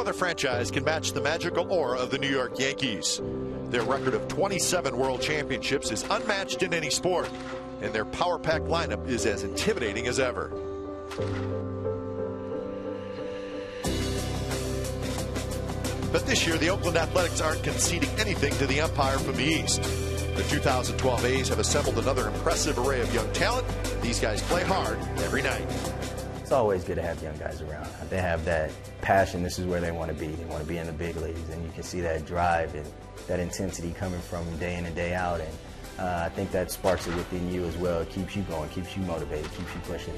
other franchise can match the magical aura of the New York Yankees. Their record of 27 world championships is unmatched in any sport, and their power-packed lineup is as intimidating as ever. But this year, the Oakland Athletics aren't conceding anything to the umpire from the East. The 2012 A's have assembled another impressive array of young talent. These guys play hard every night. It's always good to have young guys around. They have that passion. This is where they want to be. They want to be in the big leagues, and you can see that drive and that intensity coming from day in and day out. And I think that sparks it within you as well. It keeps you going, keeps you motivated, keeps you pushing.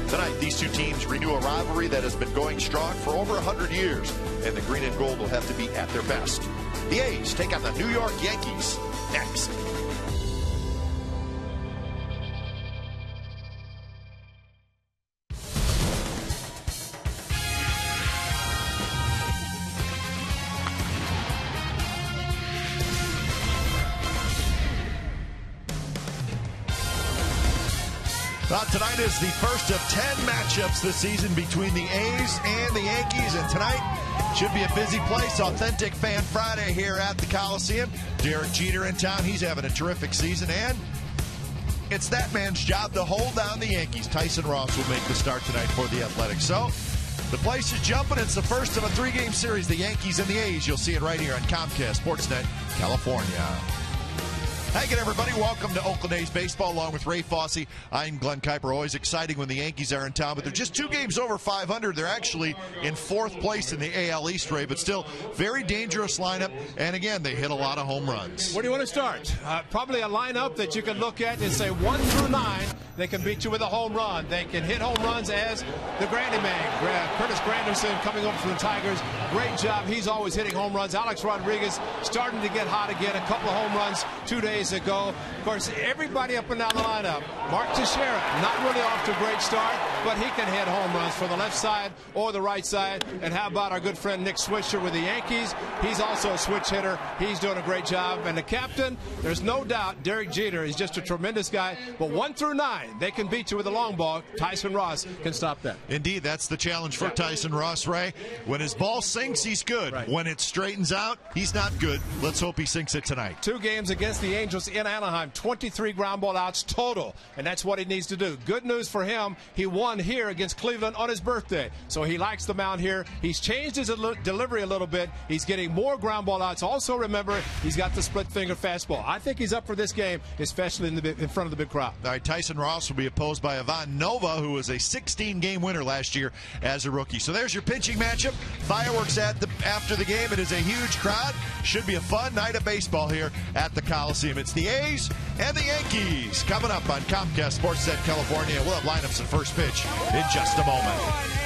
Tonight, these two teams renew a rivalry that has been going strong for over 100 years, and the green and gold will have to be at their best. The A's take on the New York Yankees next. Tonight is the first of 10 matchups this season between the A's and the Yankees, and tonight should be a busy place. Authentic Fan Friday here at the Coliseum. Derek Jeter in town. He's having a terrific season, and it's that man's job to hold down the Yankees. Tyson Ross will make the start tonight for the Athletics. So the place is jumping. It's the first of a three-game series, the Yankees and the A's. You'll see it right here on Comcast Sportsnet, California. Hey again, everybody. Welcome to Oakland A's baseball along with Ray Fosse. I'm Glenn Kuiper. Always exciting when the Yankees are in town, but they're just 2 games over 500. They're actually in 4th place in the AL East, Ray, but still very dangerous lineup. And again, they hit a lot of home runs. Where do you want to start? Probably a lineup that you can look at and say 1 through 9. They can beat you with a home run. They can hit home runs as the Grandy man, Curtis Granderson, coming over from the Tigers. Great job. He's always hitting home runs. Alex Rodriguez starting to get hot again. A couple of home runs 2 days ago. Of course, everybody up and down the lineup. Mark Teixeira, not really off to a great start, but he can hit home runs for the left side or the right side. And how about our good friend Nick Swisher with the Yankees? He's also a switch hitter. He's doing a great job. And the captain, there's no doubt, Derek Jeter is just a tremendous guy. But 1 through 9, they can beat you with a long ball. Tyson Ross can stop that. Indeed, that's the challenge for Tyson Ross, Ray. When his ball sinks, he's good. Right. When it straightens out, he's not good. Let's hope he sinks it tonight. 2 games against the Angels in Anaheim, 23 ground ball outs total, and that's what he needs to do. Good news for him, he won here against Cleveland on his birthday, so he likes the mound here. He's changed his delivery a little bit. He's getting more ground ball outs. Also, remember, he's got the split finger fastball. I think he's up for this game, especially in front of the big crowd. All right, Tyson Ross will be opposed by Ivan Nova, who was a 16-game winner last year as a rookie. So there's your pitching matchup. Fireworks after the game. It is a huge crowd. Should be a fun night of baseball here at the Coliseum. It's the A's and the Yankees coming up on Comcast Sportsnet California. We'll have lineups and first pitch in just a moment.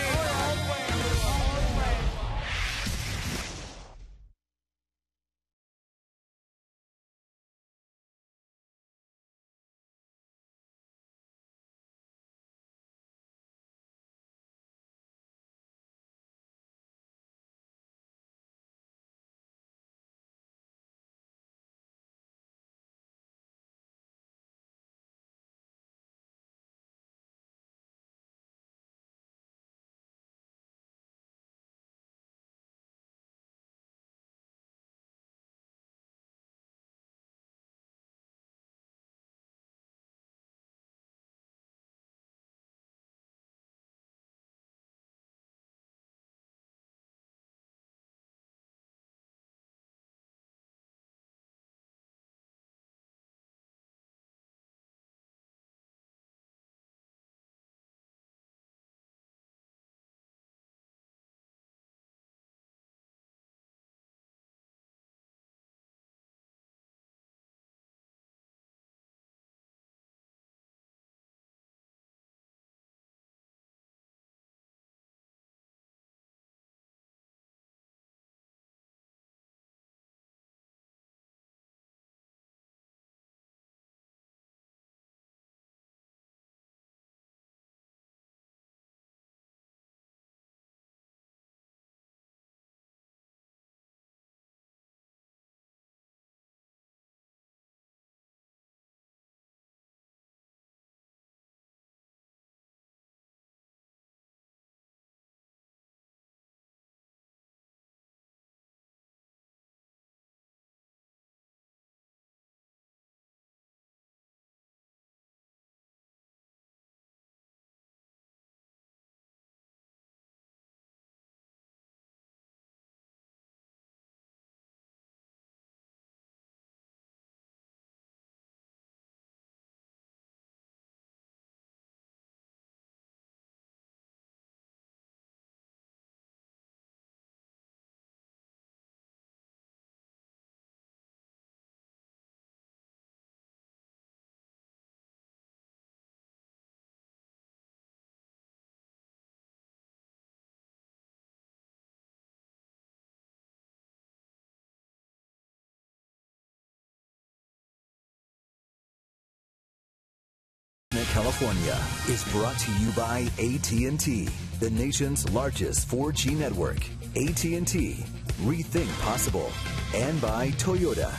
California is brought to you by AT&T, the nation's largest 4G network. AT&T, rethink possible. And by Toyota.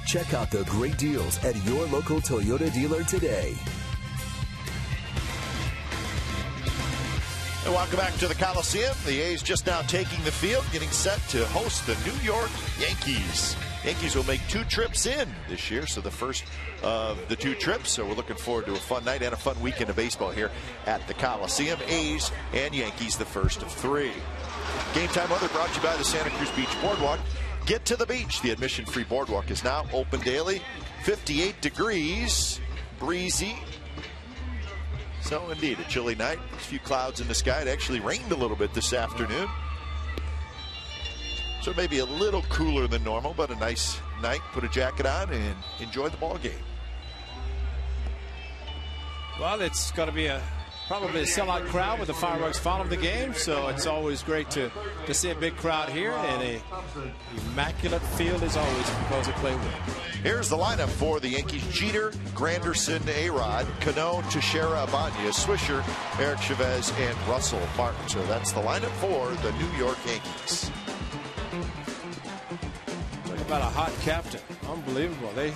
Check out the great deals at your local Toyota dealer today. And welcome back to the Coliseum. The A's just now taking the field, getting set to host the New York Yankees. Yankees will make 2 trips in this year, so the first of the 2 trips. So we're looking forward to a fun night and a fun weekend of baseball here at the Coliseum. A's and Yankees, the first of 3. Game Time Weather brought to you by the Santa Cruz Beach Boardwalk. Get to the beach. The admission-free boardwalk is now open daily. 58 degrees, breezy. So indeed, a chilly night. A few clouds in the sky. It actually rained a little bit this afternoon. So maybe a little cooler than normal, but a nice night. Put a jacket on and enjoy the ball game. Well, it's going to be probably a sellout crowd with the fireworks following the game, so it's always great to see a big crowd here, and a immaculate field is always fun to play with. Here's the lineup for the Yankees: Jeter, Granderson, A-Rod, Cano, Teixeira, Abanya, Swisher, Eric Chavez, and Russell Martin. So that's the lineup for the New York Yankees. Talk about a hot captain. Unbelievable. They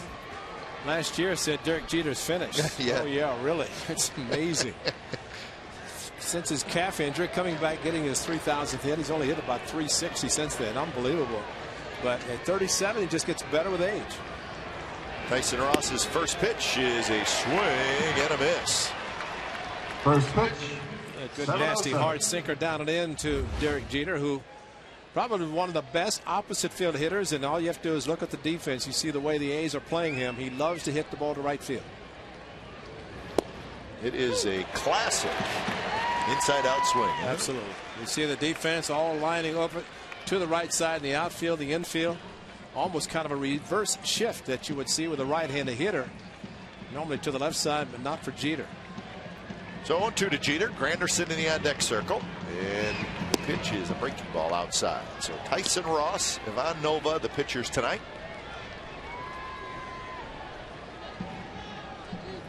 last year said Derek Jeter's finished. Yeah. Oh, yeah, really. It's amazing. Since his calf injury, coming back, getting his 3,000th hit, he's only hit about 360 since then. Unbelievable. But at 37, he just gets better with age. Tyson Ross's first pitch is a swing and a miss. First pitch. A good, nasty, hard sinker down and in to Derek Jeter, who probably one of the best opposite field hitters, and all you have to do is look at the defense. You see the way the A's are playing him. He loves to hit the ball to right field. It is a classic inside-out swing. Absolutely. You see the defense all lining up to the right side in the outfield, the infield. Almost kind of a reverse shift that you would see with a right-handed hitter. Normally to the left side, but not for Jeter. So 0-2 to Jeter. Granderson in the on-deck circle. And the pitch is a breaking ball outside. So Tyson Ross, Ivan Nova, the pitchers tonight.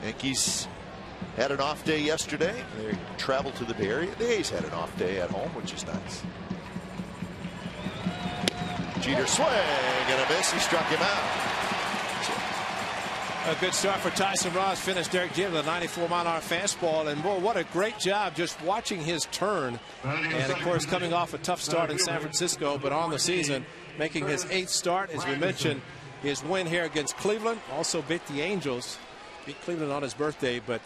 Yankees had an off day yesterday. They traveled to the Bay Area. The A's had an off day at home, which is nice. Jeter swing and a miss. He struck him out. A good start for Tyson Ross. Finished Derek Jeter with a 94-mile-an-hour fastball. And, boy, what a great job just watching his turn. And, of course, coming off a tough start in San Francisco, but on the season, making his 8th start. As we mentioned, his win here against Cleveland. Also beat the Angels. Beat Cleveland on his birthday. But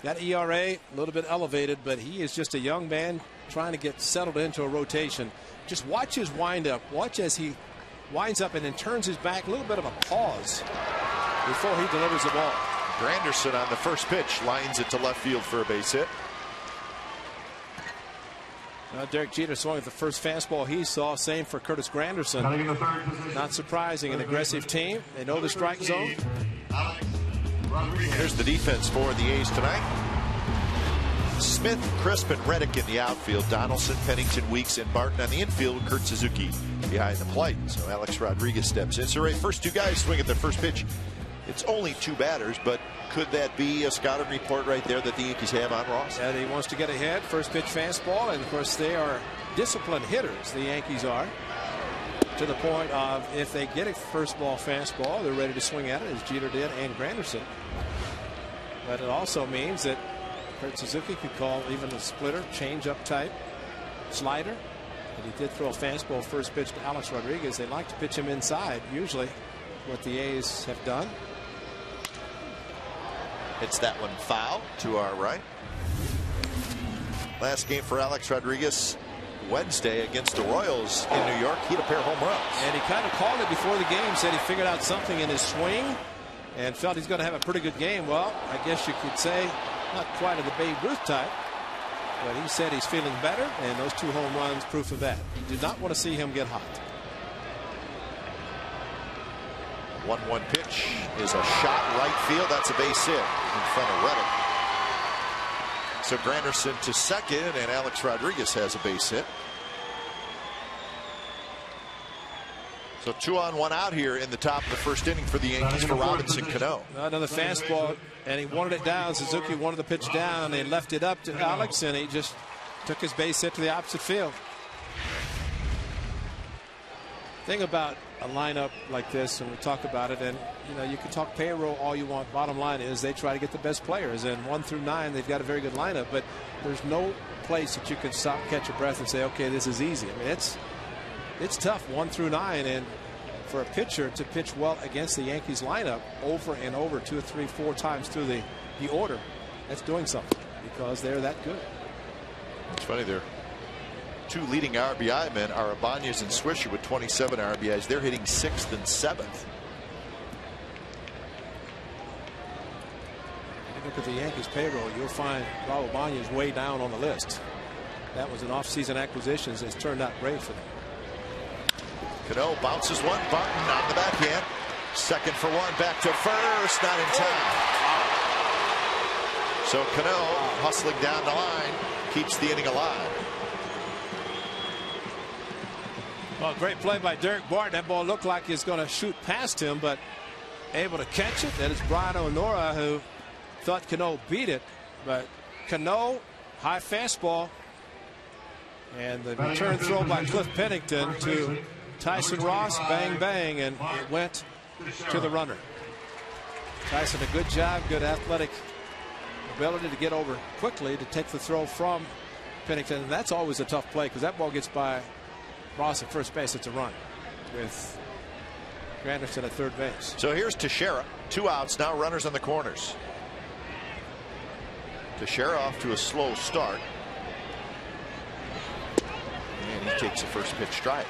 that ERA, a little bit elevated, but he is just a young man trying to get settled into a rotation. Just watch his windup. Watch as he winds up and then turns his back. A little bit of a pause before he delivers the ball. Granderson on the first pitch lines it to left field for a base hit. Derek Jeter swung at the first fastball he saw. Same for Curtis Granderson. Not surprising, an aggressive team. They know the strike zone. Here's the defense for the A's tonight. Smith, Crisp, and Reddick in the outfield. Donaldson, Pennington, Weeks, and Barton on the infield. Kurt Suzuki behind the plate. So Alex Rodriguez steps in. So Ray, first 2 guys swing at their first pitch. It's only 2 batters, but could that be a scouting report right there that the Yankees have on Ross? Yeah, he wants to get ahead. First pitch fastball, and of course they are disciplined hitters. The Yankees are, to the point of if they get a first ball fastball, they're ready to swing at it, as Jeter did and Granderson. But it also means that Kurt Suzuki could call even a splitter, change-up type, slider. But he did throw a fastball first pitch to Alex Rodriguez. They like to pitch him inside, usually, what the A's have done. Hits that one foul to our right. Last game for Alex Rodriguez Wednesday against the Royals in New York. He had a pair of home runs. And he kind of called it before the game, said he figured out something in his swing and felt he's going to have a pretty good game. Well, I guess you could say not quite of the Babe Ruth type, but he said he's feeling better, and those 2 home runs proof of that. You did not want to see him get hot. 1-1 pitch is a shot right field. That's a base hit in front of Reddick. So Granderson to second, and Alex Rodriguez has a base hit. So 2 on 1 out here in the top of the first inning for the Yankees for Robinson Cano. Another fastball, and he wanted it down. Suzuki wanted the pitch down. They left it up to Alex, and he just took his base hit to the opposite field. Thing about a lineup like this, and we talk about it, and you can talk payroll all you want. Bottom line is they try to get the best players, and 1 through 9 they've got a very good lineup, but there's no place that you can stop, catch your breath, and say, okay, this is easy. I mean, it's tough 1 through 9, and for a pitcher to pitch well against the Yankees lineup over and over 2 or 3, 4 times through the order, that's doing something because they're that good. It's funny, they're 2 leading RBI men are Ibanez and Swisher with 27 RBIs. They're hitting 6th and 7th. If you look at the Yankees payroll, you'll find Raul Ibanez way down on the list. That was an offseason acquisition. It's turned out great for them. Cano bounces one. Barton on the backhand. Second for 1. Back to first. Not in time. So Cano hustling down the line keeps the inning alive. Well, great play by Derek Barton. That ball looked like it's going to shoot past him, but able to catch it. That is Brian O'Nora, who thought Cano beat it, but Cano, high fastball, and the return throw by Cliff Pennington to Tyson Ross, bang bang, and it went to the runner. Tyson, a good job, good athletic ability to get over quickly to take the throw from Pennington, and that's always a tough play because that ball gets by Ross at first base. It's a run with Granderson at third base. So here's Teixeira. 2 outs now, runners on the corners. Teixeira off to a slow start, and he takes the first pitch strike.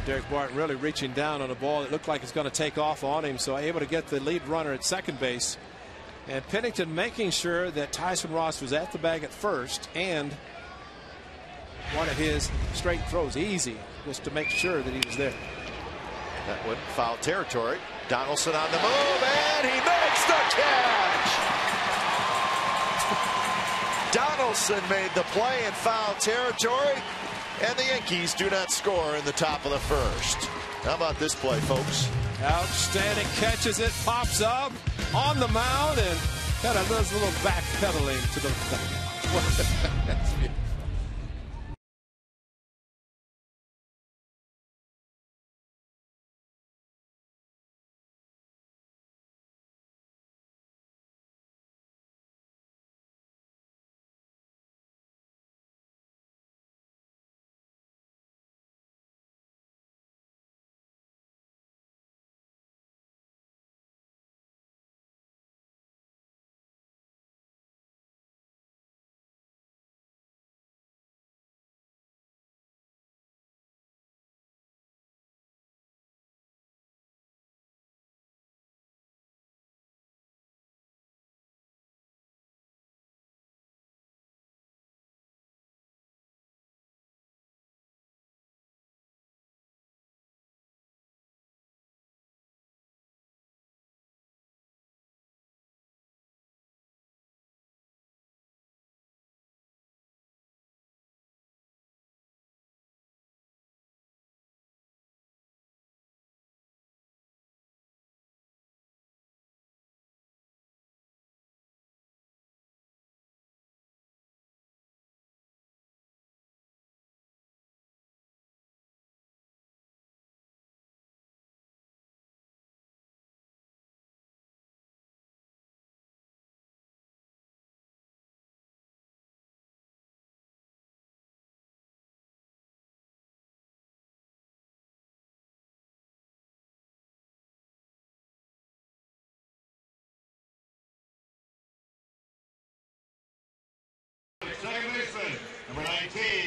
Derek Barton really reaching down on a ball that looked like it's going to take off on him, so able to get the lead runner at second base, and Pennington making sure that Tyson Ross was at the bag at first, and one of his straight throws, easy, just to make sure that he was there. That went foul territory. Donaldson on the move, and he makes the catch. Donaldson made the play in foul territory, and the Yankees do not score in the top of the first. How about this play, folks? Outstanding, catches it, pops up on the mound, and kind of does a little backpedaling to the That's beautiful.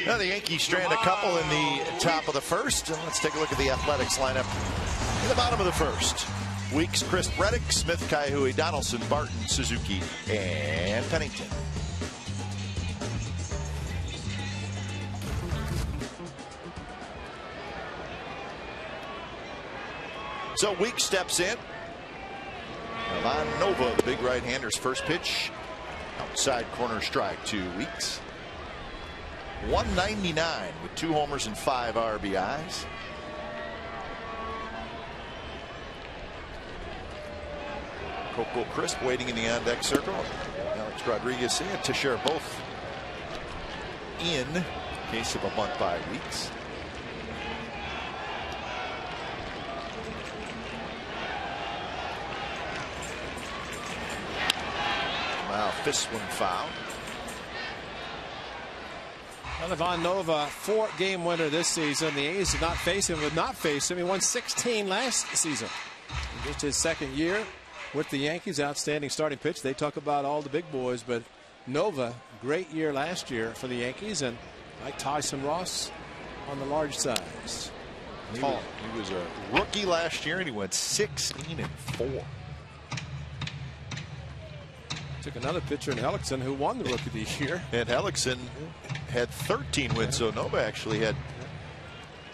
Now the Yankees strand a couple in the top of the first, and let's take a look at the Athletics lineup in the bottom of the first. Weeks, Chris Reddick, Smith, Kaihui, Donaldson, Barton, Suzuki, and Pennington. So Weeks steps in. Ivan Nova, the big right-hander's first pitch. Outside corner strike to Weeks. 199 with 2 homers and 5 RBIs. Coco Crisp waiting in the on-deck circle. Alex Rodriguez and Teixeira both in case of a bunt by Weeks. Wow, fist one foul. Well, Ivan Nova, 4-game winner this season. The A's did not face him, would not face him. He won 16 last season. Just his second year with the Yankees. Outstanding starting pitch. They talk about all the big boys, but Nova, great year last year for the Yankees, and like Tyson Ross on the large size. Tall. He was a rookie last year, and he went 16-4. Took another pitcher in Hellickson who won the Rookie of the Year. And Hellickson had 13 wins, so Nova actually had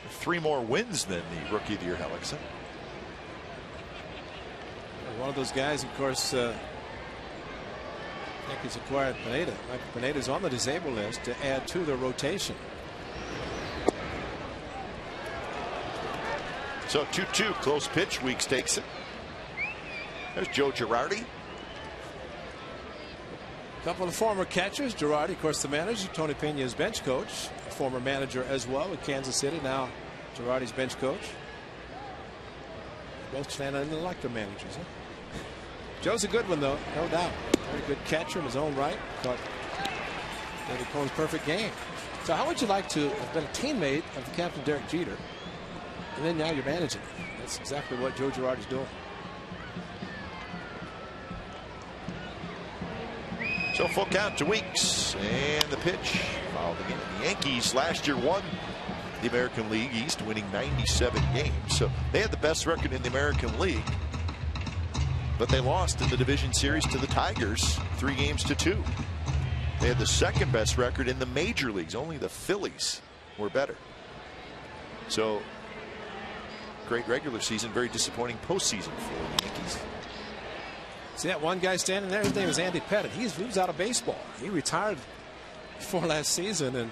3 more wins than the Rookie of the Year Hellickson. One of those guys, of course, Yankees acquired Pineda. Michael Pineda's on the disabled list to add to their rotation. So 2-2, close pitch. Weeks takes it. There's Joe Girardi. A couple of former catchers. Girardi, of course, the manager. Tony Pena's bench coach. A former manager as well with Kansas City. Now Girardi's bench coach. Both Shannon and the elected managers. Huh? Joe's a good one, though, no doubt. Very good catcher in his own right. Caught David Cohn's perfect game. So how would you like to have been a teammate of the captain Derek Jeter, and then now you're managing? That's exactly what Joe Girardi's doing. So full count to Weeks, and the pitch fouled again. The Yankees last year won the American League East, winning 97 games. So they had the best record in the American League, but they lost in the division series to the Tigers 3-2. They had the second best record in the major leagues. Only the Phillies were better. So great regular season, very disappointing postseason for the Yankees. See that one guy standing there? His name is Andy Pettit. He was out of baseball. He retired before last season, and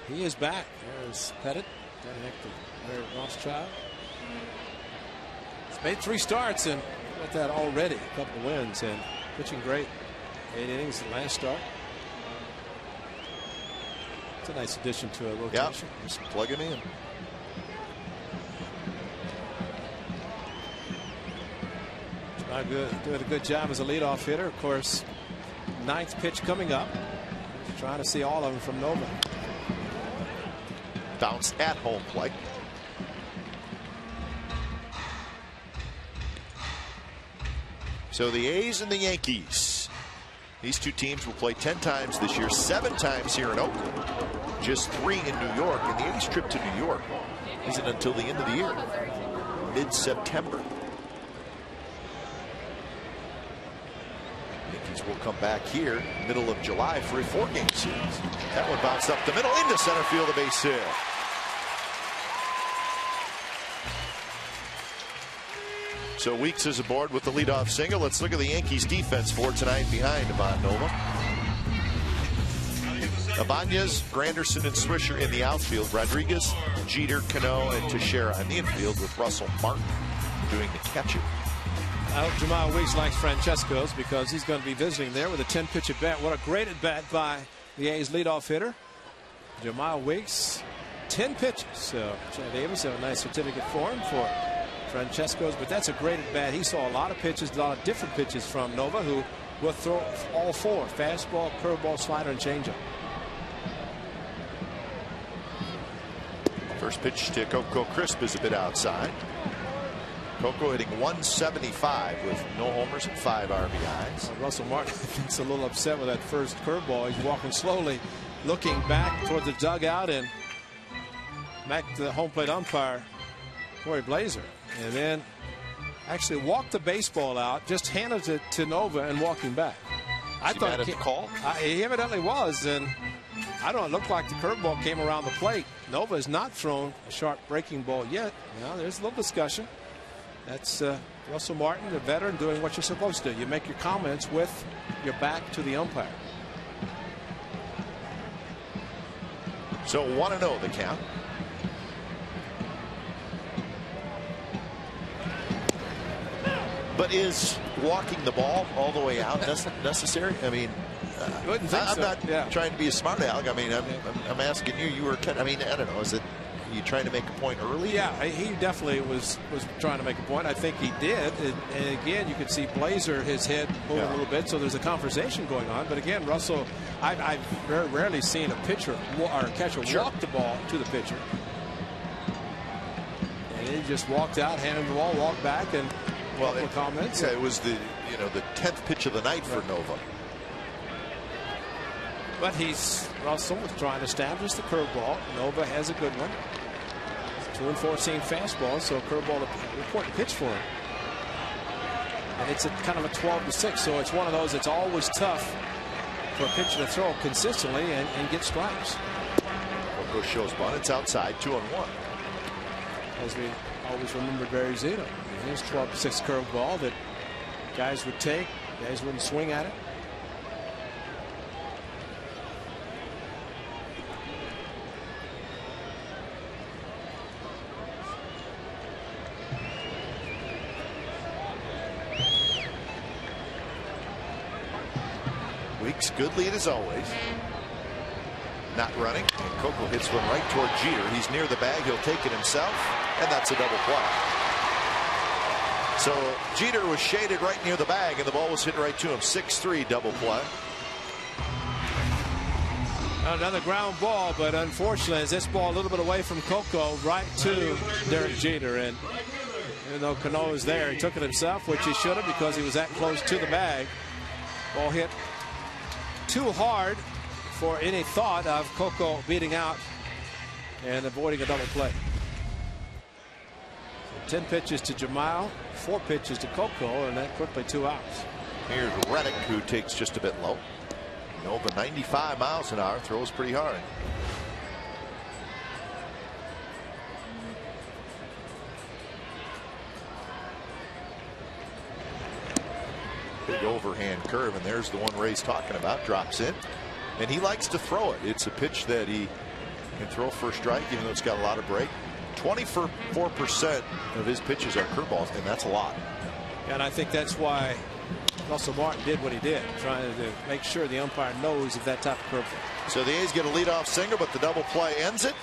he is back. There's Pettit, next to Larry Rothschild. He's made 3 starts and got that already. A couple of wins and pitching great. 8 innings the last start. It's a nice addition to a rotation. Yep, just plug him in. Doing a good job as a leadoff hitter. Of course, 9th pitch coming up. Trying to see all of them from Nova. Bounce at home plate. So the A's and the Yankees. These two teams will play 10 times this year, 7 times here in Oakland, just 3 in New York. And the A's trip to New York isn't until the end of the year, mid-September. Yankees will come back here middle of July for a 4-game series. That one bounced up the middle into center field, a base hit. So Weeks is aboard with the leadoff single. Let's look at the Yankees defense for tonight behind Ivan Nova. Ibanez, Granderson, and Swisher in the outfield. Rodriguez, Jeter, Cano, and Teixeira in the infield with Russell Martin doing the catching. I hope Jamal Weeks likes Francesco's because he's going to be visiting there with a 10-pitch at bat. What a great at bat by the A's leadoff hitter, Jamal Weeks. 10 pitches. So Chad Davis have a nice certificate for him for Francesco's, but that's a great at bat. He saw a lot of pitches, a lot of different pitches from Nova, who will throw all 4: fastball, curveball, slider, and changeup. First pitch to Coco Crisp is a bit outside. Coco hitting 175 with no homers and 5 RBIs. Russell Martin gets a little upset with that first curveball. He's walking slowly, looking back toward the dugout, and back to the home plate umpire, Corey Blazer, and then actually walked the baseball out, just handed it to Nova and walking back. I thought mad at the call. He evidently was, and I don't know, it looked like the curveball came around the plate. Nova has not thrown a sharp breaking ball yet. Now there's a little discussion. That's Russell Martin, the veteran, doing what you're supposed to do. You make your comments with your back to the umpire. So 1-0 the count. But is walking the ball all the way out necessary? I mean, I'm not trying to be a smart aleck. I mean, I'm asking you. You were kind of, I mean, I don't know. Is it you trying to make a point early? Yeah, he definitely was trying to make a point. I think he did. And again, you could see Blazer, his head moving a little bit. So there's a conversation going on. But again, Russell, I've very rarely seen a pitcher or a catcher walk the ball to the pitcher. And he just walked out, handed the ball, walked back, and comments. Yeah, it was the 10th pitch of the night for Nova. But Russell was trying to establish the curveball. Nova has a good one. 2 and 4 seam fastball, so curveball an important pitch for him. And it's kind of a 12-6, so it's one of those that's always tough for a pitcher to throw consistently and get strikes. Coco shows bunt. It's outside, 2-1. As we always remembered Barry Zito. His 12-6 curveball that guys would take, guys wouldn't swing at it. Weeks, good lead as always. Not running. And Coco hits one right toward Jeter. He's near the bag. He'll take it himself. And that's a double play. So Jeter was shaded right near the bag, and the ball was hit right to him. 6-3 double play. Another ground ball, but unfortunately, as this ball a little bit away from Coco, right to Derek Jeter. And even though Cano was there, he took it himself, which he should have because he was that close to the bag. Ball hit too hard for any thought of Coco beating out and avoiding a double play. So 10 pitches to Jamal, 4 pitches to Coco, and then quickly 2 outs. Here's Reddick, who takes just a bit low. Nova 95 miles an hour, throws pretty hard. Big overhand curve, and there's the one Ray's talking about. Drops in, and he likes to throw it. It's a pitch that he can throw for a strike, even though it's got a lot of break. 24% of his pitches are curveballs, and that's a lot. And I think that's why Russell Martin did what he did, trying to make sure the umpire knows of that type of curveball. So the A's get a leadoff single, but the double play ends it.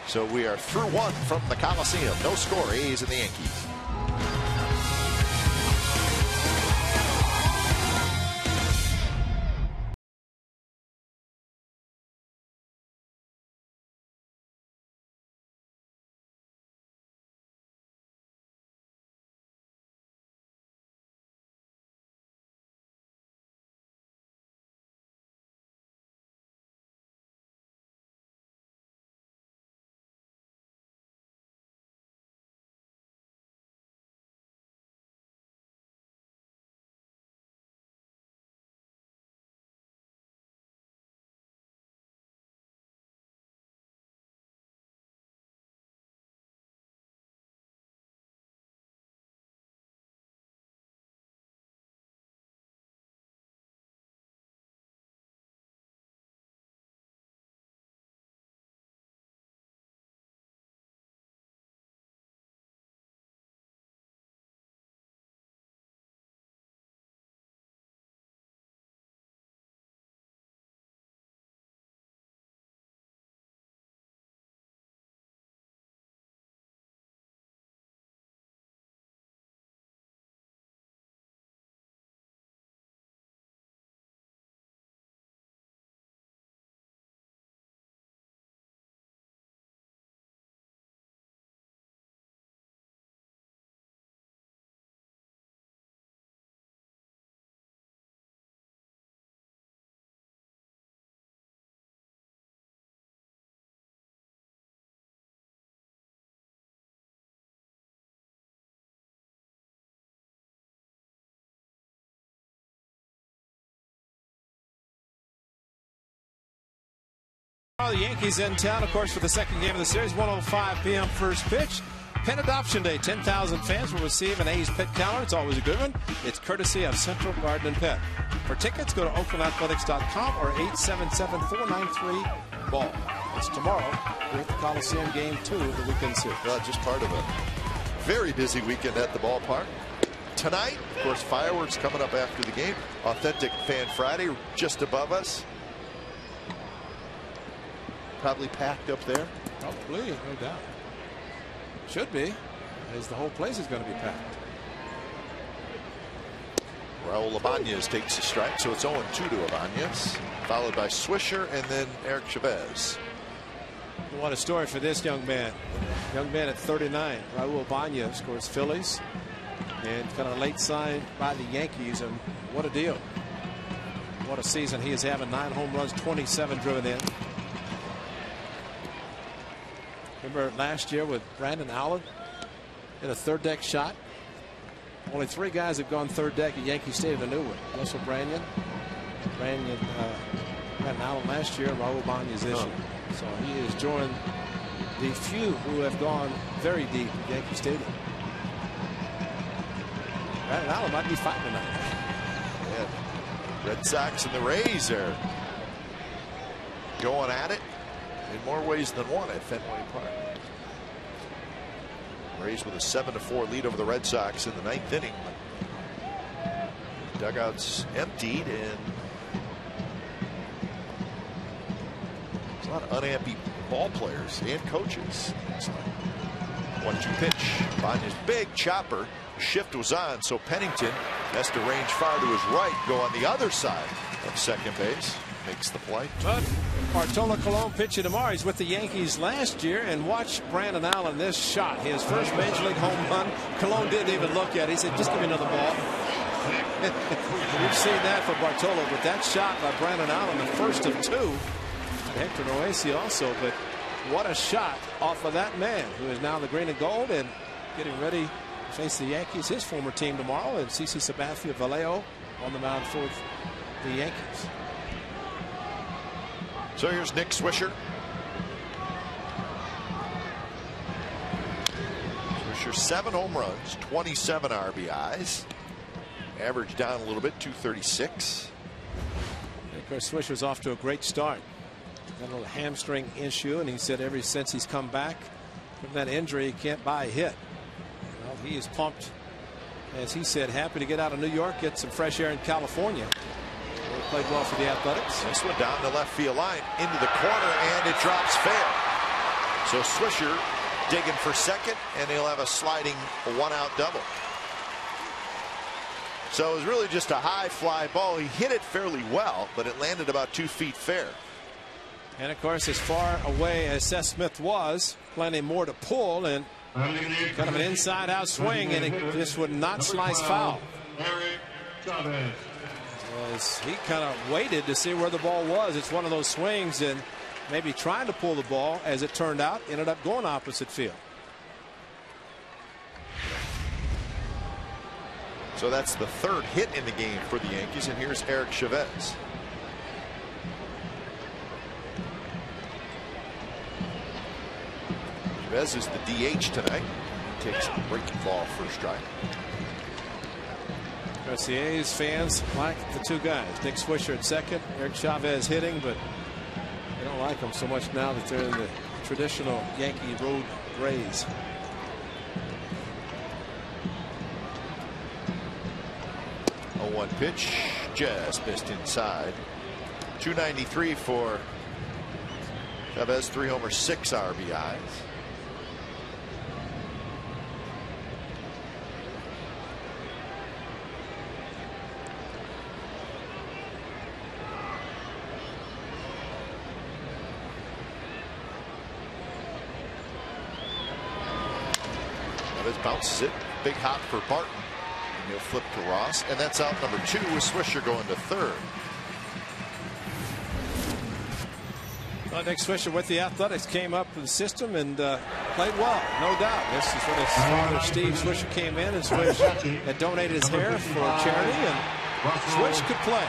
So we are through 1 from the Coliseum. No score, A's and the Yankees. The Yankees in town, of course, for the second game of the series. 1:05 p.m. first pitch. Pet Adoption Day. 10,000 fans will receive an A's pet calendar. It's always a good one. It's courtesy of Central Garden and Pet. For tickets, go to OaklandAthletics.com or 877-493-BALL. It's tomorrow. We're at the Coliseum, Game 2 of the weekend series. Just part of a very busy weekend at the ballpark. tonight. Of course, fireworks coming up after the game. Authentic Fan Friday just above us. Probably packed up there. Probably, no doubt. Should be, as the whole place is going to be packed. Raul Ibanez takes a strike, so it's 0-2 to Ibanez, followed by Swisher and then Eric Chavez. What a story for this young man. Young man at 39, Raul Ibanez, scores Phillies, and got a late sign by the Yankees, and what a deal. What a season he is having. 9 home runs, 27 driven in. Remember last year with Brandon Allen in a third deck shot? Only 3 guys have gone third deck at Yankee Stadium, a new one. Russell Brandon, Brandon Allen last year, and Raul Ibanez this year. So he is joined the few who have gone very deep at Yankee Stadium. Brandon Allen might be fighting tonight. Yeah. Red Sox and the Rays are going at it in more ways than one at Fenway Park. Rays with a 7-4 lead over the Red Sox in the 9th inning. Dugouts emptied, and there's a lot of unhappy ball players and coaches. 1-2 pitch. Ibanez, big chopper. Shift was on, so Pennington has to range far to his right, go on the other side of second base. Makes the play. But Bartolo Colon pitching tomorrow. He's with the Yankees last year, and watch Brandon Allen this shot. His first major league home run. Colon didn't even look at it. He said, just give me another ball. We've seen that for Bartolo, but that shot by Brandon Allen, the first of 2. Hector Noesi also, but what a shot off of that man who is now the green and gold and getting ready to face the Yankees, his former team, tomorrow, and CC Sabathia Vallejo on the mound for the Yankees. So here's Nick Swisher. Swisher 7 home runs, 27 RBIs. Average down a little bit, 236. And of course, Swisher's off to a great start. Got a little hamstring issue, and he said ever since he's come back from that injury, he can't buy a hit. Well, he is pumped, as he said, happy to get out of New York, get some fresh air in California. Played well for the Athletics. This one down the left field line into the corner, and it drops fair. So Swisher digging for second, and he'll have a sliding 1-out double. So it was really just a high fly ball. He hit it fairly well, but it landed about 2 feet fair. And of course, as far away as Seth Smith was, plenty more to pull, and kind of an inside out swing, and it just would not slice foul. As he kind of waited to see where the ball was. It's one of those swings, and maybe trying to pull the ball, as it turned out, ended up going opposite field. So that's the 3rd hit in the game for the Yankees, and here's Eric Chavez. Chavez is the DH tonight. Takes a breaking ball for a strike. The A's fans like the 2 guys. Nick Swisher at second, Eric Chavez hitting, but they don't like them so much now that they're in the traditional Yankee road rays. A 1 pitch, just missed inside. 293 for Chavez, 3 homers, 6 RBIs. Bounces it. Big hop for Barton. And he'll flip to Ross. And that's out number 2 with Swisher going to 3rd. Well, Nick Swisher with the Athletics came up with the system and played well, no doubt. This is when his father, Steve Swisher, came in, and Swish had donated his hair for charity, and Swish could play.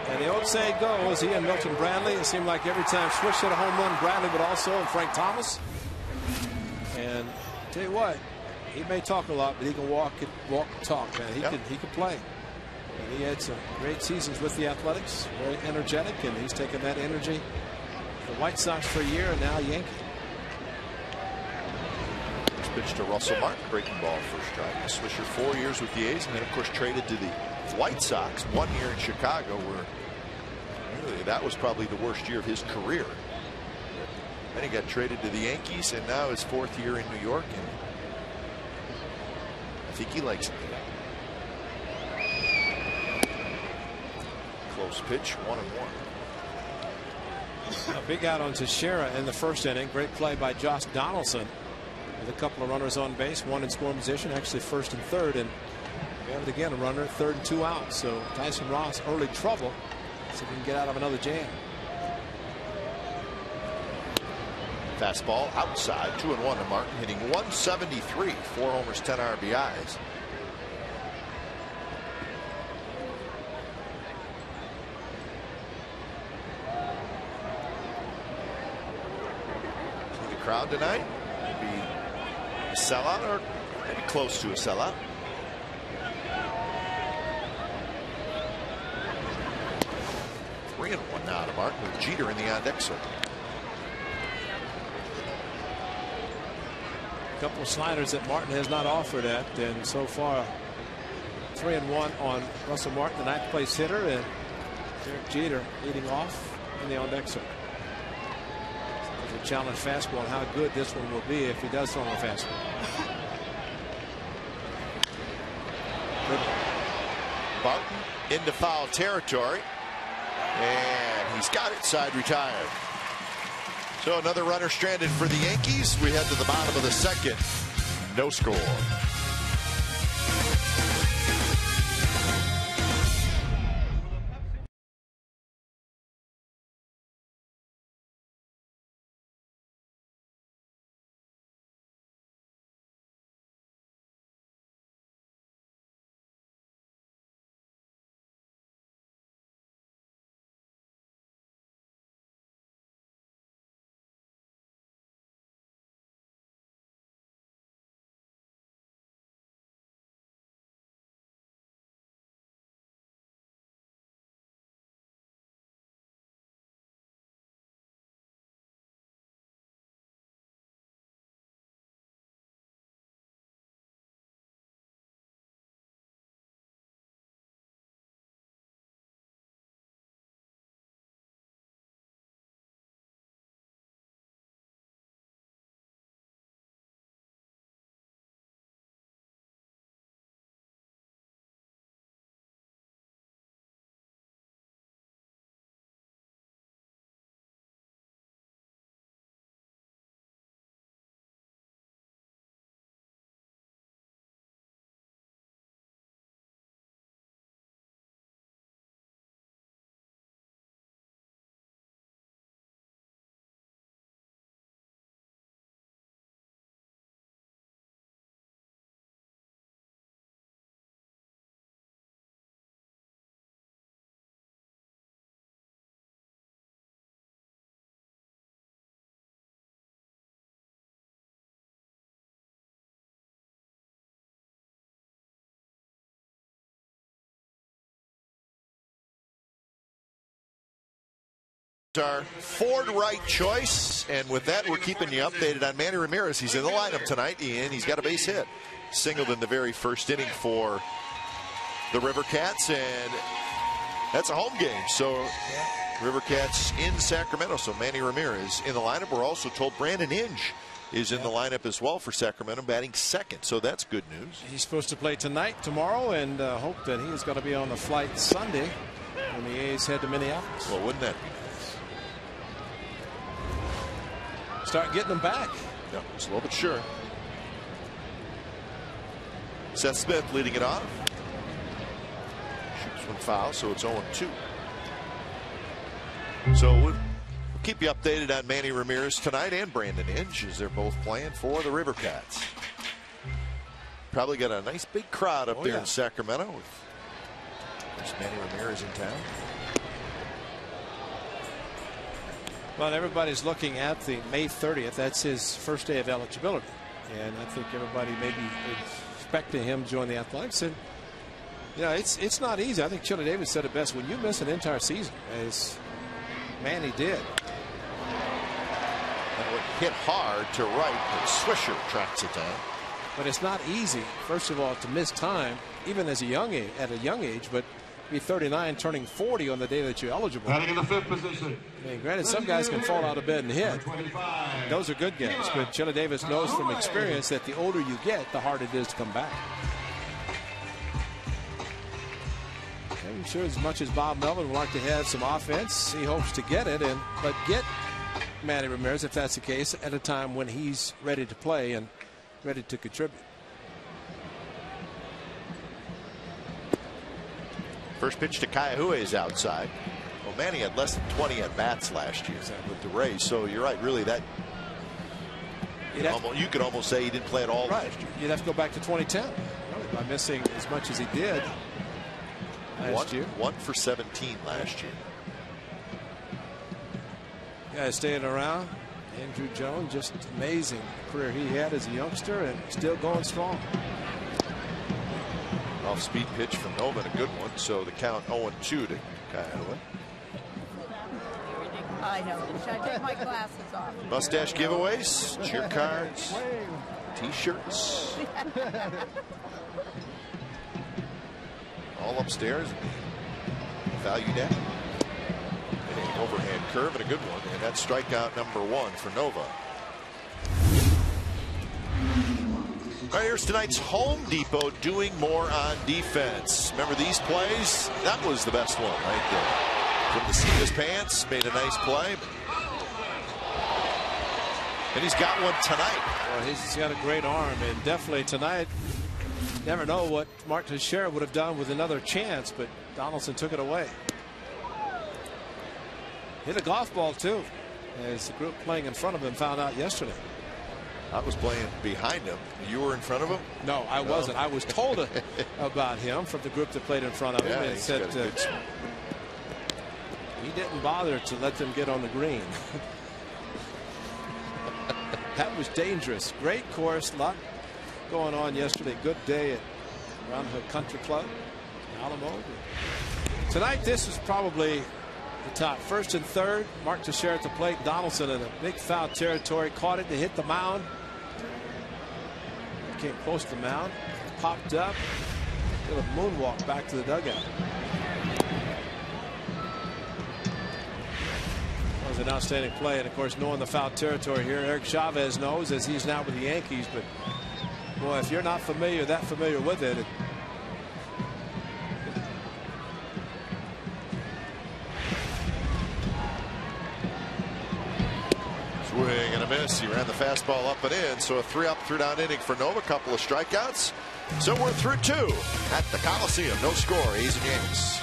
And the old saying goes, he and Milton Bradley, it seemed like every time Swish hit a home run, Bradley would also, and Frank Thomas. And I'll tell you what, he may talk a lot, but he can walk and talk, man. He could play. And he had some great seasons with the Athletics, very energetic, and he's taken that energy to the White Sox for a year, and now Yankee. pitch to Russell Martin, breaking ball first strike. Swisher 4 years with the A's, and then of course traded to the White Sox 1 year in Chicago, where really that was probably the worst year of his career. Then he got traded to the Yankees, and now his 4th year in New York, and I think he likes it. Close pitch, 1-1. A big out on Teixeira in the first inning. Great play by Josh Donaldson with a couple of runners on base, one in scoring position, actually first and third, and we have it again, a runner, 3rd and 2 outs. So Tyson Ross, early trouble. See if we can get out of another jam. Fastball outside, 2-1 to Martin, hitting 173, 4 homers, 10 RBIs. See the crowd tonight? Maybe a sellout, or maybe close to a sellout. Three and 1 now to Martin with Jeter in the on-deck circle. A couple of sliders that Martin has not offered at, and so far 3-1 on Russell Martin, the 9th place hitter, and Derek Jeter leading off in the on-deck circle. There's a challenge fastball and how good this one will be if he does throw on a fastball. Martin into foul territory, and he's got it, side retired. So another runner stranded for the Yankees. We head to the bottom of the 2nd. No score. Our Ford right choice, and with that we're keeping you updated on Manny Ramirez. He's in the lineup tonight, and he's got a base hit, singled in the very first inning for the River Cats, and that's a home game. So River Cats in Sacramento, so Manny Ramirez in the lineup. We're also told Brandon Inge is in the lineup as well for Sacramento, batting 2nd, so that's good news. He's supposed to play tonight, tomorrow, and hope that he is going to be on the flight Sunday when the A's head to Minneapolis. Well, wouldn't that be nice? Start getting them back. Yeah, slow but sure. Seth Smith leading it off. Shoots one foul, so it's 0-2. So we'll keep you updated on Manny Ramirez tonight and Brandon Inge, as they're both playing for the River Cats. Probably got a nice big crowd up there in Sacramento. There's Manny Ramirez in town. Well, everybody's looking at the May 30th. That's his first day of eligibility. And I think everybody may be expecting him to join the Athletics. And, you know, it's not easy. I think Chili Davis said it best. When you miss an entire season, as Manny did, That would hit hard to right, but Swisher tracks it down. But it's not easy, first of all, to miss time, even as at a young age, but be 39 turning 40 on the day that you're eligible. Batting in the 5th position. I mean, granted, some guys can fall out of bed and hit. Those are good games, but Chili Davis knows from experience that the older you get, the harder it is to come back. I'm sure as much as Bob Melvin would like to have some offense, he hopes to get it, but get Manny Ramirez, if that's the case, at a time when he's ready to play and ready to contribute. First pitch to Kaiahue is outside. Well, Manny had less than 20 at bats last year with the Rays, so you're right. Really, that you could almost say he didn't play at all last year. You'd have to go back to 2010 by missing as much as he did last year. 1 for 17 last year. Guys staying around. Andrew Jones, just amazing career he had as a youngster and still going strong. Off speed pitch from Nova, a good one. So the count 0-2 to Kaiahue. I know. Should I take my glasses off? Mustache giveaways, cheer cards, T-shirts. All upstairs. Valued at. An overhand curve and a good one. And that's strikeout number 1 for Nova. All right, here's tonight's Home Depot doing more on defense. Remember these plays? That was the best one right there. From the seat of his pants, made a nice play. And he's got one tonight. Well, he's got a great arm, and definitely tonight, never know what Mark Teixeira would have done with another chance, but Donaldson took it away. Hit a golf ball, too, as the group playing in front of him found out yesterday. I was playing behind him. You were in front of him? No, I wasn't. I was told about him from the group that played in front of him. Yeah, and said he didn't bother to let them get on the green. That was dangerous. Great course. A lot going on yesterday. Good day at Round Hook Country Club, Alamo. Tonight, this is probably the top. First and third, Mark Teixeira at the plate. Donaldson in a big foul territory. Caught it to hit the mound. Came close to the mound. Popped up. Did a moonwalk back to the dugout. That was an outstanding play. And of course, knowing the foul territory here, Eric Chavez knows, as he's now with the Yankees. But boy, if you're not that familiar with it, Swing and a miss. He ran the fastball up and in. So a 3-up, 3-down inning for Nova. A couple of strikeouts. So we're through 2 at the Coliseum. No score. A's and Yanks.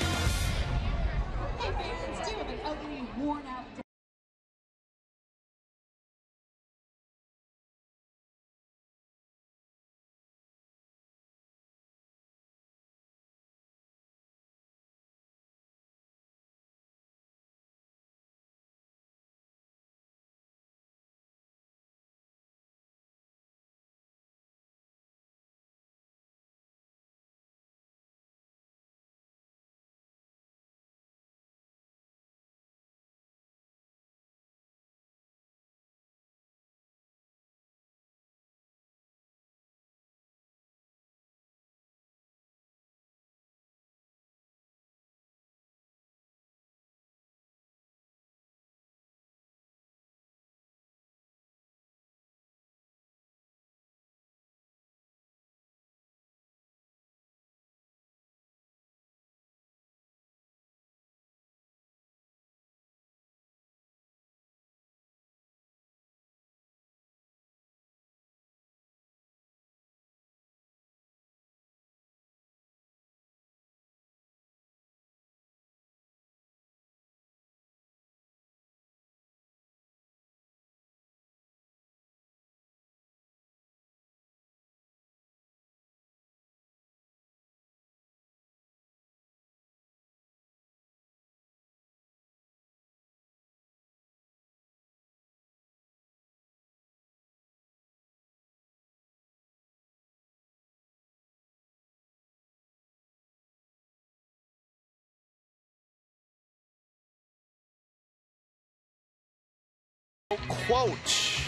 Quote,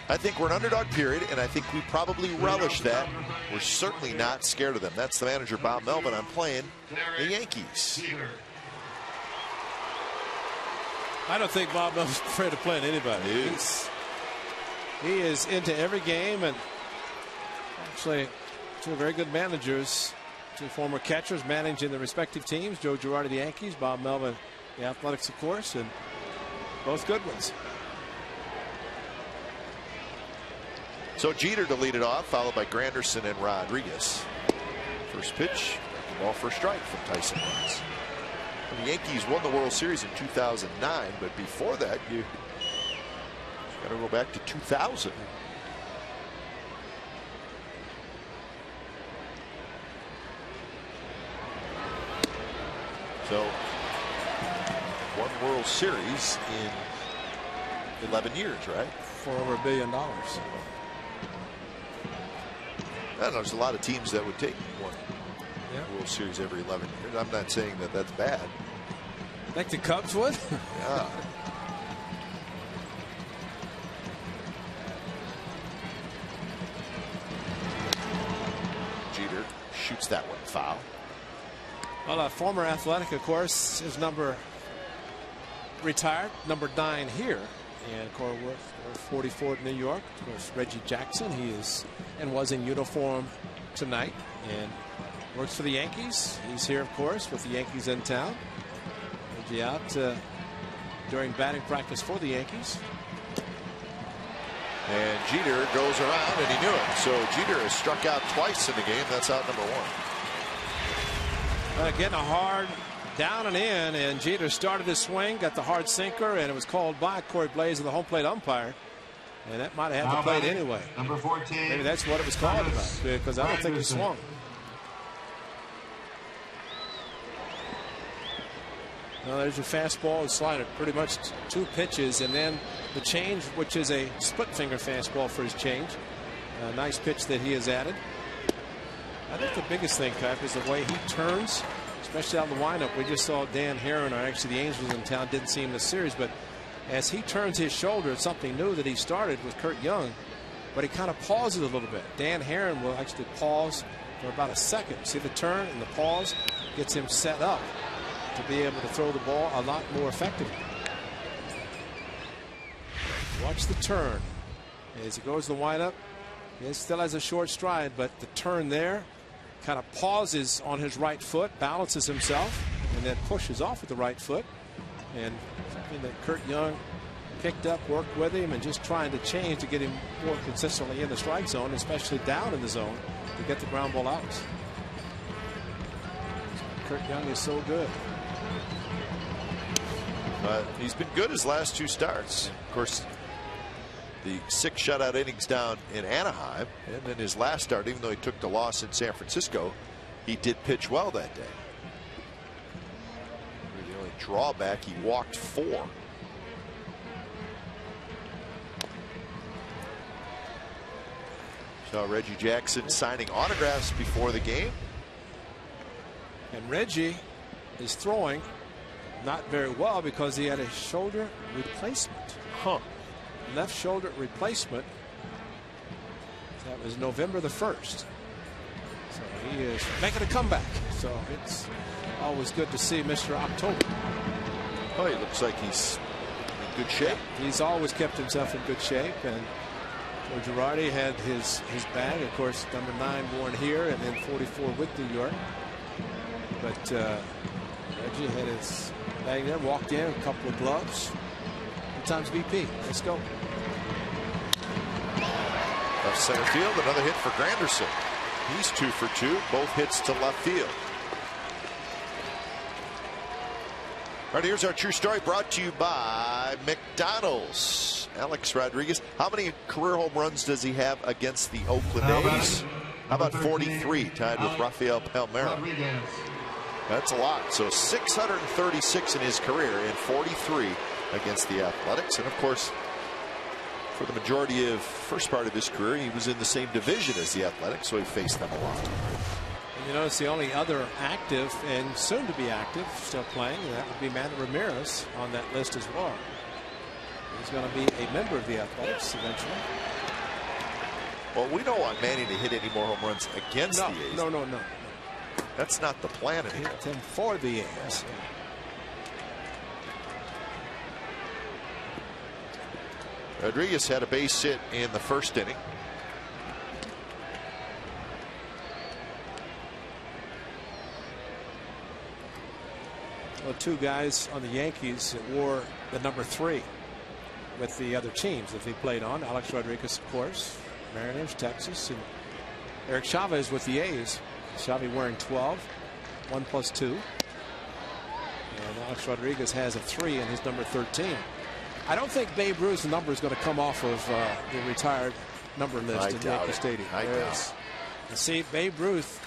I think we're an underdog period, and I think we probably relish that. We're certainly not scared of them. That's the manager, Bob Melvin. I'm playing the Yankees. I don't think Bob Melvin's afraid of playing anybody. He is into every game, and actually two very good managers, two former catchers managing the respective teams. Joe Girardi, the Yankees, Bob Melvin, the Athletics, of course, and both good ones. So Jeter to lead it off, followed by Granderson and Rodriguez. First pitch, ball for a strike from Tyson Runs. The Yankees won the World Series in 2009, but before that, you got to go back to 2000. So, one World Series in 11 years, right? For over $1 billion. I don't know, there's a lot of teams that would take one World Series every 11 years. I'm not saying that that's bad. Like the Cubs would? Yeah. Jeter shoots that one foul. Well, a former Athletic, of course, his number retired, number 9 here. And of course, we're 44 at New York. Of course, Reggie Jackson, he is and was in uniform tonight and works for the Yankees. He's here, of course, with the Yankees in town. Reggie out during batting practice for the Yankees. And Jeter goes around, and he knew it. So Jeter has struck out twice in the game. That's out number 1. Getting a hard down and in, and Jeter started his swing, got the hard sinker, and it was called by Corey Blaze of the home plate umpire. And that might have had the plate anyway. Number 14. Maybe that's what it was called about, because I don't think he swung. Now there's your fastball and slider, pretty much 2 pitches, and then the change, which is a split finger fastball for his change. A nice pitch that he has added. I think the biggest thing, Cap, is the way he turns, especially out of the windup. We just saw Dan Herron, or actually the Angels in town, didn't see him in the series, but as he turns his shoulder, it's something new that he started with Kurt Young, but he kind of pauses a little bit. Dan Herron will actually pause for about a second. See the turn and the pause gets him set up to be able to throw the ball a lot more effectively. Watch the turn as he goes to the windup. He still has a short stride, but the turn there kind of pauses on his right foot, balances himself, and then pushes off with the right foot. And something that Kurt Young picked up, worked with him, and just trying to change to get him more consistently in the strike zone, especially down in the zone, to get the ground ball outs. Kurt Young is so good. He's been good his last 2 starts. Of course, the 6 shutout innings down in Anaheim, and then his last start, even though he took the loss in San Francisco, he did pitch well that day. The only drawback, he walked 4. So Reggie Jackson signing autographs before the game. And Reggie is throwing not very well because he had a shoulder replacement. Left shoulder replacement. That was November the 1st. So he is making a comeback. So it's always good to see Mr. October. Oh, he looks like he's in good shape. He's always kept himself in good shape. And Joe Girardi had his bag. Of course, number 9 worn here, and then 44 with New York. But Reggie had his bag there, walked in, a couple of gloves. 2 times VP. Let's go. Left center field, another hit for Granderson. He's 2 for 2, both hits to left field. All right, here's our true story brought to you by McDonald's. Alex Rodriguez, how many career home runs does he have against the Oakland A's? How about 43, tied with Rafael Palmeiro? That's a lot. So 636 in his career and 43 against the Athletics. And of course, for the majority of first part of his career, he was in the same division as the Athletics, so he faced them a lot. And you notice the only other active and soon to be active still playing, and that would be Manny Ramirez on that list as well. He's going to be a member of the Athletics eventually. Well, we don't want Manny to hit any more home runs against the A's. No. That's not the plan anymore. Hit him for the A's. Rodriguez had a base hit in the first inning. Well, two guys on the Yankees that wore the number 3 with the other teams that they played on. Alex Rodriguez, of course, Mariners, Texas, and Eric Chavez with the A's. Chavez wearing 12, 1 + 2. And Alex Rodriguez has a 3 in his number 13. I don't think Babe Ruth's number is going to come off of the retired number list at Yankee Stadium. I doubt. And see, Babe Ruth,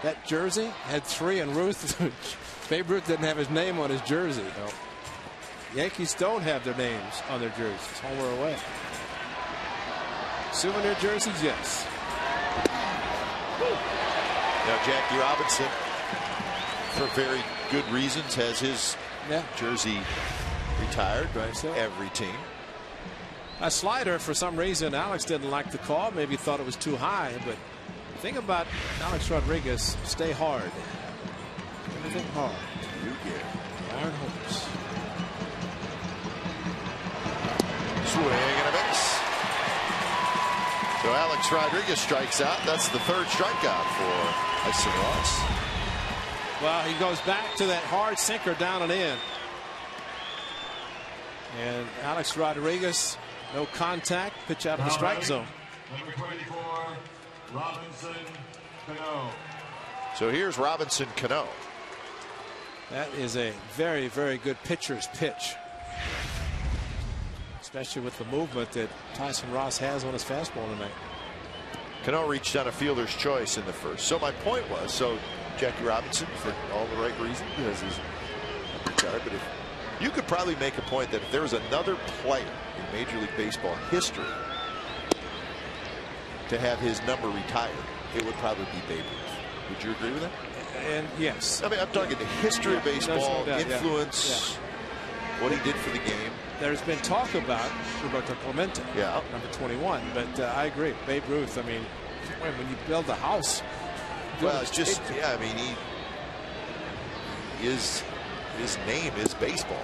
that jersey had 3, and Babe Ruth didn't have his name on his jersey. No. Yankees don't have their names on their jerseys, home or away. Souvenir jerseys, yes. Now Jackie Robinson, for very good reasons, has his jersey retired by every team. A slider, for some reason, Alex didn't like the call. Maybe thought it was too high. But the thing about Alex Rodriguez, stay hard. Everything hard. You get Iron hopes. Swing and a miss. So Alex Rodriguez strikes out. That's the 3rd strikeout for Tyson Ross. Well, he goes back to that hard sinker down and in. And Alex Rodriguez, no contact, pitch out of the strike zone. Number 24, Robinson Cano. So here's Robinson Cano. That is a very, very good pitcher's pitch. Especially with the movement that Tyson Ross has on his fastball tonight. Cano reached on a fielder's choice in the first. So my point was, so Jackie Robinson, for all the right reasons, because he's retired, but if you could probably make a point that if there was another player in Major League Baseball history to have his number retired, it would probably be Babe Ruth. Would you agree with that? And yes. I mean, I'm talking the history of baseball, influence, what he did for the game. There's been talk about Roberto Clemente, number 21, but I agree. Babe Ruth, I mean, when you build a house. Well, it's just, I mean, his name is baseball.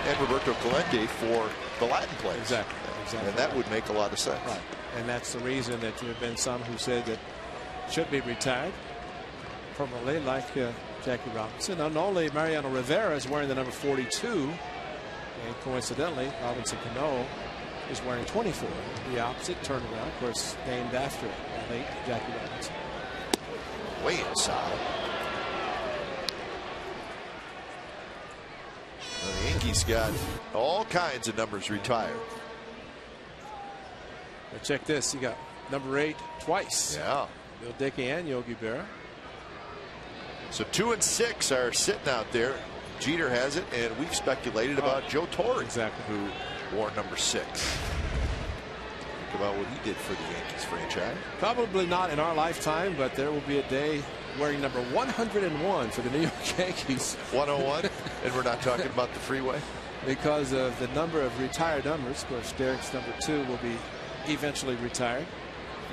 And Roberto Clemente for the Latin players. Exactly. And that would make a lot of sense. Right. And that's the reason that there have been some who said that should be retired permanently, like Jackie Robinson. Not only Mariano Rivera is wearing the number 42, and coincidentally, Robinson Cano is wearing 24. The opposite turnaround, of course, named after late Jackie Robinson. Way inside. Well, the Yankees got all kinds of numbers retired. But check this, you got number 8 twice. Yeah. Bill Dickey and Yogi Berra. So 2 and 6 are sitting out there. Jeter has it, and we've speculated about Joe Torre, who wore number 6. Think about what he did for the Yankees franchise. Probably not in our lifetime, but there will be a day wearing number 101 for the New York Yankees. 101, and we're not talking about the freeway? Because of the number of retired numbers. Of course, Derek's number 2 will be eventually retired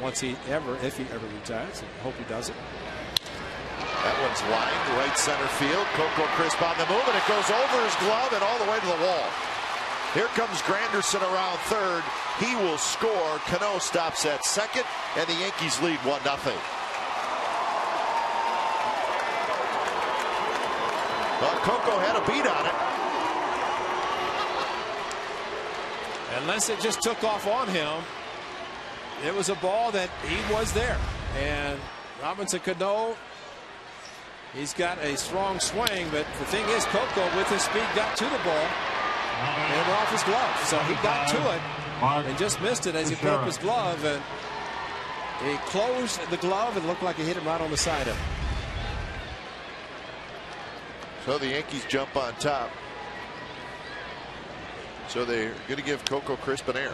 if he ever retires. I hope he does it. That one's lined right center field. Coco Crisp on the move, and it goes over his glove and all the way to the wall. Here comes Granderson around third. He will score. Cano stops at second, and the Yankees lead 1-0. Well, Coco had a beat on it. Unless it just took off on him, it was a ball that he was there. And Robinson Cano, he's got a strong swing, but the thing is, Coco, with his speed, got to the ball and it went off his glove. So he got to it and just missed it as he put up his glove, and he closed the glove and looked like he hit him right on the side of it. So the Yankees jump on top. So they're going to give Coco Crisp an error.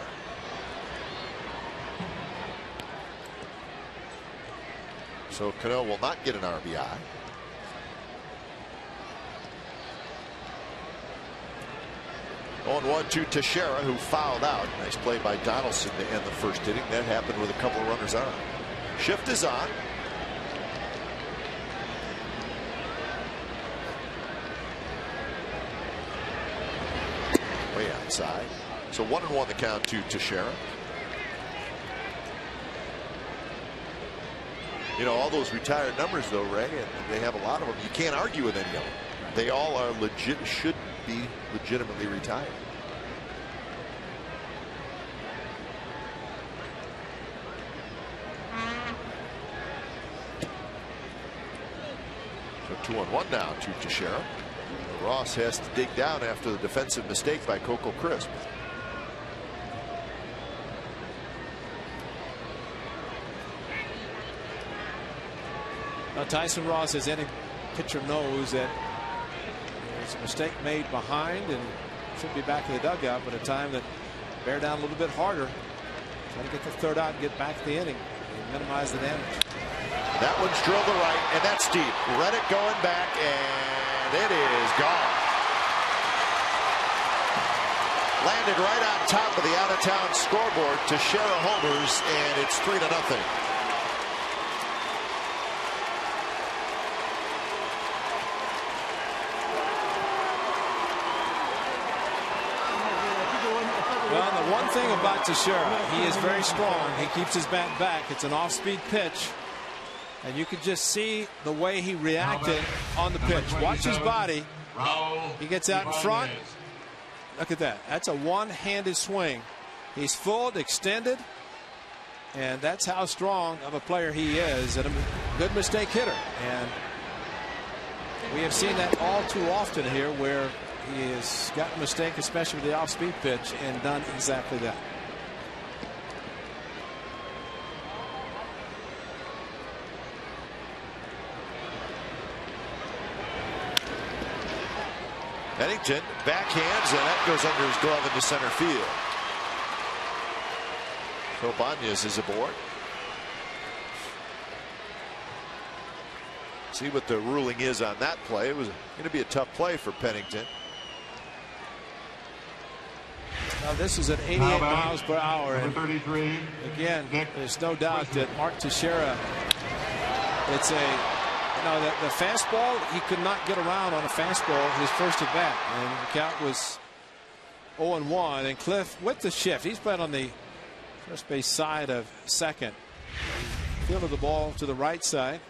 So Cano will not get an RBI. 0-1 to Teixeira, who fouled out. Nice play by Donaldson to end the first inning. That happened with a couple of runners on. Shift is on. Way outside. So 1-1 the count to Teixeira. You know, all those retired numbers, though, Ray, and they have a lot of them. You can't argue with any of them. They all are legit, should be legitimately retired. So 2-1 now to Teixeira. Ross has to dig down after the defensive mistake by Coco Crisp. Now Tyson Ross, as any pitcher knows, that there's a mistake made behind and should be back in the dugout, but a time that bear down a little bit harder, try to get the third out and get back to the inning and minimize the damage. That one's drilled to right, and that's deep. Reddick going back, and it is gone. Landed right on top of the out-of-town scoreboard. Teixeira homers, and it's 3-0. Well, the one thing about Teixeira, he is very strong. He keeps his bat back. It's an off-speed pitch. And you could just see the way he reacted on the pitch. Watch his body. He gets out in front. Look at that. That's a one-handed swing. He's full, extended. And that's how strong of a player he is. And a good mistake hitter. And we have seen that all too often here, where he has got a mistake, especially with the off-speed pitch, and done exactly that. Pennington backhands, and that goes under his glove into center field. So Banez is aboard. See what the ruling is on that play. It was going to be a tough play for Pennington. Now this is at 88 miles per hour. And again, there's no doubt that Mark Teixeira, it's a, you know, the fastball, he could not get around on a fastball his first at bat, and the count was 0-1. And Cliff with the shift, he's playing on the first base side of second. Fielded the ball to the right side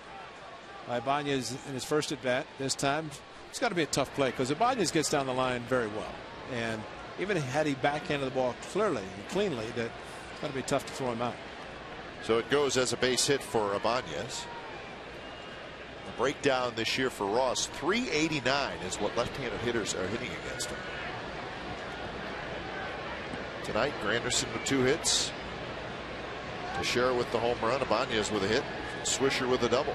by Banez in his first at bat. This time it's got to be a tough play because Banez gets down the line very well, and even had he backhanded the ball clearly and cleanly, that it's got to be tough to throw him out. So it goes as a base hit for Banez. A breakdown this year for Ross. 389 is what left-handed hitters are hitting against him. Tonight, Granderson with 2 hits. Teixeira with the home run. Banez with a hit. Swisher with a double.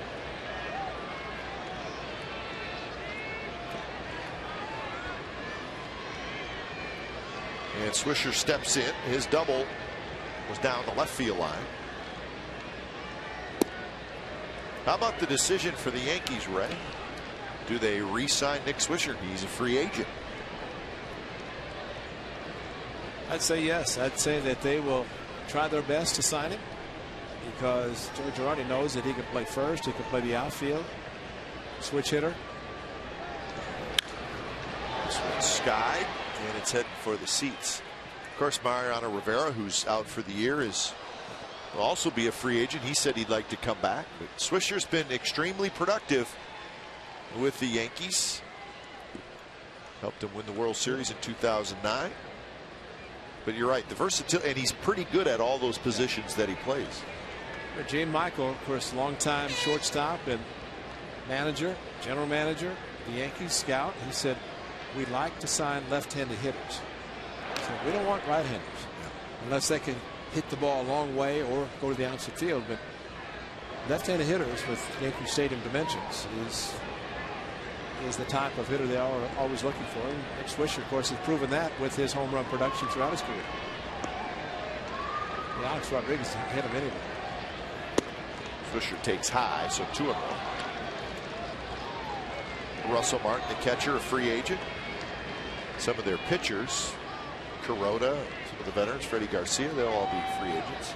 And Swisher steps in. His double was down the left field line. How about the decision for the Yankees, Ray? Do they re-sign Nick Swisher? He's a free agent. I'd say yes. I'd say that they will try their best to sign him, because Joe Girardi knows that he can play first, he can play the outfield, switch hitter. This one's skied, and it's heading for the seats. Of course, Mariano Rivera, who's out for the year, will also be a free agent. He said he'd like to come back, but Swisher's been extremely productive with the Yankees. Helped them win the World Series in 2009. But you're right, the versatility, and he's pretty good at all those positions that he plays. Gene Michael, of course, longtime shortstop and manager, general manager, the Yankees scout. He said, we like to sign left-handed hitters. So we don't want right-handers unless they can hit the ball a long way or go to the opposite field. But left-handed hitters with Yankee Stadium dimensions is the type of hitter they are always looking for. And Nick Swisher, of course, has proven that with his home run production throughout his career. Yeah, Alex Rodriguez hit him anyway. Swisher takes high, so 2-0. Russell Martin, the catcher, a free agent. Some of their pitchers Kuroda, some of the veterans, Freddie Garcia, they'll all be free agents.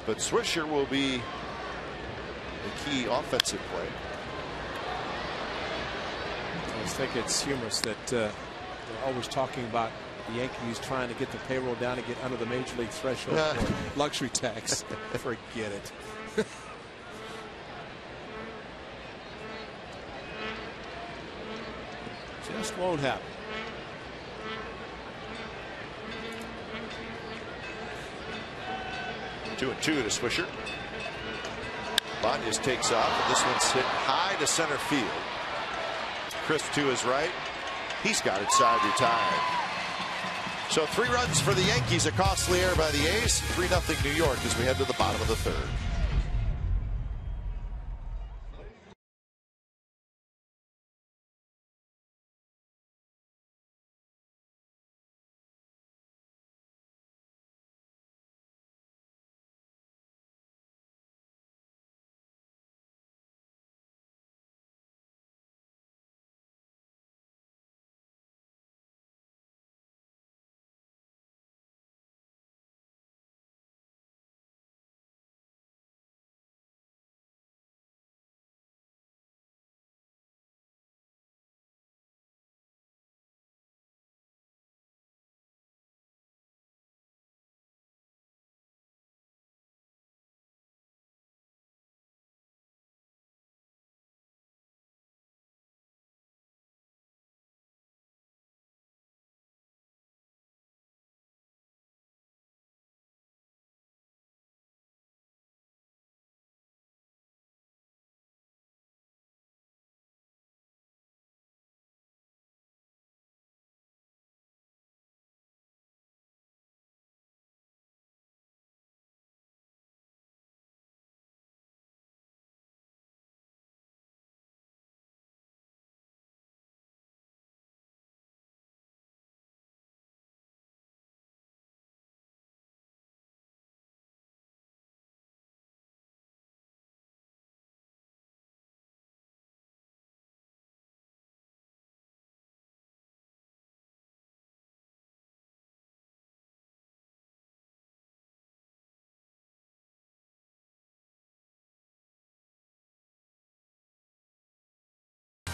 But Swisher will be a key offensive player. I just think it's humorous that they're always talking about the Yankees trying to get the payroll down to get under the major league threshold for luxury tax. Forget it. Just won't happen. Two and two to Swisher. Banyas takes off, and this one's hit high to center field. Crisp to his right. He's got it side retired. So 3 runs for the Yankees, a costly error by the A's. 3-0 New York as we head to the bottom of the 3rd.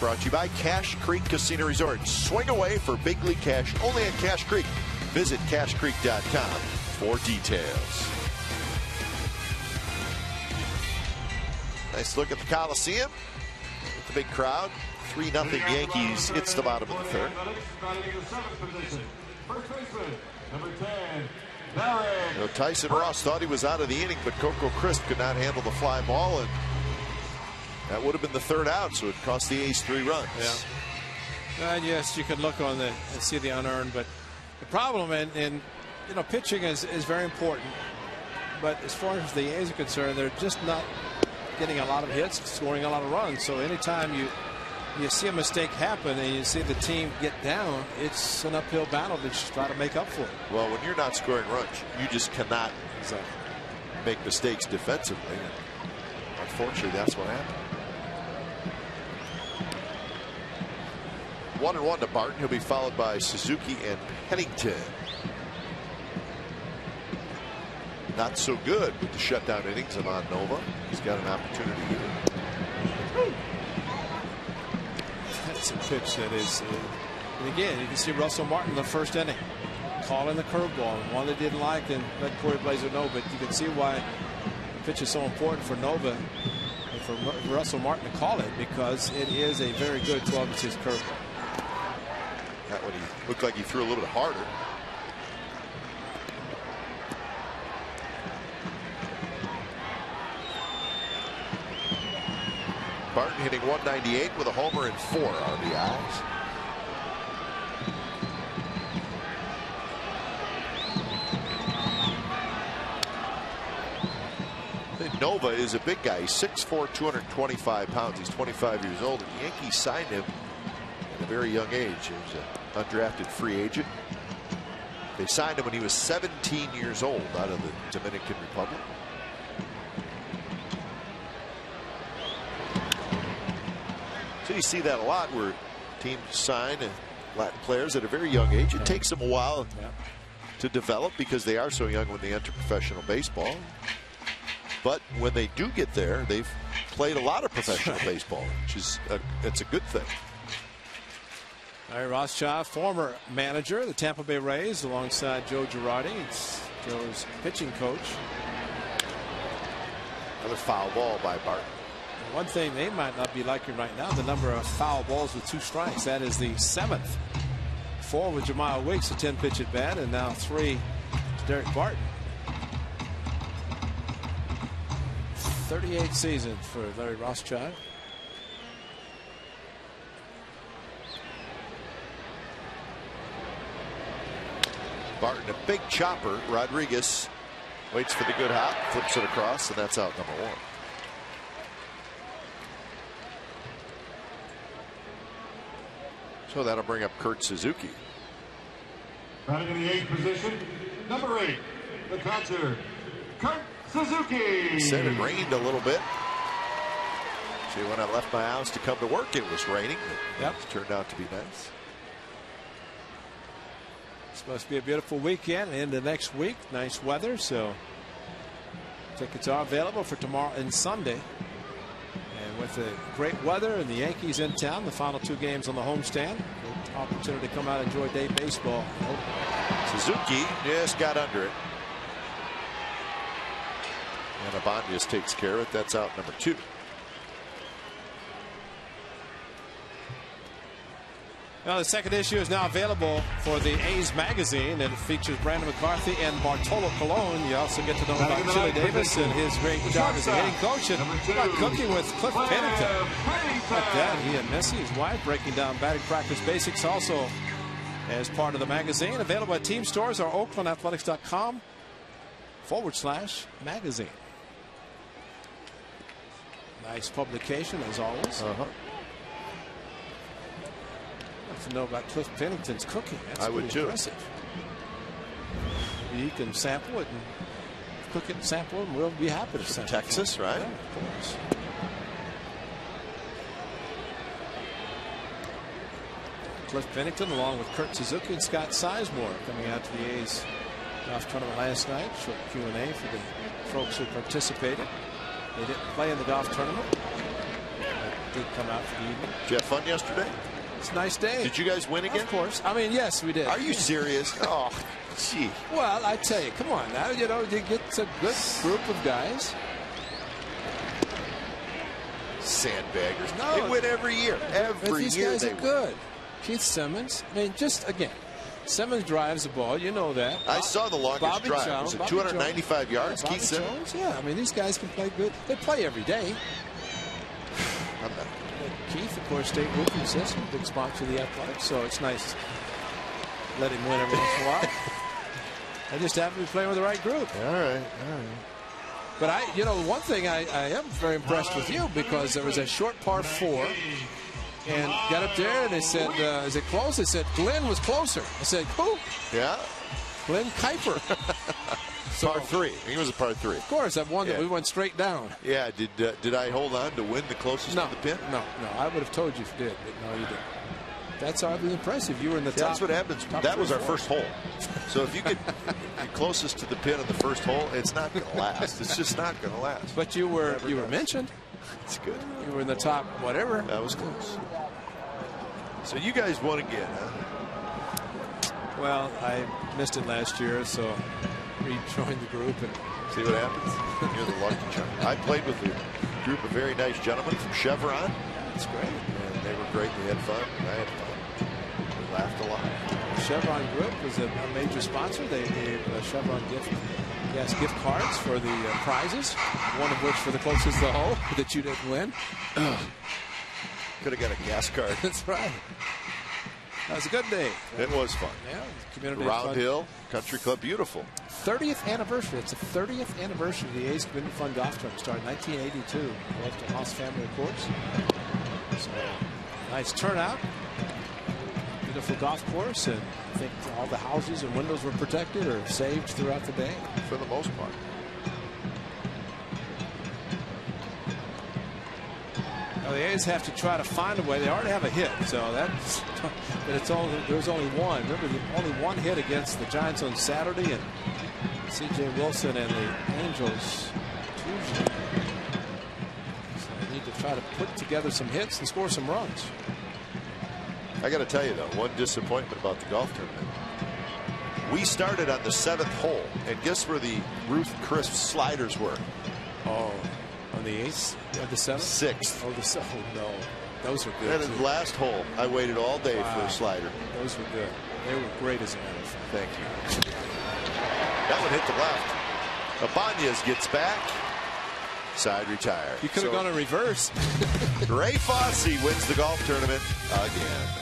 Brought to you by Cache Creek Casino Resort. Swing away for big league cash only at Cache Creek. Visit cachecreek.com for details. Nice look at the Coliseum with the big crowd. 3-0 Yankees. It's the bottom of the 3rd. You know, Tyson Ross thought he was out of the inning, but Coco Crisp could not handle the fly ball, and that would have been the 3rd out, so it cost the A's 3 runs. Yeah. Yes, you can look on and see the unearned, but the problem in you know, pitching is very important. But as far as the A's are concerned, they're just not getting a lot of hits, scoring a lot of runs. So anytime you see a mistake happen and you see the team get down, it's an uphill battle to just try to make up for it. Well, when you're not scoring runs, you just cannot make mistakes defensively. And unfortunately, that's what happened. 1-1 to Barton. He'll be followed by Suzuki and Pennington. Not so good with the shutdown innings of Nova. He's got an opportunity here. That's a pitch that is, and again, you can see Russell Martin in the 1st inning calling the curveball, one that didn't like, and let Corey Blazer know. But you can see why the pitch is so important for Nova and for Russell Martin to call it, because it is a very good 12-6 curveball. That one, he looked like he threw a little bit harder. Barton hitting 198 with a homer and 4 RBIs. Nova is a big guy. He's 6'4", 225 pounds. He's 25 years old. And the Yankees signed him at a very young age. He was an undrafted free agent. They signed him when he was 17 years old out of the Dominican Republic. So you see that a lot where teams sign Latin players at a very young age. It takes them a while to develop because they are so young when they enter professional baseball. But when they do get there, they've played a lot of professional baseball, which is it's a good thing. Larry Rothschild, former manager of the Tampa Bay Rays, alongside Joe Girardi. It's Joe's pitching coach. Another foul ball by Barton. One thing they might not be liking right now, the number of foul balls with 2 strikes. That is the 7th. 4 with Jemiah Wicks, a 10-pitch at bat, and now 3 to Derek Barton. 38 seasons for Larry Rothschild. Barton, a big chopper. Rodriguez waits for the good hop, flips it across, and that's out number 1. So that'll bring up Kurt Suzuki. Batting in the 8th position, number 8, the catcher, Kurt Suzuki. Said it rained a little bit. See, when I left my house to come to work, it was raining. It turned out to be nice. It's supposed to be a beautiful weekend into next week. Nice weather, so tickets are available for tomorrow and Sunday. And with the great weather and the Yankees in town, the final 2 games on the homestand, good opportunity to come out and enjoy day baseball. Suzuki just got under it. And Abandias takes care of it. That's out number 2. Now, the second issue is now available for the A's magazine, and it features Brandon McCarthy and Bartolo Colon. You also get to know about Chili Davis and his great job as a hitting coach, and about cooking with Cliff Pennington. Like that, he and Missy, his wife, breaking down batting practice basics also as part of the magazine. Available at team stores or oaklandathletics.com/magazine. Nice publication as always. To know about Cliff Pennington's cooking. That's I would too. Impressive. Maybe you can sample it and cook it and sample it, and we'll be happy to sample Texas, it. right? Yeah, of course. Cliff Pennington along with Kurt Suzuki and Scott Sizemore coming out to the A's golf tournament last night. Short Q&A for the folks who participated. They didn't play in the golf tournament, but did come out for the evening. Did you have fun yesterday? It's a nice day. Did you guys win again? Of course. I mean, yes, we did. Are you serious? Oh, gee. Well, I tell you, come on now. You know, you get a good group of guys. Sandbaggers. No. They win every year. Every these year guys they are win. good. Keith Simmons. I mean, just again, Simmons drives the ball. You know that. I saw the longest Bobby drive. Jones, Was it Bobby 295 yards? Bobby Keith Simmons? Jones, yeah. I mean, these guys can play good. They play every day. I'm not. Keith, of course, State Roofing System, big sponsor of the Athletics, so it's nice to let him win every once in a while. I just happen to be playing with the right group. All right. But you know, one thing I am very impressed with you, because there was a short par 4, and got up there and they said, "Is it close?" They said Glenn was closer. I said, "Who?" Yeah. Glenn Kuiper. So, par 3. He was a par 3. of course, I've won that we went straight down. Yeah. Did I hold on to win the closest to the pin? No. I would have told you if you did, but no, you didn't. That's oddly impressive. You were in the top. That's what happens. That was our first hole. So if you get closest to the pin on the first hole, it's not going to last. It's just not going to last. But you were mentioned. It's good. You were in the top whatever. That was close. So you guys won again, huh? Well, I missed it last year, so rejoined the group. And see what happens? You're the lucky charm. I played with a group of very nice gentlemen from Chevron. That's great. And they were great. We had fun. I had fun. We laughed a lot. Chevron Group was a major sponsor. They gave Chevron gift cards for the prizes, one of which for the closest to the hole that you didn't win. Could have got a gas card. That's right. That was a good day. It was fun. Yeah, community Round Hill Country Club, beautiful. 30th anniversary. It's the 30th anniversary of the A's Community Fund Golf Tournament. Started in 1982. Left to Haas Family Courts. So nice turnout. Beautiful golf course, and I think all the houses and windows were protected or saved throughout the day. For the most part. Well, the A's have to try to find a way. They already have a hit, so that's. But it's only there's only one. Remember, only one hit against the Giants on Saturday, and C.J. Wilson and the Angels Tuesday. So they need to try to put together some hits and score some runs. I got to tell you, though, one disappointment about the golf tournament. We started on the 7th hole, and guess where the Ruth Chris sliders were? Oh, on the 8th? Yeah, the 7th? 6th. Oh, oh, no. Those were good. And the last hole, I waited all day for a slider. Those were good. They were great, as a matter of fact. Thank you. That one hit the left. Ibanez gets back. Side retired. You could have gone in reverse. Ray Fosse wins the golf tournament again.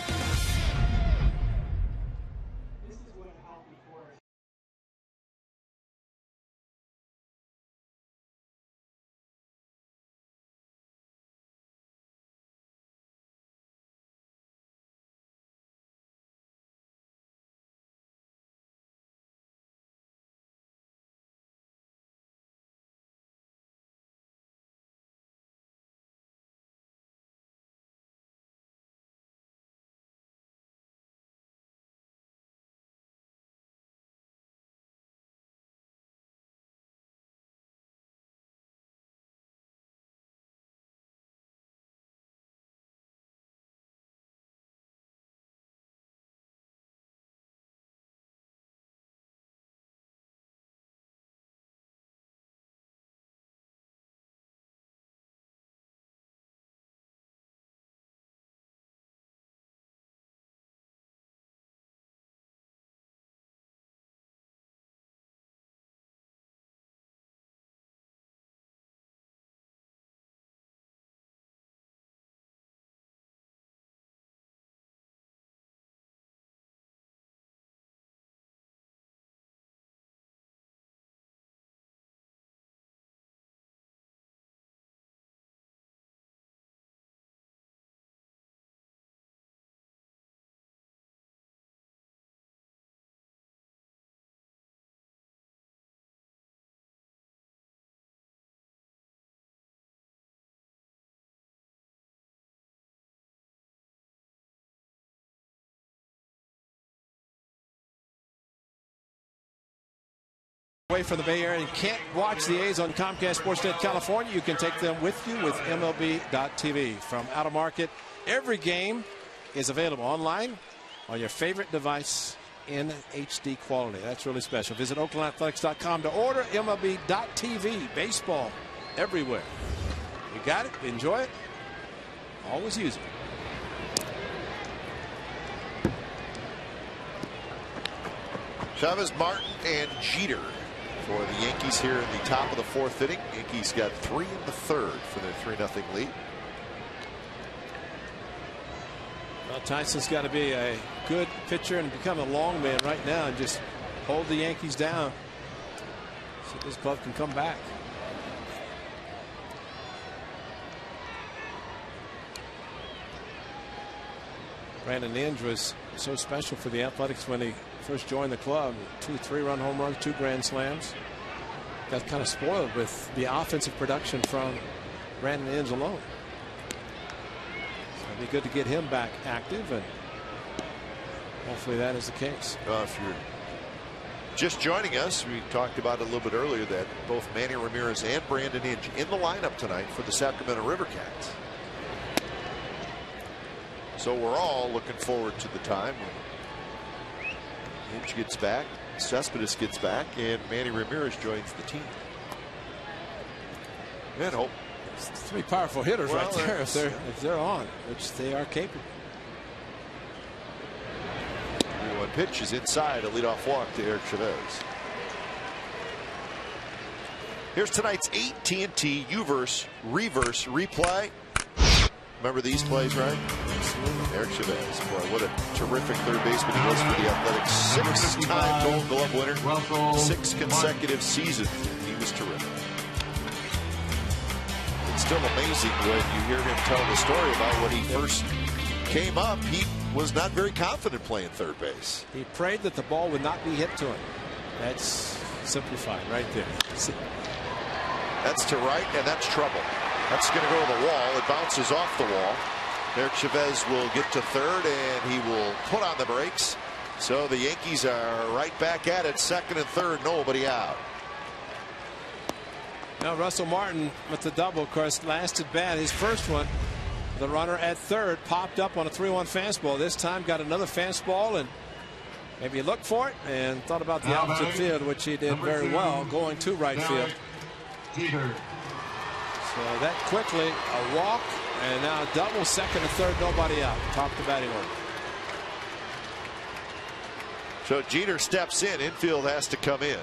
Away from the Bay Area and can't watch the A's on Comcast Sportsnet California, you can take them with you with MLB.tv. From out of market, every game is available online on your favorite device in HD quality. That's really special. Visit OaklandAthletics.com to order. MLB.tv. Baseball everywhere. You got it? Enjoy it. Always use it. Chavez, Martin, and Jeter for the Yankees here in the top of the 4th inning. Yankees got 3 in the 3rd for their 3-0 lead. Well, Tyson's got to be a good pitcher and become a long man right now and just hold the Yankees down. See if this club can come back. Brandon Inge was so special for the Athletics when he first joined the club. 2 3-run home runs, 2 grand slams. Got kind of spoiled with the offensive production from Brandon Inge alone. So it'd be good to get him back active, and hopefully that is the case. If you're just joining us, we talked about it a little bit earlier that both Manny Ramirez and Brandon Inge in the lineup tonight for the Sacramento River Cats. So we're all looking forward to the time when Inge gets back, Cespedes gets back, and Manny Ramirez joins the team. And hope. It's 3 powerful hitters right there if they're on, which they are capable. 3-1 pitch is inside, a leadoff walk to Eric Chavez. Here's tonight's AT&T Uverse Reverse Replay. Remember these plays, right? Eric Chavez. Boy, what a terrific third baseman he was for the Athletics. 6-time Gold Glove winner. 6 consecutive seasons. He was terrific. It's still amazing when you hear him tell the story about when he first came up. He was not very confident playing third base. He prayed that the ball would not be hit to him. That's simplified right there. That's to right, and that's trouble. That's going to go to the wall. It bounces off the wall. Derek Chavez will get to third, and he will put on the brakes. So the Yankees are right back at it. Second and third, nobody out. Now Russell Martin with the double, of course, lasted bad. His first one, the runner at third, popped up on a 3-1 fastball. This time got another fastball, and maybe he looked for it and thought about the opposite field, which he did very well, going to right field. So that quickly, a walk, and now a double, second and third, nobody out. Top of the batting order. So Jeter steps in. Infield has to come in.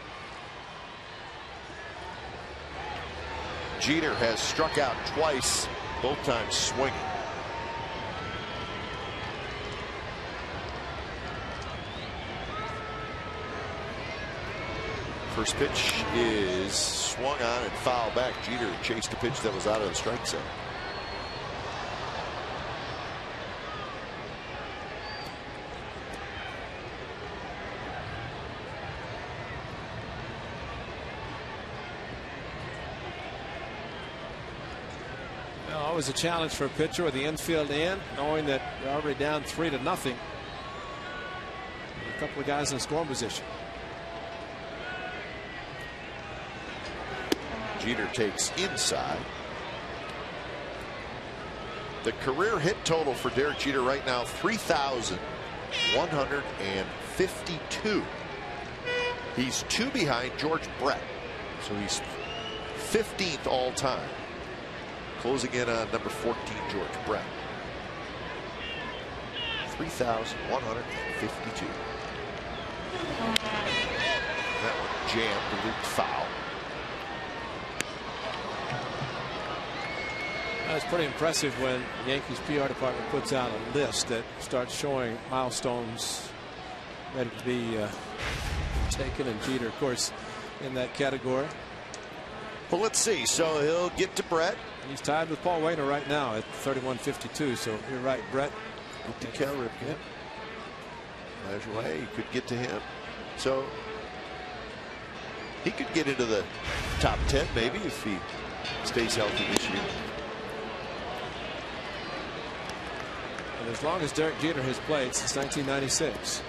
Jeter has struck out twice, both times swinging. First pitch is swung on and fouled back. Jeter chased a pitch that was out of the strike zone. Always a challenge for a pitcher with the infield in, knowing that you're already down 3-0. A couple of guys in scoring position. Jeter takes inside. The career hit total for Derek Jeter right now, 3,152. He's 2 behind George Brett, so he's 15th all time. Closing in on number 14, George Brett. 3,152. That one jammed, a looped foul. That's pretty impressive when the Yankees PR department puts out a list that starts showing milestones ready to be taken, and Jeter, of course, in that category. Well, let's see. So he'll get to Brett. He's tied with Paul Waner right now at 31-52. So you're right, Brett. Get to Cal Ripken. He could get to him. So he could get into the top 10 maybe if he stays healthy this year. And as long as Derek Jeter has played since 1996,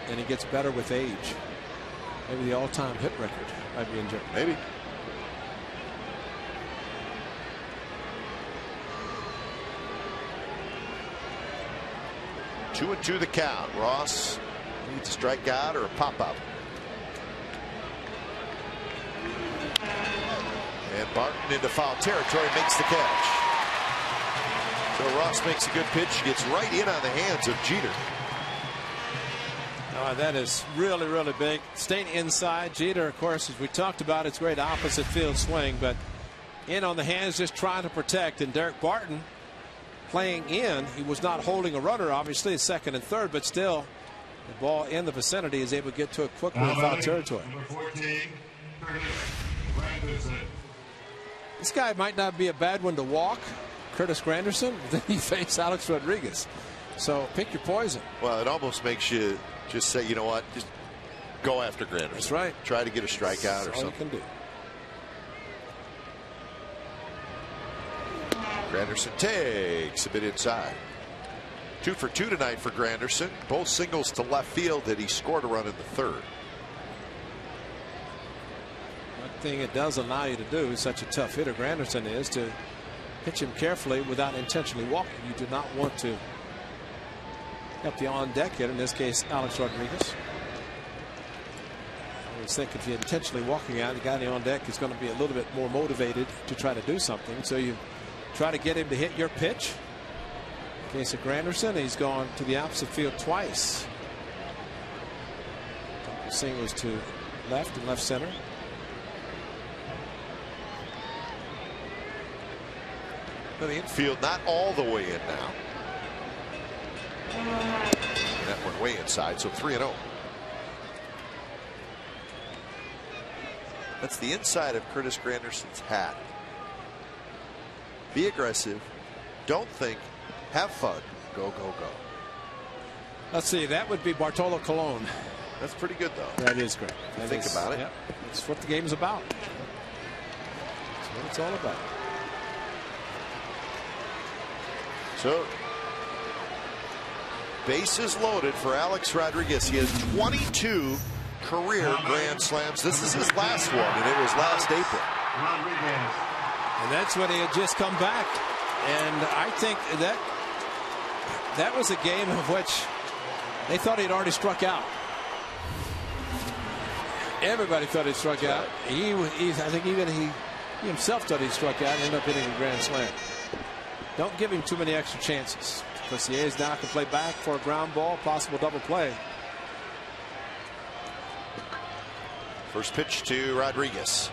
and he gets better with age, maybe the all-time hit record might be in jeopardy. Maybe. Two and two the count. Ross needs a strikeout or a pop-up. And Barton into foul territory, makes the catch. So Ross makes a good pitch, gets right in on the hands of Jeter. That is really, really big. Staying inside. Jeter, of course, as we talked about, it's great opposite field swing, but in on the hands, just trying to protect. And Derek Barton playing in. He was not holding a runner, obviously, at second and third, but still the ball in the vicinity is able to get to it quickly in foul territory. Number 14, Granderson. This guy might not be a bad one to walk, Curtis Granderson, but then you face Alex Rodriguez. So pick your poison. Well, it almost makes you just say, you know what, just go after Granderson. That's right. Try to get a strikeout or something. All you can do. Granderson takes a bit inside. 2 for 2 tonight for Granderson. Both singles to left field that he scored a run in the third. One thing it does allow you to do, is such a tough hitter Granderson is, to pitch him carefully without intentionally walking. You do not want to help the on deck hitter, in this case Alex Rodriguez. I always think if you're intentionally walking out, the guy on deck is going to be a little bit more motivated to try to do something. So you try to get him to hit your pitch. In case of Granderson, he's gone to the opposite field twice. Singles to left and left center. The infield not all the way in now. That went way inside, so 3-0. That's the inside of Curtis Granderson's hat. Be aggressive. Don't think. Have fun. Go, go, go. Let's see. That would be Bartolo Colon. That's pretty good, though. That is great. Think about it. Yep. That's what the game's about. That's what it's all about. So, bases loaded for Alex Rodriguez. He has 22 career Grand Slams. This is his last one, and it was last April. And that's when he had just come back. And I think that was a game of which they thought he'd already struck out. Everybody thought he'd struck out. I think even he himself thought he'd struck out and ended up hitting a grand slam. Don't give him too many extra chances, because the A's now can play back for a ground ball, possible double play. First pitch to Rodriguez.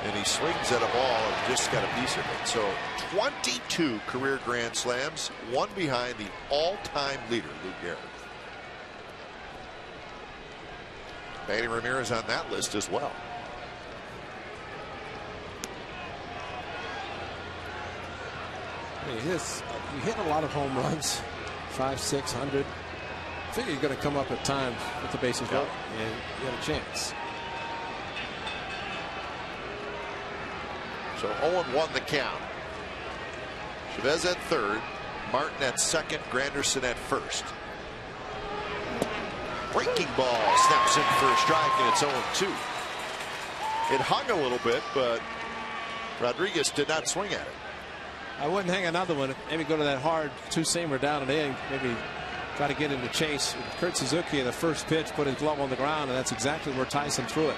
And he swings at a ball and just got a piece of it. So 22 career Grand Slams, one behind the all-time leader, Lou Gehrig. Manny Ramirez on that list as well. You hit a lot of home runs, 500, 600. I figure you're going to come up at times with the bases loaded, and you had a chance. So 0-1 the count. Chavez at third, Martin at second, Granderson at first. Breaking ball snaps in for a strike, and it's 0-2. It hung a little bit, but Rodriguez did not swing at it. I wouldn't hang another one. Maybe go to that hard two-seamer down and in. Maybe try to get into chase. Kurt Suzuki in the first pitch put his glove on the ground, and that's exactly where Tyson threw it.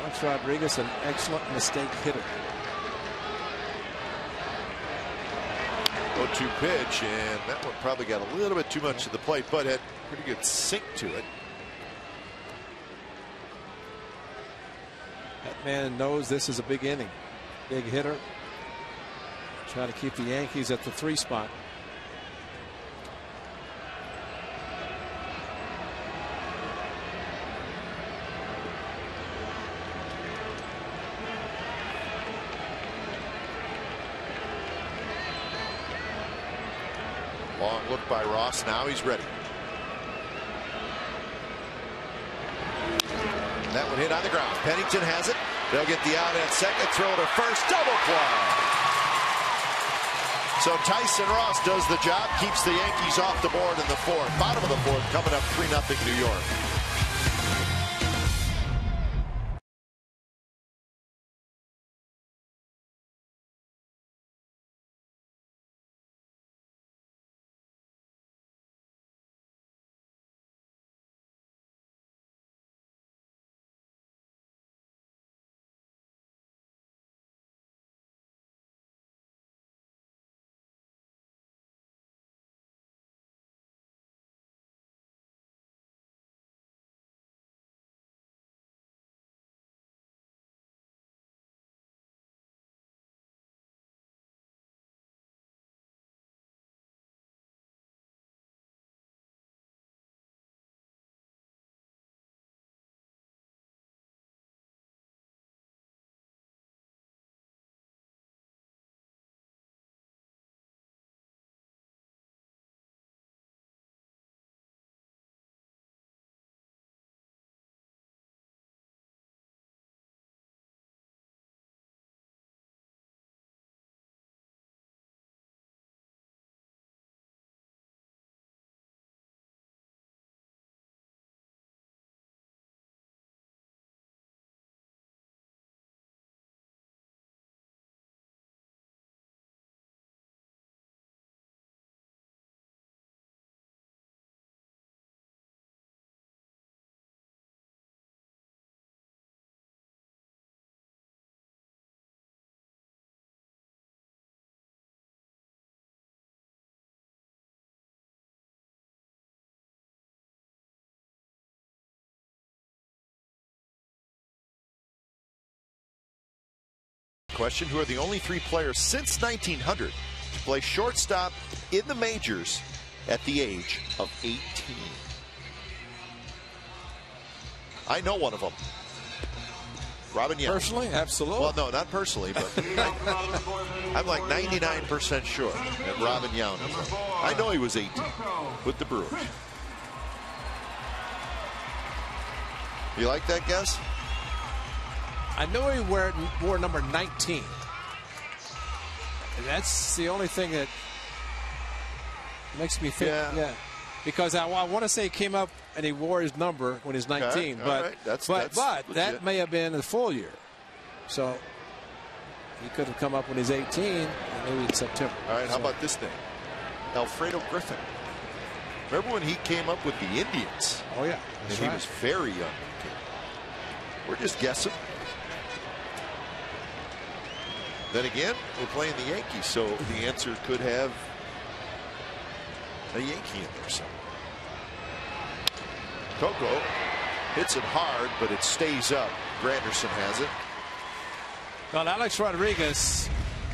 Alex Rodriguez, an excellent mistake hitter. 0-2 pitch, and that one probably got a little bit too much to the plate, but had pretty good sink to it. That man knows this is a big inning. Big hitter. Try to keep the Yankees at the 3 spot. Long look by Ross. Now he's ready. That one hit on the ground. Pennington has it. They'll get the out at second. Throw to first. Double play. So Tyson Ross does the job. Keeps the Yankees off the board in the fourth. Bottom of the fourth. Coming up 3-0 New York. Question: who are the only 3 players since 1900 to play shortstop in the majors at the age of 18? I know one of them. Robin Young. Personally? Absolutely. Well, no, not personally, but I'm like 99% sure that Robin Young. I know he was 18 with the Brewers. You like that guess? I know he wore number 19. That's the only thing that makes me think. Yeah. Because I want to say he came up and he wore his number when he's 19, okay. but that's that may have been a full year. So he could have come up when he's 18, and maybe in September. All right, how about this thing? Alfredo Griffin. Remember when he came up with the Indians? Oh, yeah. And he was very young. We're just guessing. Then again, we're playing the Yankees, so the answer could have a Yankee in there somewhere. Coco hits it hard, but it stays up. Granderson has it. Well, Alex Rodriguez,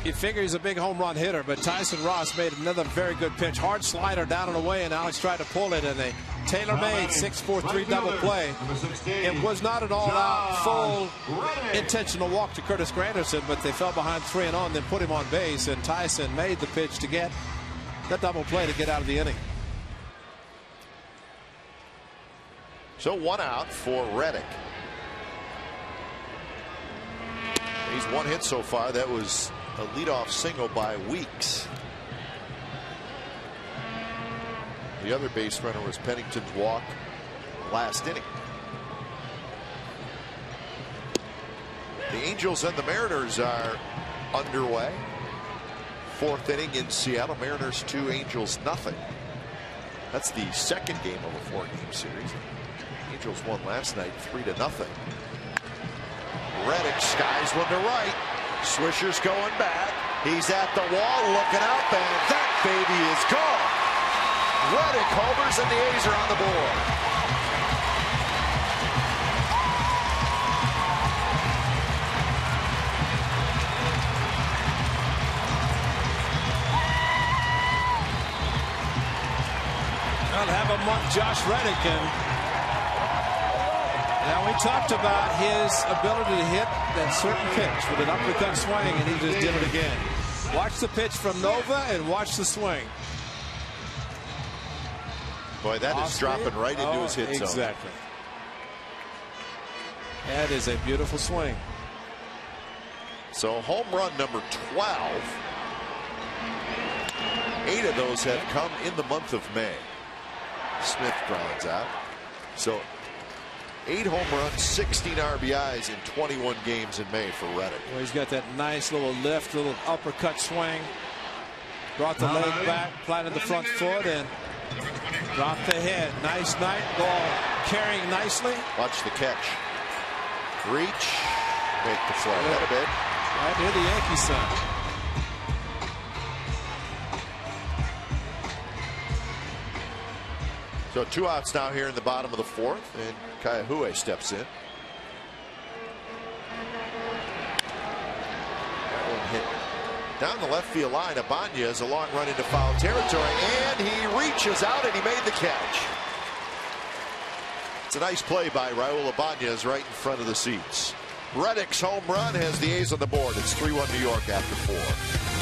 you figure he's a big home run hitter, but Tyson Ross made another very good pitch. Hard slider down and away, and Alex tried to pull it, and they tailor-made 6-4-3 double play. It was not an all-out, full, intentional walk to Curtis Granderson, but they fell behind 3-0 and then put him on base, and Tyson made the pitch to get that double play to get out of the inning. So 1 out for Reddick. He's 1 hit so far. That was a leadoff single by Weeks. The other base runner was Pennington's walk last inning. The Angels and the Mariners are underway. 4th inning in Seattle. Mariners 2, Angels nothing. That's the second game of a 4-game series. Angels won last night 3-0. Reddick skies one to right. Swisher's going back. He's at the wall looking out, and that baby is gone. Reddick homers, and the A's are on the board. Well, have a month, Josh Reddick, and now we talked about his ability to hit that certain pitch with an uppercut swing, and he just did it again. Watch the pitch from Nova and watch the swing. Boy, that is dropping right into his hit zone. Exactly. That is a beautiful swing. So home run number 12. 8 of those have come in the month of May. Smith grounds out. So 8 home runs, 16 RBIs in 21 games in May for Reddick. Well, he's got that nice little lift, little uppercut swing. Brought the leg back, planted the front foot, and dropped the head. Nice night. Ball carrying nicely. Watch the catch. Reach. Make the fly a bit. Right near the Yankee side. So 2 outs now here in the bottom of the 4th, and Kaihue steps in. That one hit down the left field line. Ibanez a long run into foul territory, and he reaches out and he made the catch. It's a nice play by Raul Ibanez right in front of the seats. Reddick's home run has the A's on the board. It's 3-1 New York after 4.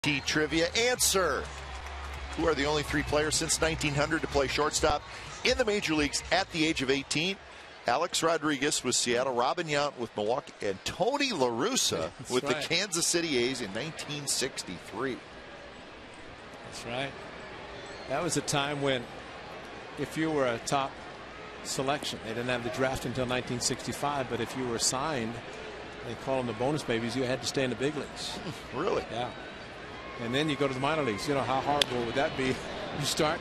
AT trivia. Answer. Who are the only 3 players since 1900 to play shortstop in the major leagues at the age of 18? Alex Rodriguez with Seattle, Robin Yount with Milwaukee, and Tony La Russa with the Kansas City A's in 1963. That's right. That was a time when if you were a top selection, they didn't have the draft until 1965, but if you were signed, they call them the bonus babies, you had to stay in the big leagues. Really? Yeah. And then you go to the minor leagues. You know, how horrible would that be? You start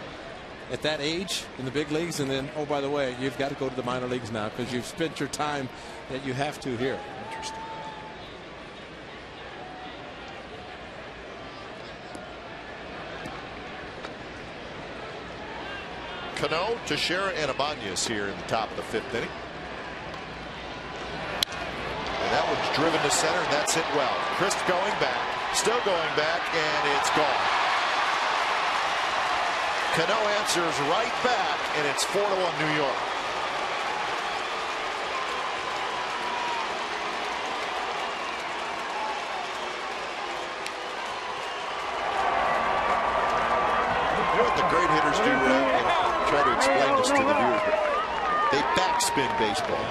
at that age in the big leagues, and then, oh, by the way, you've got to go to the minor leagues now because you've spent your time that you have to here. Interesting. Cano, Teixeira, and Ibanez here in the top of the 5th inning. And that one's driven to center, and that's hit well. Chris going back, still going back, and it's gone. Cano answers right back, and it's 4-1 New York. You know what the great hitters do, Ray? And try to explain this to the viewers, but they backspin baseball,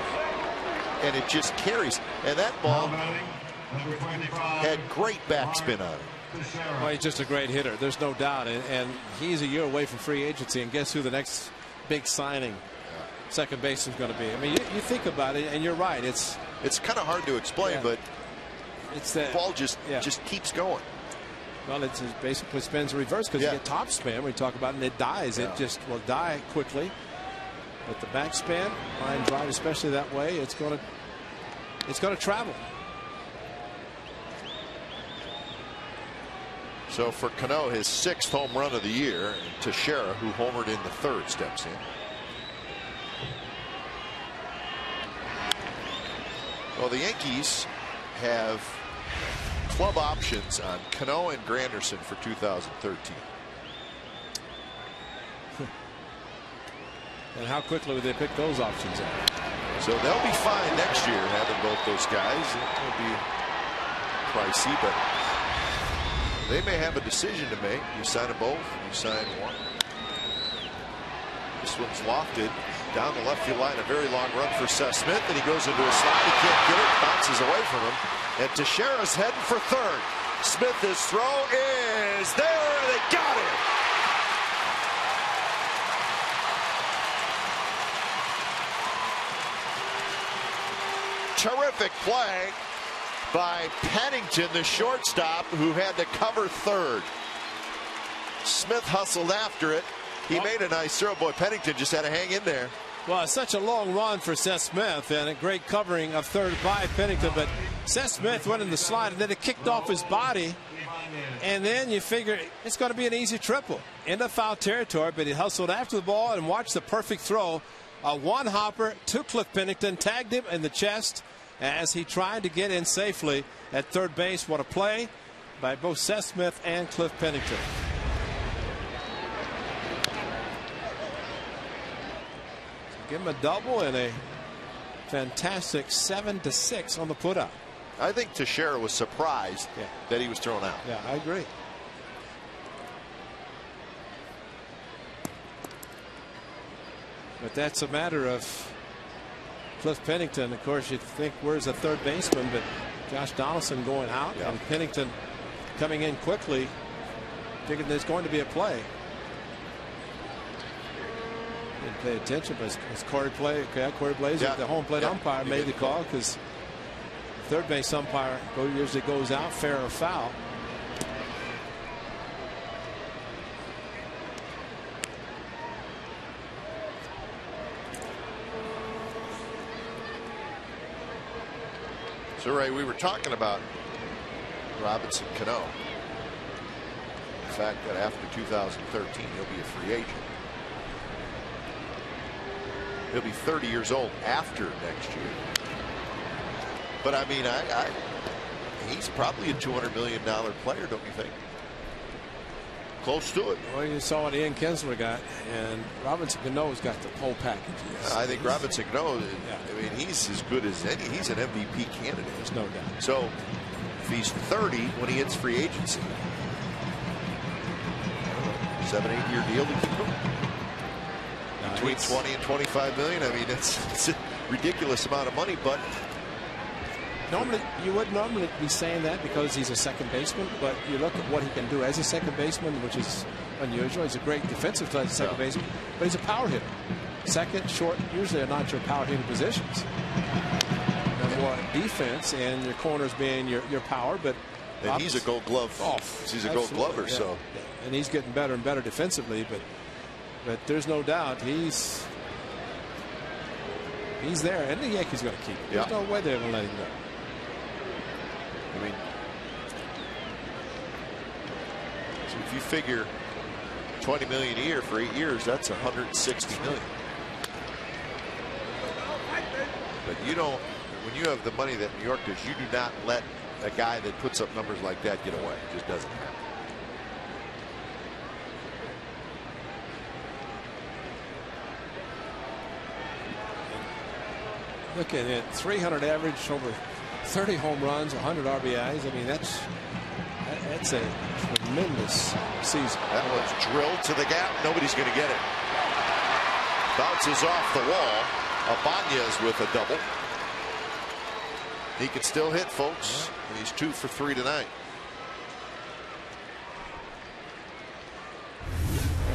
and it just carries. And that ball had great backspin on it. Well, he's just a great hitter. There's no doubt. And he's a year away from free agency. And guess who the next big signing second base is going to be? I mean, you think about it, and you're right. It's kind of hard to explain, but it's that ball just keeps going. Well, it basically spins reverse because you get top spin. We talk about it, and it dies. It just will die quickly. But the backspin, line drive, especially that way, it's going to travel. So for Cano, his 6th home run of the year, and Teixeira, who homered in the 3rd, steps in. Well, the Yankees have club options on Cano and Granderson for 2013. And how quickly would they pick those options up? So they'll be fine next year having both those guys. It will be pricey, but they may have a decision to make. You sign them both, you sign one. This one's lofted down the left field line. A very long run for Seth Smith, and he goes into a slide. He can't get it, bounces away from him. And Teixeira's heading for 3rd. Smith, his throw is there, and they got it. Terrific play by Pennington, the shortstop, who had to cover 3rd. Smith hustled after it. He made a nice throw. Boy, Pennington just had to hang in there. Well, it's such a long run for Seth Smith, and a great covering of 3rd by Pennington. But Seth Smith went in the slide, and then it kicked off his body. And then you figure it's going to be an easy triple into foul territory. But he hustled after the ball and watched the perfect throw. A one-hopper to Cliff Pennington, tagged him in the chest as he tried to get in safely at 3rd base. What a play by both Seth Smith and Cliff Pennington. Give him a double and a fantastic 7-6 on the putout. I think Teixeira was surprised that he was thrown out. Yeah, I agree. But that's a matter of Cliff Pennington. Of course, you'd think, where's the 3rd baseman? But Josh Donaldson going out, and Pennington coming in quickly, thinking there's going to be a play. Didn't pay attention, but it's Corey Blaze, the home plate umpire, made the call because the 3rd base umpire usually goes out, fair or foul. So, Ray, we were talking about Robinson Cano. The fact that after 2013, he'll be a free agent. He'll be 30 years old after next year. But, I mean, he's probably a $200 million player, don't you think? Close to it. Well, you saw what Ian Kinsler got, and Robinson Cano's got the whole package. I think Robinson Cano, I mean, he's as good as any. He's an MVP candidate. There's no doubt. So if he's 30 when he hits free agency, 7-8 year deal to keep him. Between 20 and 25 million. I mean, it's a ridiculous amount of money, but normally you would normally be saying that because he's a second baseman, but you look at what he can do as a second baseman, which is unusual. He's a great defensive second baseman, but he's a power hitter. Second, short, usually are not your power hitting positions. They're more defense, and your corners being your power. But and he's a Gold Glove. Oh, he's a Gold Glover, yeah. So and he's getting better and better defensively. But there's no doubt he's there, and the Yankees going to keep him. There's no way they're going to let him go. I mean, so if you figure 20 million a year for 8 years, that's 160 million. But you don't, when you have the money that New York does, you do not let a guy that puts up numbers like that get away. It just doesn't happen. Looking at 300 average, over 30 home runs, 100 RBIs. I mean, that's a tremendous season. That was drilled to the gap. Nobody's going to get it. Bounces off the wall. Abanez with a double. He can still hit, folks. Yeah. He's 2 for 3 tonight.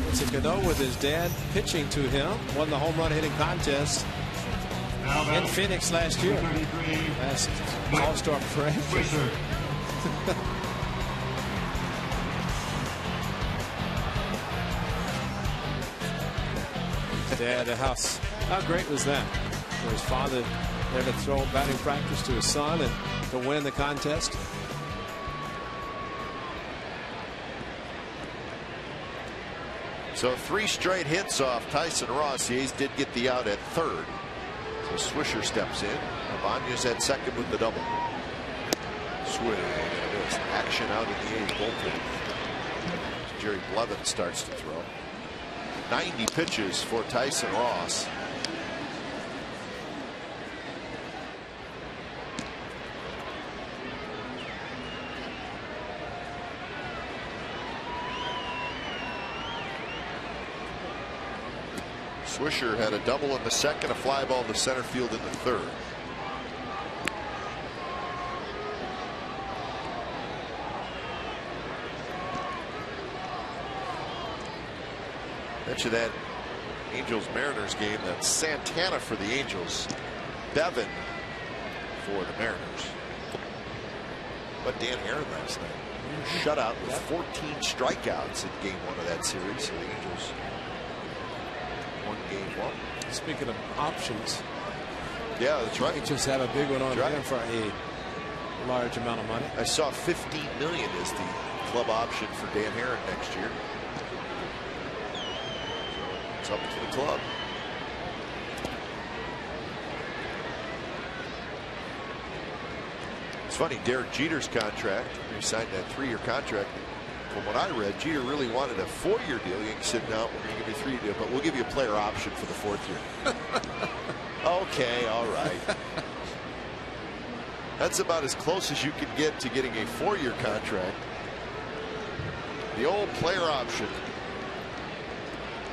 It's a Cano with his dad pitching to him. Won the home run hitting contest in Phoenix last year. Last All-Star parade. Dad, how great was that? For his father there to throw batting practice to his son and to win the contest. So 3 straight hits off Tyson Ross. The A's did get the out at third. So Swisher steps in. Abanez at second with the double. Swing and a miss. Action out in the A's bullpen. Jerry Blevins starts to throw. 90 pitches for Tyson Ross. Swisher had a double in the second, a fly ball to center field in the third. Mention that Angels-Mariners game. That's Santana for the Angels, Bevan for the Mariners. But Dan Heron last night, shutout with 14 strikeouts in game 1 of that series. So the Angels won game 1. Speaking of options, yeah, that's right. You just have a big one on him for a large amount of money. I saw $15 million is the club option for Dan Heron next year. It's up to the club. It's funny, Derek Jeter's contract, he signed that 3-year contract. From what I read, Jeter really wanted a 4-year deal. Yankees said, no, we're going to give you a 3-year deal, but we'll give you a player option for the 4th year. Okay, all right. That's about as close as you can get to getting a 4-year contract. The old player option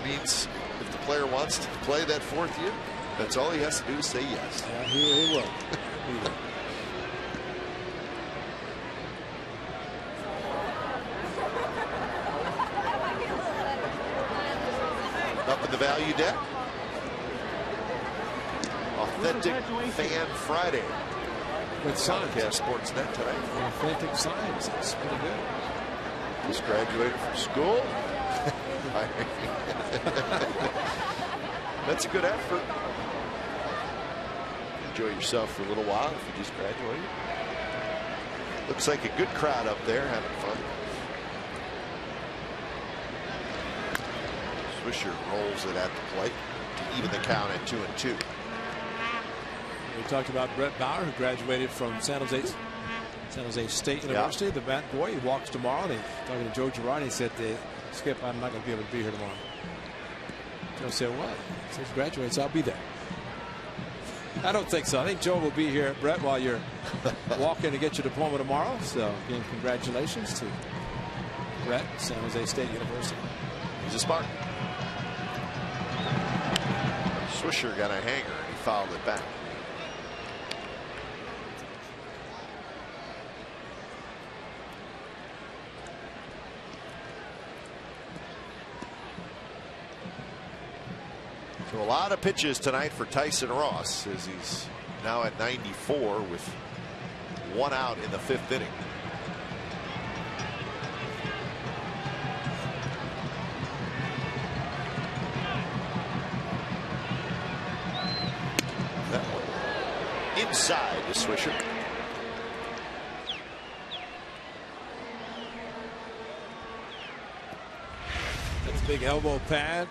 means if the player wants to play that 4th year, that's all he has to do is say yes. Yeah, he will. He will. Up in the value deck. Authentic Fan Friday. With signs. Sportsnet tonight. Authentic signs. That's pretty good. Just graduated from school. That's a good effort. Enjoy yourself for a little while if you just graduated. Looks like a good crowd up there having fun. Swisher rolls it at the plate to even the count at 2-2. We talked about Brett Bauer, who graduated from San Jose State University, the bat boy. He walks tomorrow, and he's talking to Joe Girardi. He said, Skip, I'm not going to be able to be here tomorrow. Joe said, what? He says, graduates, I'll be there. I don't think so. I think Joe will be here, Brett, while you're walking to get your diploma tomorrow. So, again, congratulations to Brett, San Jose State University. He's a Spartan. Swisher got a hanger and he fouled it back. So a lot of pitches tonight for Tyson Ross as he's now at 94 with 1 out in the 5th inning. That one inside to Swisher. That's a big elbow pad,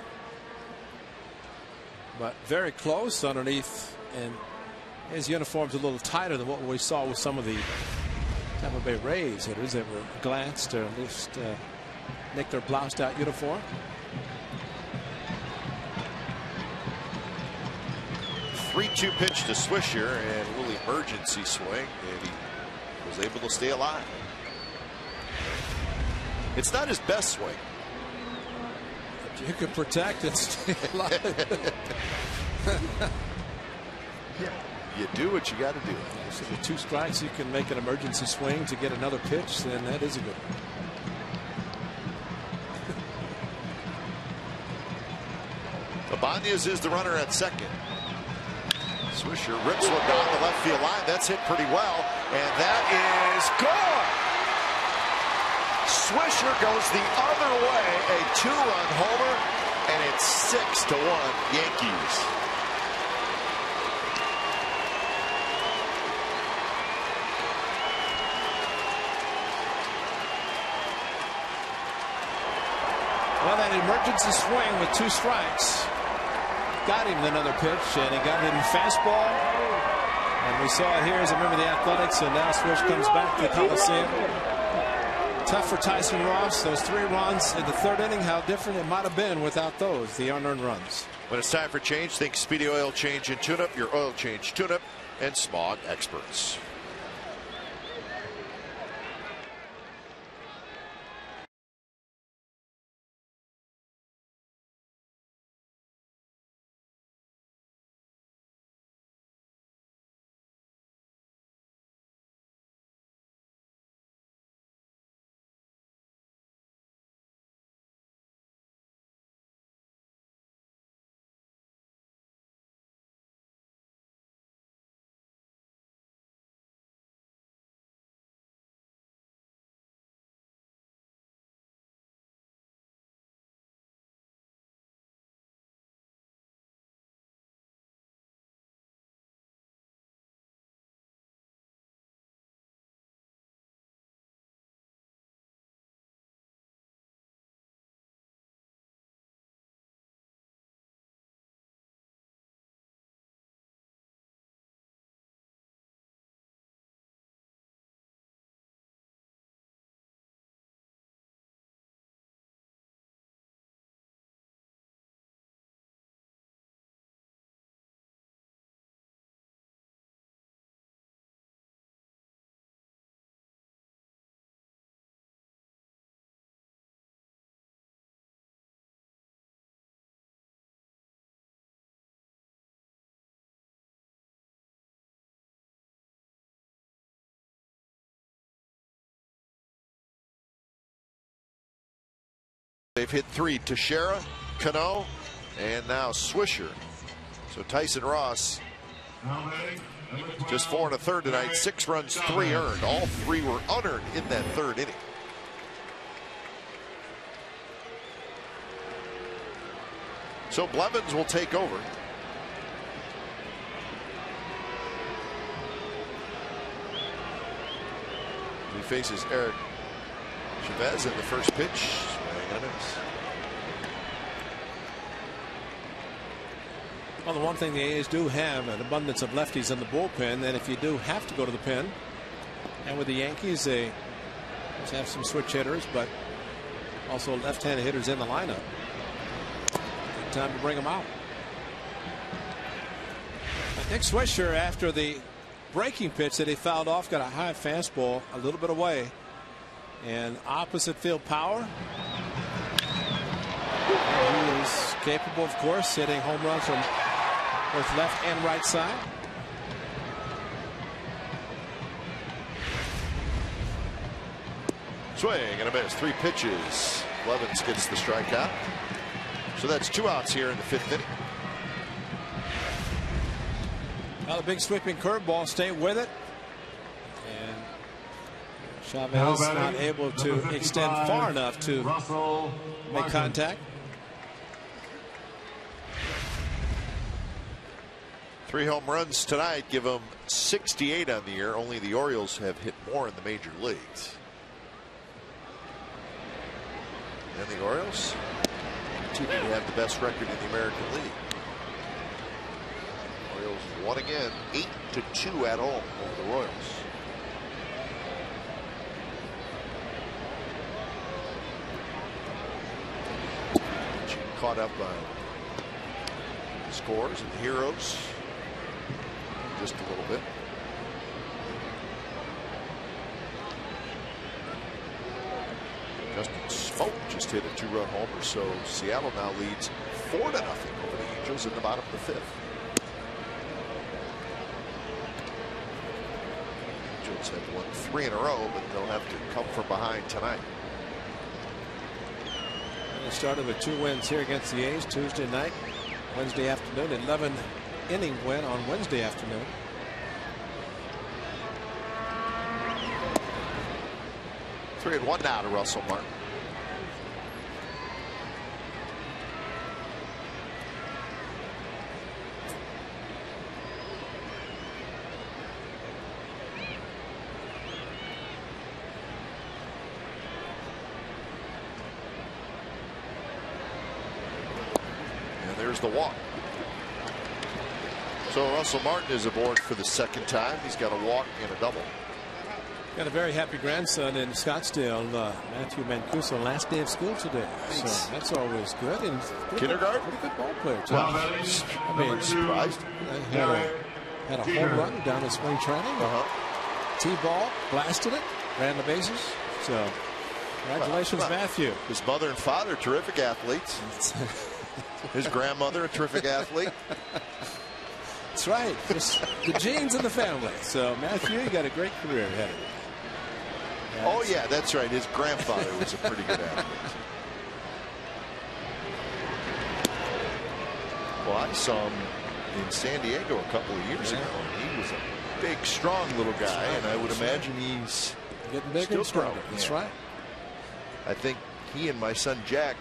but very close underneath, and his uniform's a little tighter than what we saw with some of the Tampa Bay Rays hitters that were glanced or at least nicked their bloused out uniform. Three-2 pitch to Swisher and a little emergency swing, and he was able to stay alive. It's not his best swing. You can protect and stay alive. You do what you got to do. So with 2 strikes, you can make an emergency swing to get another pitch, then that is a good one. Ibanez is the runner at second. Swisher rips one down the left field line. That's hit pretty well, and that is gone. Swisher goes the other way, a 2-run homer, and it's 6-1 Yankees. Well, that emergency swing with 2 strikes got him another pitch, and he got him fastball. And we saw it here as a member of the Athletics, and now Swish comes back to the Coliseum. Tough for Tyson Ross. Those 3 runs in the 3rd inning, how different it might have been without those, the unearned runs. When it's time for change, think Speedy Oil Change and Tune-Up, your oil change tune-up and smog experts. They've hit 3, Teixeira, Cano, and now Swisher. So Tyson Ross just 4 1/3 tonight, 6 runs, 3 earned. All 3 were unearned in that 3rd inning. So Blevins will take over. He faces Eric Chavez in the first pitch. Well, the one thing the A's do have an abundance of lefties in the bullpen, and if you do have to go to the pen, and with the Yankees, they have some switch hitters, but also left-handed hitters in the lineup. Good time to bring them out. Nick Swisher, after the breaking pitch that he fouled off, got a high fastball a little bit away, and opposite field power. And he is capable, of course, hitting home runs from both left and right side. Swing and a miss. 3 pitches. Levens gets the strikeout. So that's 2 outs here in the 5th inning. Well, a big sweeping curveball. Stay with it. And Chavez not able to extend far enough to make contact. 3 home runs tonight give him 68 on the year. Only the Orioles have hit more in the major leagues. And the Orioles continue to have the best record in the American League. Orioles won again, 8-2 at home over the Royals. She caught up on scores and heroes just a little bit. Justin Smoke just hit a 2-run homer, so Seattle now leads 4-0 over the Angels in the bottom of the 5th. Angels have won 3 in a row, but they'll have to come from behind tonight. They started with 2 wins here against the A's Tuesday night, Wednesday afternoon, 11-inning win on Wednesday afternoon. Three and 1 now to Russell Martin. And there's the walk. So Russell Martin is aboard for the 2nd time. He's got a walk and a double. Got a very happy grandson in Scottsdale, Matthew Mancuso, last day of school today. Thanks. So that's always good. And Kindergarten? Pretty good ball player, too. Wow. I mean, Surprised. had a home run down in spring training. T-ball, blasted it, ran the bases. So, congratulations, Matthew. His mother and father, terrific athletes. His grandmother, a terrific athlete. That's right. Just the genes in the family. So, Matthew, you got a great career ahead of you. Oh, yeah, that's right. His grandfather was a pretty good athlete. Well, I saw him in San Diego a couple of years ago. He was a big, strong little guy, and I would imagine he's getting bigger still and stronger. growing. That's Yeah. right. I think he and my son Jack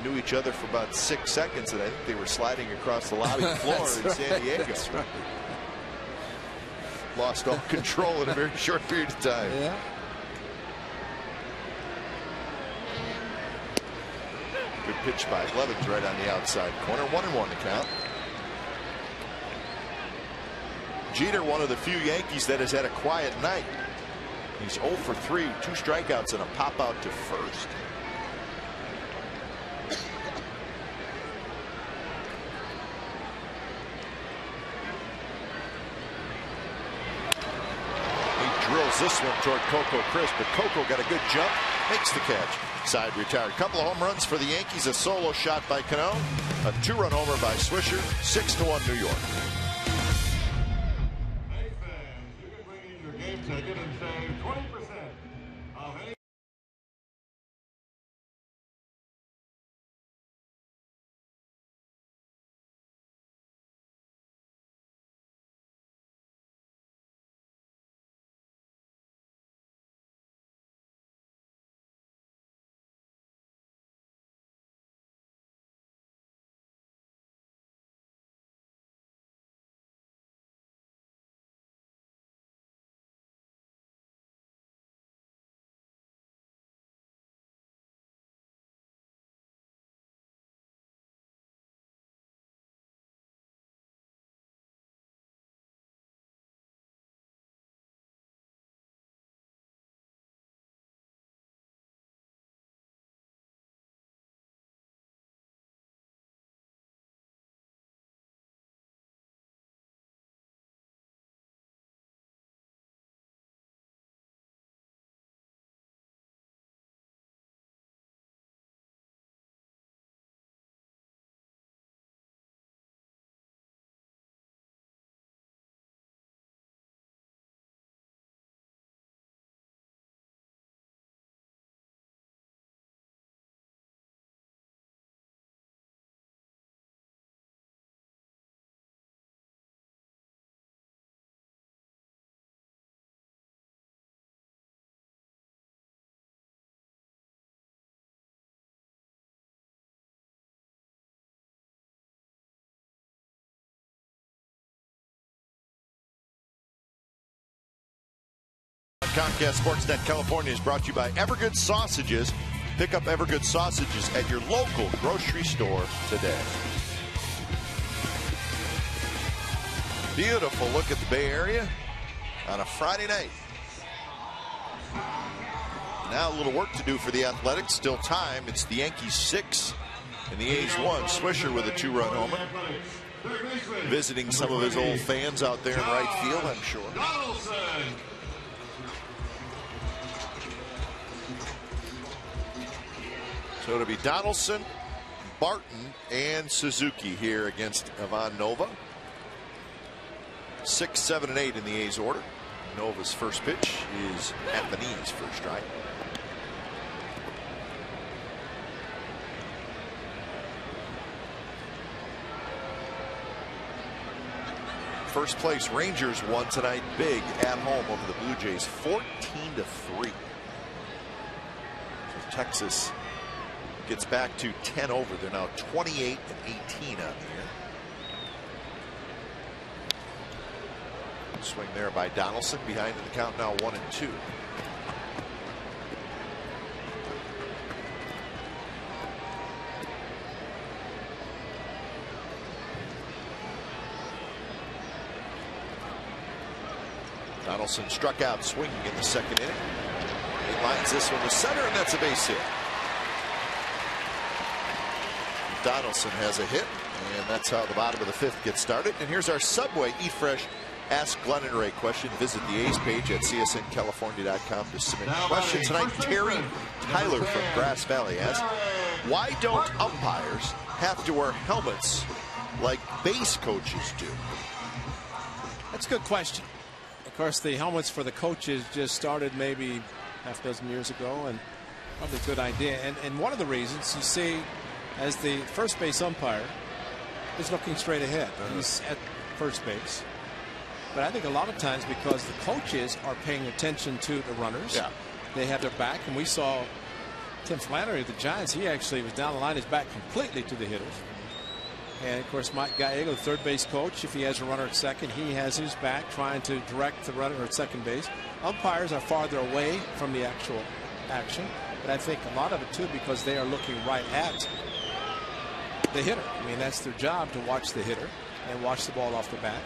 knew each other for about 6 seconds, and I think they were sliding across the lobby floor in San Diego. That's right. Lost all control in a very short period of time. Yeah. Good pitch by Levens right on the outside corner. 1-1 to count. Jeter, one of the few Yankees that has had a quiet night. He's 0 for 3, 2 strikeouts and a pop out to first. Drills this one toward Coco Crisp, but Coco got a good jump, makes the catch. Side retired. Couple of home runs for the Yankees. A solo shot by Cano, a 2-run homer by Swisher. 6-1 New York. Hey fans, you can bring in your game ticket and save 20% of any Comcast Sportsnet California is brought to you by Evergood Sausages. Pick up Evergood Sausages at your local grocery store today. Beautiful look at the Bay Area on a Friday night. Now a little work to do for the Athletics. Still time. It's the Yankees 6 and the A's 1. Swisher with a 2-run homer. Visiting some of his old fans out there in right field, I'm sure. So it'll be Donaldson, Barton, and Suzuki here against Ivan Nova. 6, 7, and 8 in the A's order. Nova's first pitch is at the knees for a strike. First place Rangers won tonight big at home over the Blue Jays, 14-3. So Texas gets back to 10 over. They're now 28-18 on the year. Swing there by Donaldson, behind in the count now 1-2. Donaldson struck out swinging in the second inning. He lines this one to center, and that's a base hit. Donaldson has a hit, and that's how the bottom of the 5th gets started. And here's our Subway Eat Fresh Ask Glenn and Ray question. Visit the A's page at csncalifornia.com to submit questions. Tonight, Terry Tyler from Grass Valley asks, why don't umpires have to wear helmets like base coaches do? That's a good question. Of course, the helmets for the coaches just started maybe half a dozen years ago, and probably a good idea. And one of the reasons you see, as the first base umpire is looking straight ahead. He's at first base. But I think a lot of times because the coaches are paying attention to the runners, they have their back. And we saw Tim Flannery of the Giants, he actually was down the line, his back completely to the hitters. And of course, Mike Gallego, the third base coach, if he has a runner at second, he has his back trying to direct the runner at second base. Umpires are farther away from the actual action. But I think a lot of it too because they are looking right at the hitter. I mean, that's their job, to watch the hitter and watch the ball off the bat.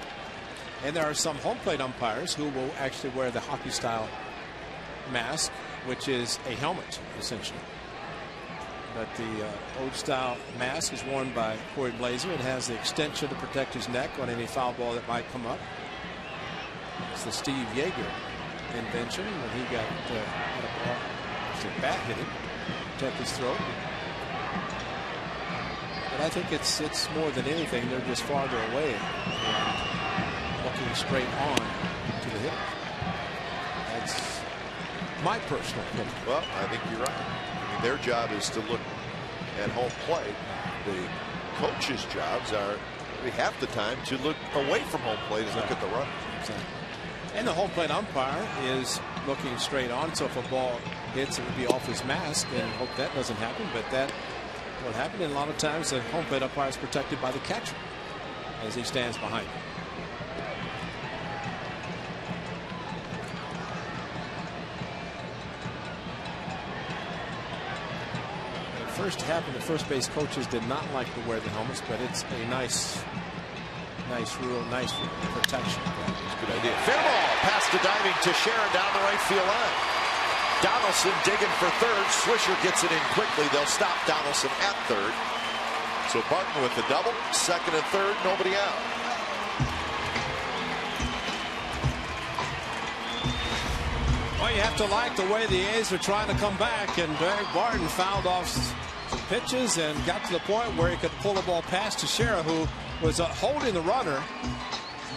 And there are some home plate umpires who will actually wear the hockey style mask, which is a helmet essentially. But the old style mask is worn by Corey Blazer. It has the extension to protect his neck on any foul ball that might come up. It's the Steve Yeager invention when he got a bat hit him, protect his throat. But I think it's more than anything, they're just farther away and looking straight on to the hitter. That's my personal opinion. Well, I think you're right. I mean, their job is to look at home plate. The coaches' jobs are half the time to look away from home plate and look at the run. Exactly. And the home plate umpire is looking straight on, so if a ball hits, it would be off his mask, and hope that doesn't happen. But that what happened, and a lot of times the home plate umpire is protected by the catcher as he stands behind him. First happened, the first base coaches did not like to wear the helmets, but it's a nice rule, nice protection. It's a good idea. Fair ball, pass to diving to Sharon down the right field line. Donaldson digging for third. Swisher gets it in quickly. They'll stop Donaldson at third. So Barton with the double, second and third, nobody out. Well, you have to like the way the A's are trying to come back, and Barry Barton fouled off some pitches and got to the point where he could pull the ball past Teixeira, who was holding the runner.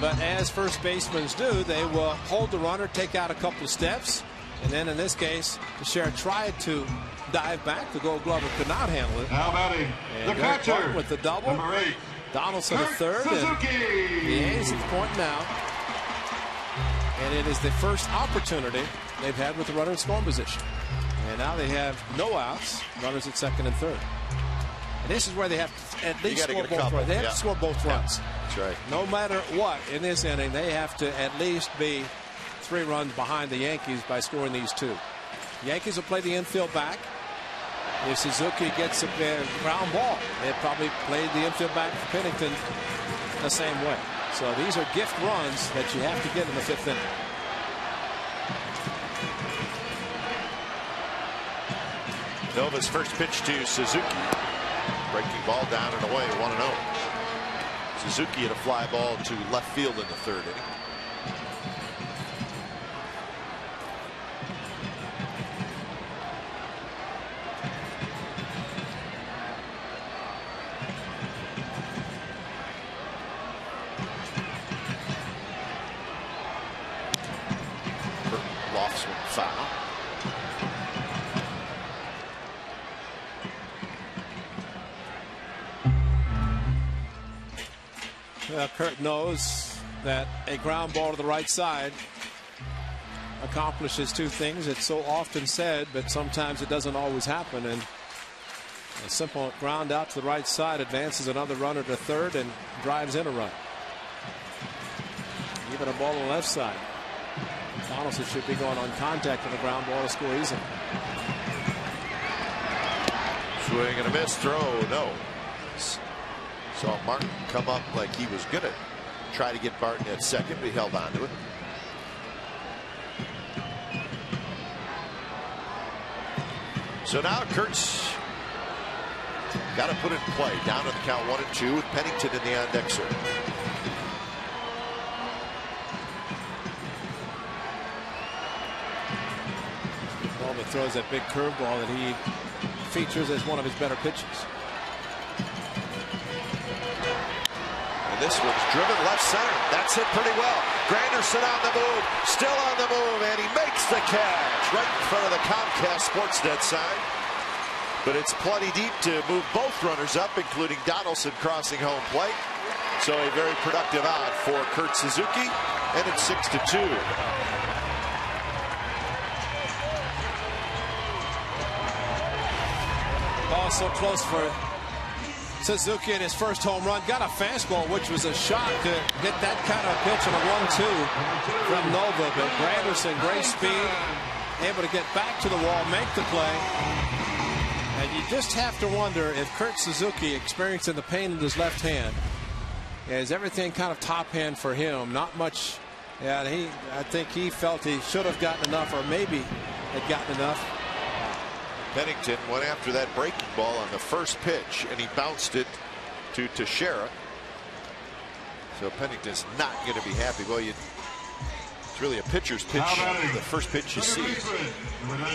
But as first basemen do, they will hold the runner, take out a couple of steps, and then in this case, Teixeira tried to dive back. The Gold Glover could not handle it. Now batting, the catcher with the double. Number 8, Donaldson at third. Suzuki. And the A's at the point now. And it is the first opportunity they've had with the runner in scoring position. And now they have no outs, runners at second and third. And this is where they have to at least score both runs. They have to score both runs. That's right. No matter what in this inning, they have to at least be 3 runs behind the Yankees by scoring these 2. Yankees will play the infield back. If Suzuki gets a ground ball, they probably played the infield back for Pennington the same way. So these are gift runs that you have to get in the 5th inning. Nova's first pitch to Suzuki. Breaking ball down and away, 1-0. Suzuki hit a fly ball to left field in the 3rd inning. Lofts went foul. Kurt knows that a ground ball to the right side accomplishes 2 things. It's so often said, but sometimes it doesn't always happen. And a simple ground out to the right side advances another runner to 3rd and drives in a run. Even a ball on the left side, Donaldson should be going on contact with a ground ball to score easily. Swing and a miss. Throw, no. Saw Martin come up like he was going to try to get Barton at second, but he held on to it. So now Kurtz got to put it in play. Down to the count 1-2 with Pennington in the on-deck circle. Nova throws that big curveball that he features as one of his better pitches. This one's driven left center. That's hit pretty well. Granderson on the move, still on the move, and he makes the catch right in front of the Comcast Sportsnet sign. But it's plenty deep to move both runners up, including Donaldson crossing home plate. So a very productive out for Kurt Suzuki, and it's 6-2. Ball so close for Suzuki in his first home run. Got a fastball, which was a shock to get that kind of pitch on a 1-2 from Nova. But Granderson, great speed, able to get back to the wall, make the play. And you just have to wonder if Kurt Suzuki, experiencing the pain in his left hand, is everything kind of top hand for him. Not much. Yeah, I think he felt he should have gotten enough, or maybe had gotten enough. Pennington went after that breaking ball on the first pitch, and he bounced it to Teixeira. So Pennington's not going to be happy. Well, it's really a pitcher's pitch, the first pitch you see.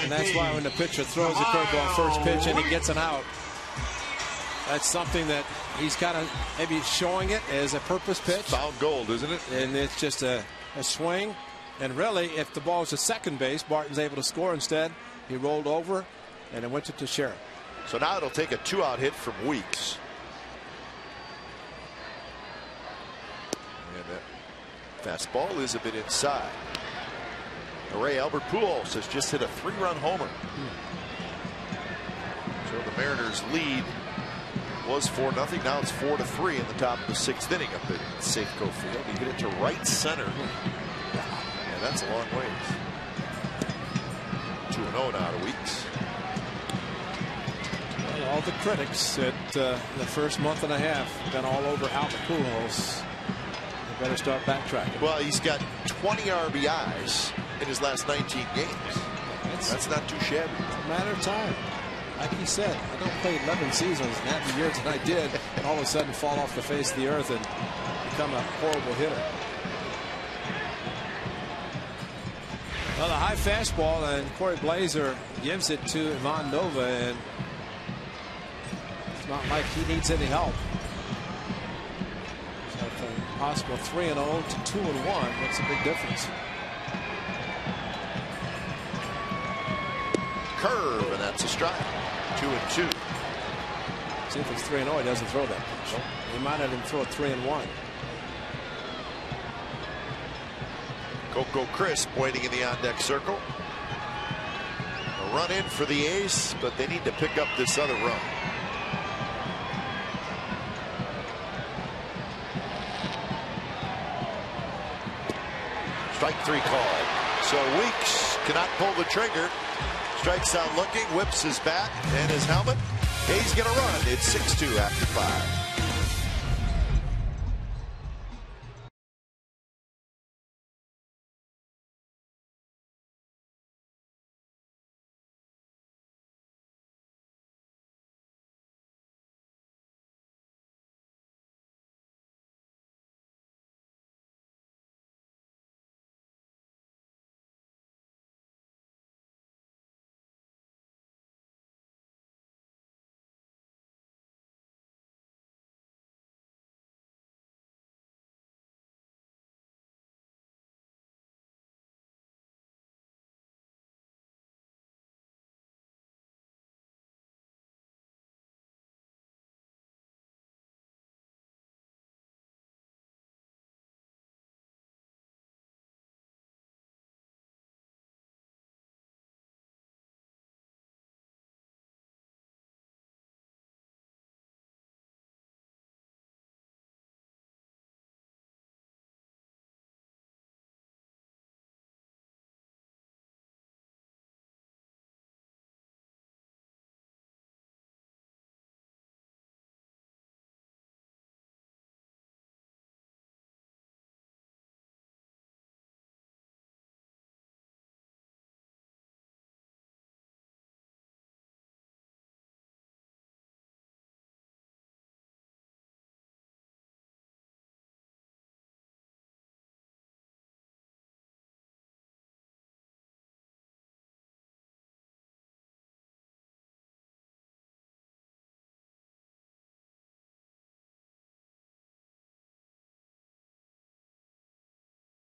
And that's why when the pitcher throws a curveball first pitch and he gets an out, that's something that he's kind of maybe showing it as a purpose pitch. Found gold, isn't it? And it's just a swing. And really, if the ball was to second base, Barton's able to score. Instead, he rolled over, and it went to Teixeira. So now it'll take a 2-out hit from Weeks. And that fastball is a bit inside. Ray Albert Pujols has just hit a 3-run homer. So the Mariners' lead was 4-0. Now it's 4-3 in the top of the 6th inning up at Safeco Field. He hit it to right center. Yeah, that's a long ways. 2-0 now to Weeks. All the critics at the first month and a half been all over Albert Pujols. They better start backtracking. Well, he's got 20 RBIs in his last 19 games. That's not too shabby. It's a matter of time. Like he said, I don't play 11 seasons and half the years that I did, and all of a sudden fall off the face of the earth and become a horrible hitter. Well, the high fastball, and Corey Blazer gives it to Ivan Nova, and it's not like he needs any help. So from possible 3-0 to 2-1, makes a big difference. Curve, and that's a strike. 2-2. See if it's 3-0, he doesn't throw that pitch. He might have him throw a 3-1. Coco Crisp waiting in the on-deck circle. A run in for the A's, but they need to pick up this other run. Strike 3 called. So Weeks cannot pull the trigger. Strikes out looking, whips his bat and his helmet. He's going to run. It's 6-2 after 5.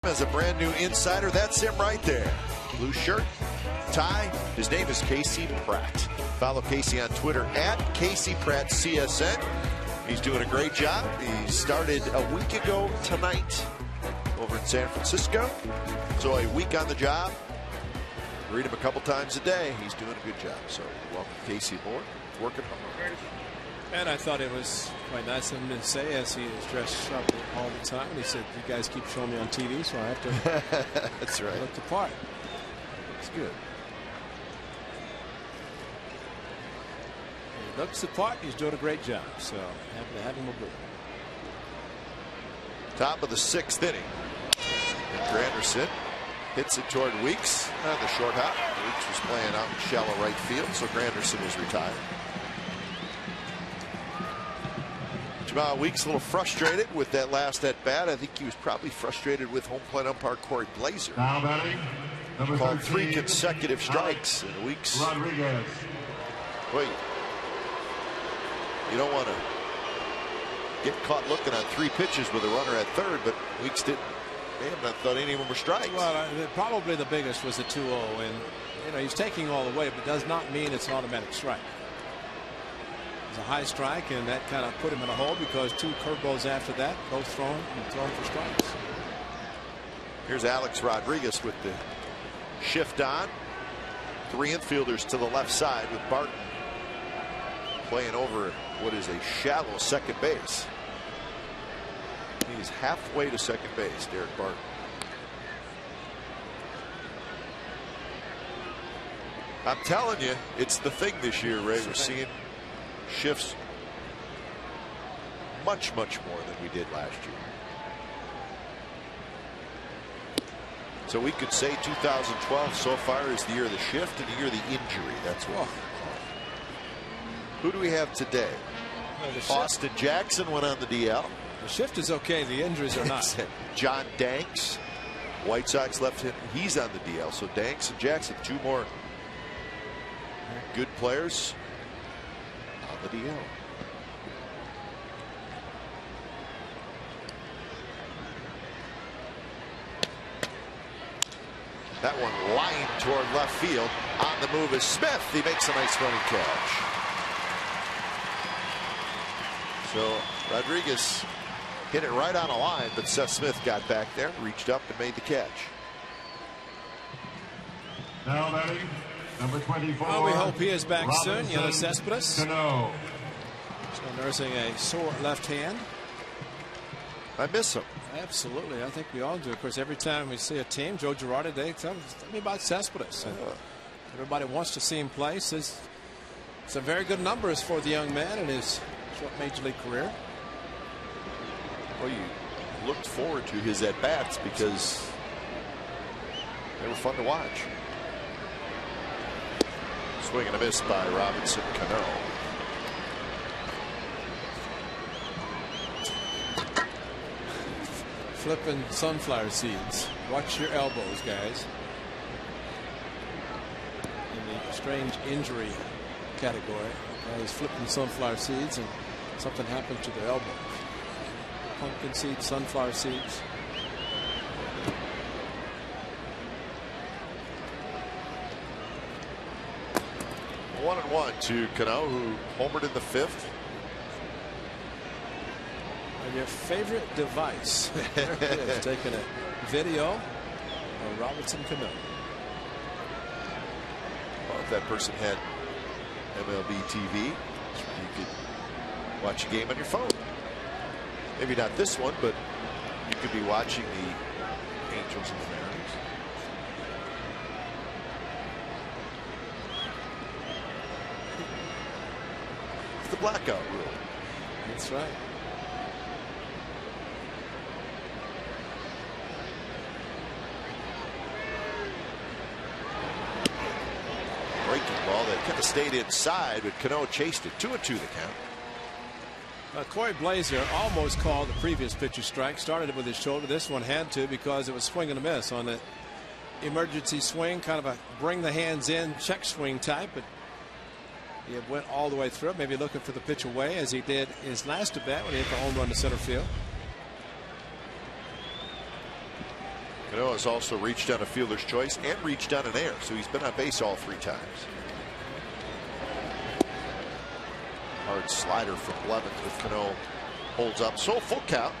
As a brand new insider, that's him right there. Blue shirt, tie. His name is Casey Pratt. Follow Casey on Twitter at Casey Pratt CSN. He's doing a great job. He started a week ago tonight over in San Francisco. So a week on the job. Read him a couple times a day. He's doing a good job. So welcome Casey aboard. Working hard. And I thought it was quite nice of him to say, as he is dressed sharply all the time. He said, "You guys keep showing me on TV, so I have to That's right. look the part." It's good. He looks the part. He's doing a great job. So happy to have him aboard. Top of the 6th inning. And Granderson hits it toward Weeks on the short hop. Weeks was playing out in shallow right field, so Granderson was retired. Weeks a little frustrated with that last at bat. I think he was probably frustrated with home plate umpire Corey Blazer. Now batting, number Called 13, 3 consecutive strikes in Weeks. Rodriguez. Wait, you don't want to get caught looking on 3 pitches with a runner at third, but Weeks didn't. Man, I thought any of them were strikes. Well, probably the biggest was the 2-0, and he's taking all the way, but does not mean it's an automatic strike. A high strike, and that kind of put him in a hole because 2 curveballs after that, both thrown for strikes. Here's Alex Rodriguez with the shift on. 3 infielders to the left side with Barton playing over what is a shallow second base. He's halfway to second base, Derek Barton. I'm telling you, it's the thing this year, Ray. We're seeing shifts much more than we did last year. So we could say 2012 so far is the year of the shift and the year of the injury. That's what. Who do we have today? Austin Jackson went on the DL. The shift is okay. The injuries are not. John Danks, White Sox left him. He's on the DL. So Danks and Jackson, 2 more good players on the DL. That one lined toward left field. On the move is Smith. He makes a nice running catch. So Rodriguez hit it right on a line, but Seth Smith got back there, reached up and made the catch. Now batting, number 24. Well, we hope he is back soon. Yoenis Cespedes. Still nursing a sore left hand. I miss him. Absolutely. I think we all do. Of course, every time we see a team, Joe Girardi, they tell me about Cespedes. Everybody wants to see him play. Says it's a very good numbers for the young man in his short major league career. Well, you looked forward to his at-bats because they were fun to watch. Swing and a miss by Robinson Cano. Flipping sunflower seeds. Watch your elbows, guys. In the strange injury category, he's flipping sunflower seeds and something happened to their elbows. Pumpkin seeds, sunflower seeds. One and one to Cano, who homered in the 5th. And your favorite device. There it is, taking a video of Robinson Cano. Well, if that person had MLB TV, you could watch a game on your phone. Maybe not this one, but you could be watching the Angels and Mariners. It's the blackout rule. That's right. Breaking ball that kind of stayed inside, but Cano chased it. 2-2 the count. Corey Blazer almost called the previous pitcher strike. Started it with his shoulder. This one had to because it was swing and a miss on the emergency swing. Kind of a bring the hands in check swing type. But he went all the way through. Maybe looking for the pitch away as he did his last at bat when he hit the home run to center field. Cano has also reached on a fielder's choice and reached on an air. So he's been on base all 3 times. Hard slider from Blevins, with Cano holds up. So full count.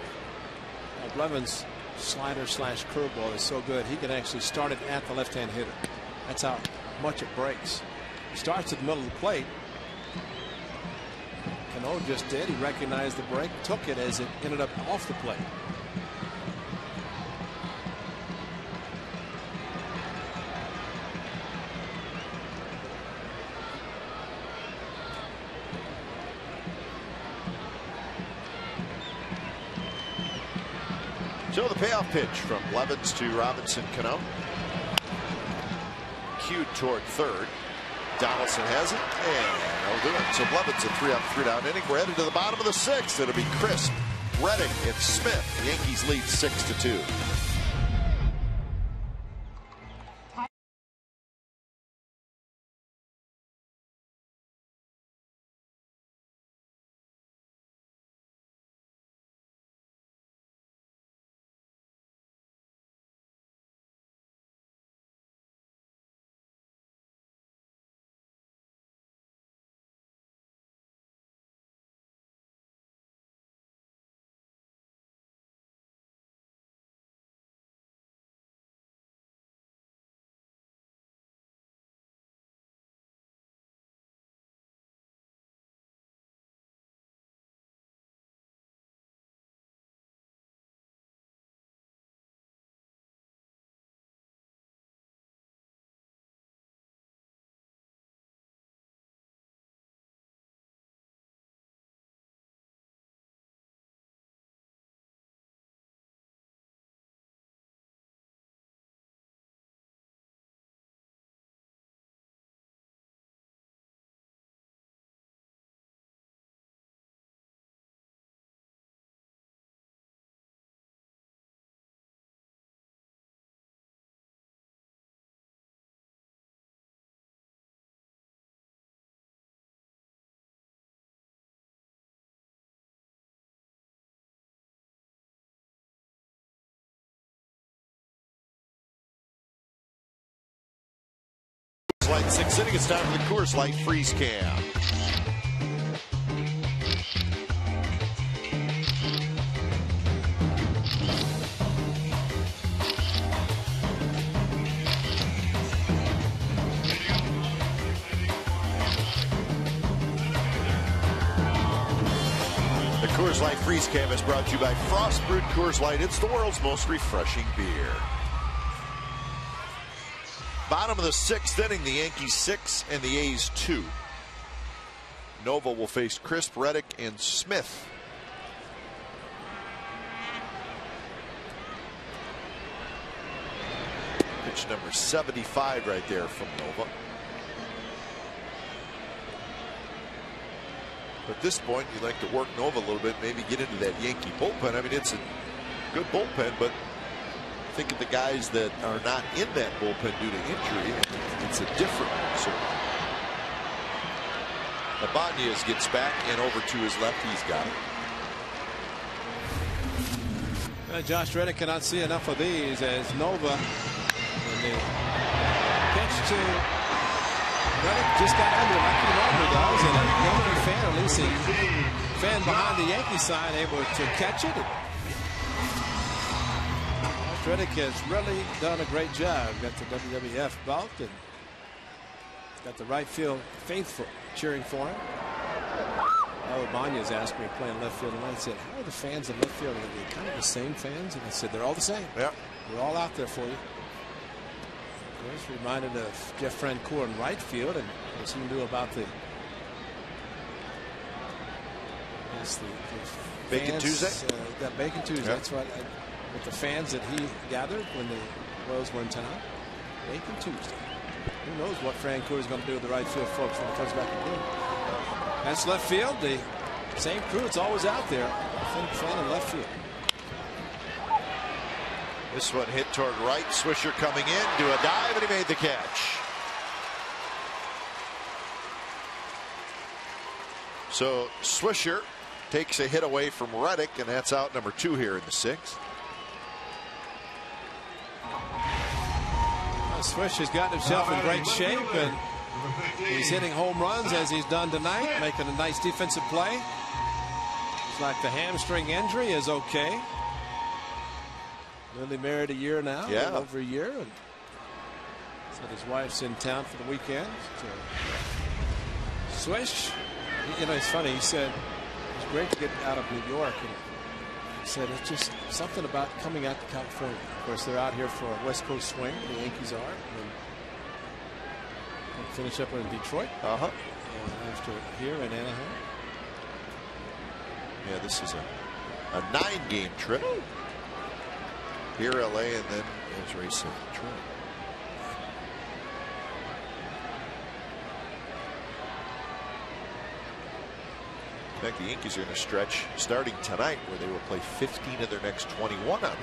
Blevins' slider slash curveball is so good he can actually start it at the left-hand hitter. That's how much it breaks. He starts at the middle of the plate. Cano just did. He recognized the break, took it as it ended up off the plate. So the payoff pitch from Blevins to Robinson Cano. Cued toward third. Donaldson has it, and that'll do it. So Blevins a 3-up, 3-down inning. We're headed to the bottom of the 6th. It'll be Crisp, Reddick, and Smith. The Yankees lead 6-2. Light 6th inning. It's time for the Coors Light Freeze Cam. The Coors Light Freeze Cam is brought to you by Frost Brewed Coors Light. It's the world's most refreshing beer. Bottom of the 6th inning, the Yankees 6 and the A's 2. Nova will face Crisp, Reddick, and Smith. Pitch number 75 right there from Nova. At this point, you'd like to work Nova a little bit, maybe get into that Yankee bullpen. I mean, it's a good bullpen, but think of the guys that are not in that bullpen due to injury. It's a different one. So Ibanez gets back and over to his left. He's got it. Josh Reddick cannot see enough of these as Nova in the pitch to Reddick just got under like he normally does, and a Yankee fan, at least a fan behind the Yankee side, able to catch it. Reddick has really done a great job. Got the WWF belt and got the right field faithful cheering for him. Ibanez asked me playing left field, and I said, "How are the fans in left field? Are they kind of the same fans?" And I said, "They're all the same. Yep. They're all out there for you." Of course, reminded of Jeff Francoeur in right field, and what he knew about the Bacon fans, Tuesday. That Bacon Tuesday. Yep. That's what. With the fans that he gathered when the Royals were in town. Bacon Tuesday. Who knows what Francoeur is going to do with the right field folks when he comes back again. That's left field. The same crew. It's always out there. Fan in left field. This one hit toward right. Swisher coming in, do a dive, and he made the catch. So Swisher takes a hit away from Reddick, and that's out number 2 here in the 6th. Swish has gotten himself in great shape, and he's hitting home runs as he's done tonight, making a nice defensive play. It's like the hamstring injury is okay. Newly married a year now, yeah, over a year, and said his wife's in town for the weekend. So Swish, you know, it's funny. He said it's great to get out of New York, and he said it's just something about coming out to California. Of course, they're out here for a West Coast swing. The Yankees are. And finish up in Detroit. After here in Anaheim. Yeah, this is a 9-game trip. Here, LA, and then as Ray said, Detroit. In fact, the Yankees are in a stretch starting tonight where they will play 15 of their next 21 on the road.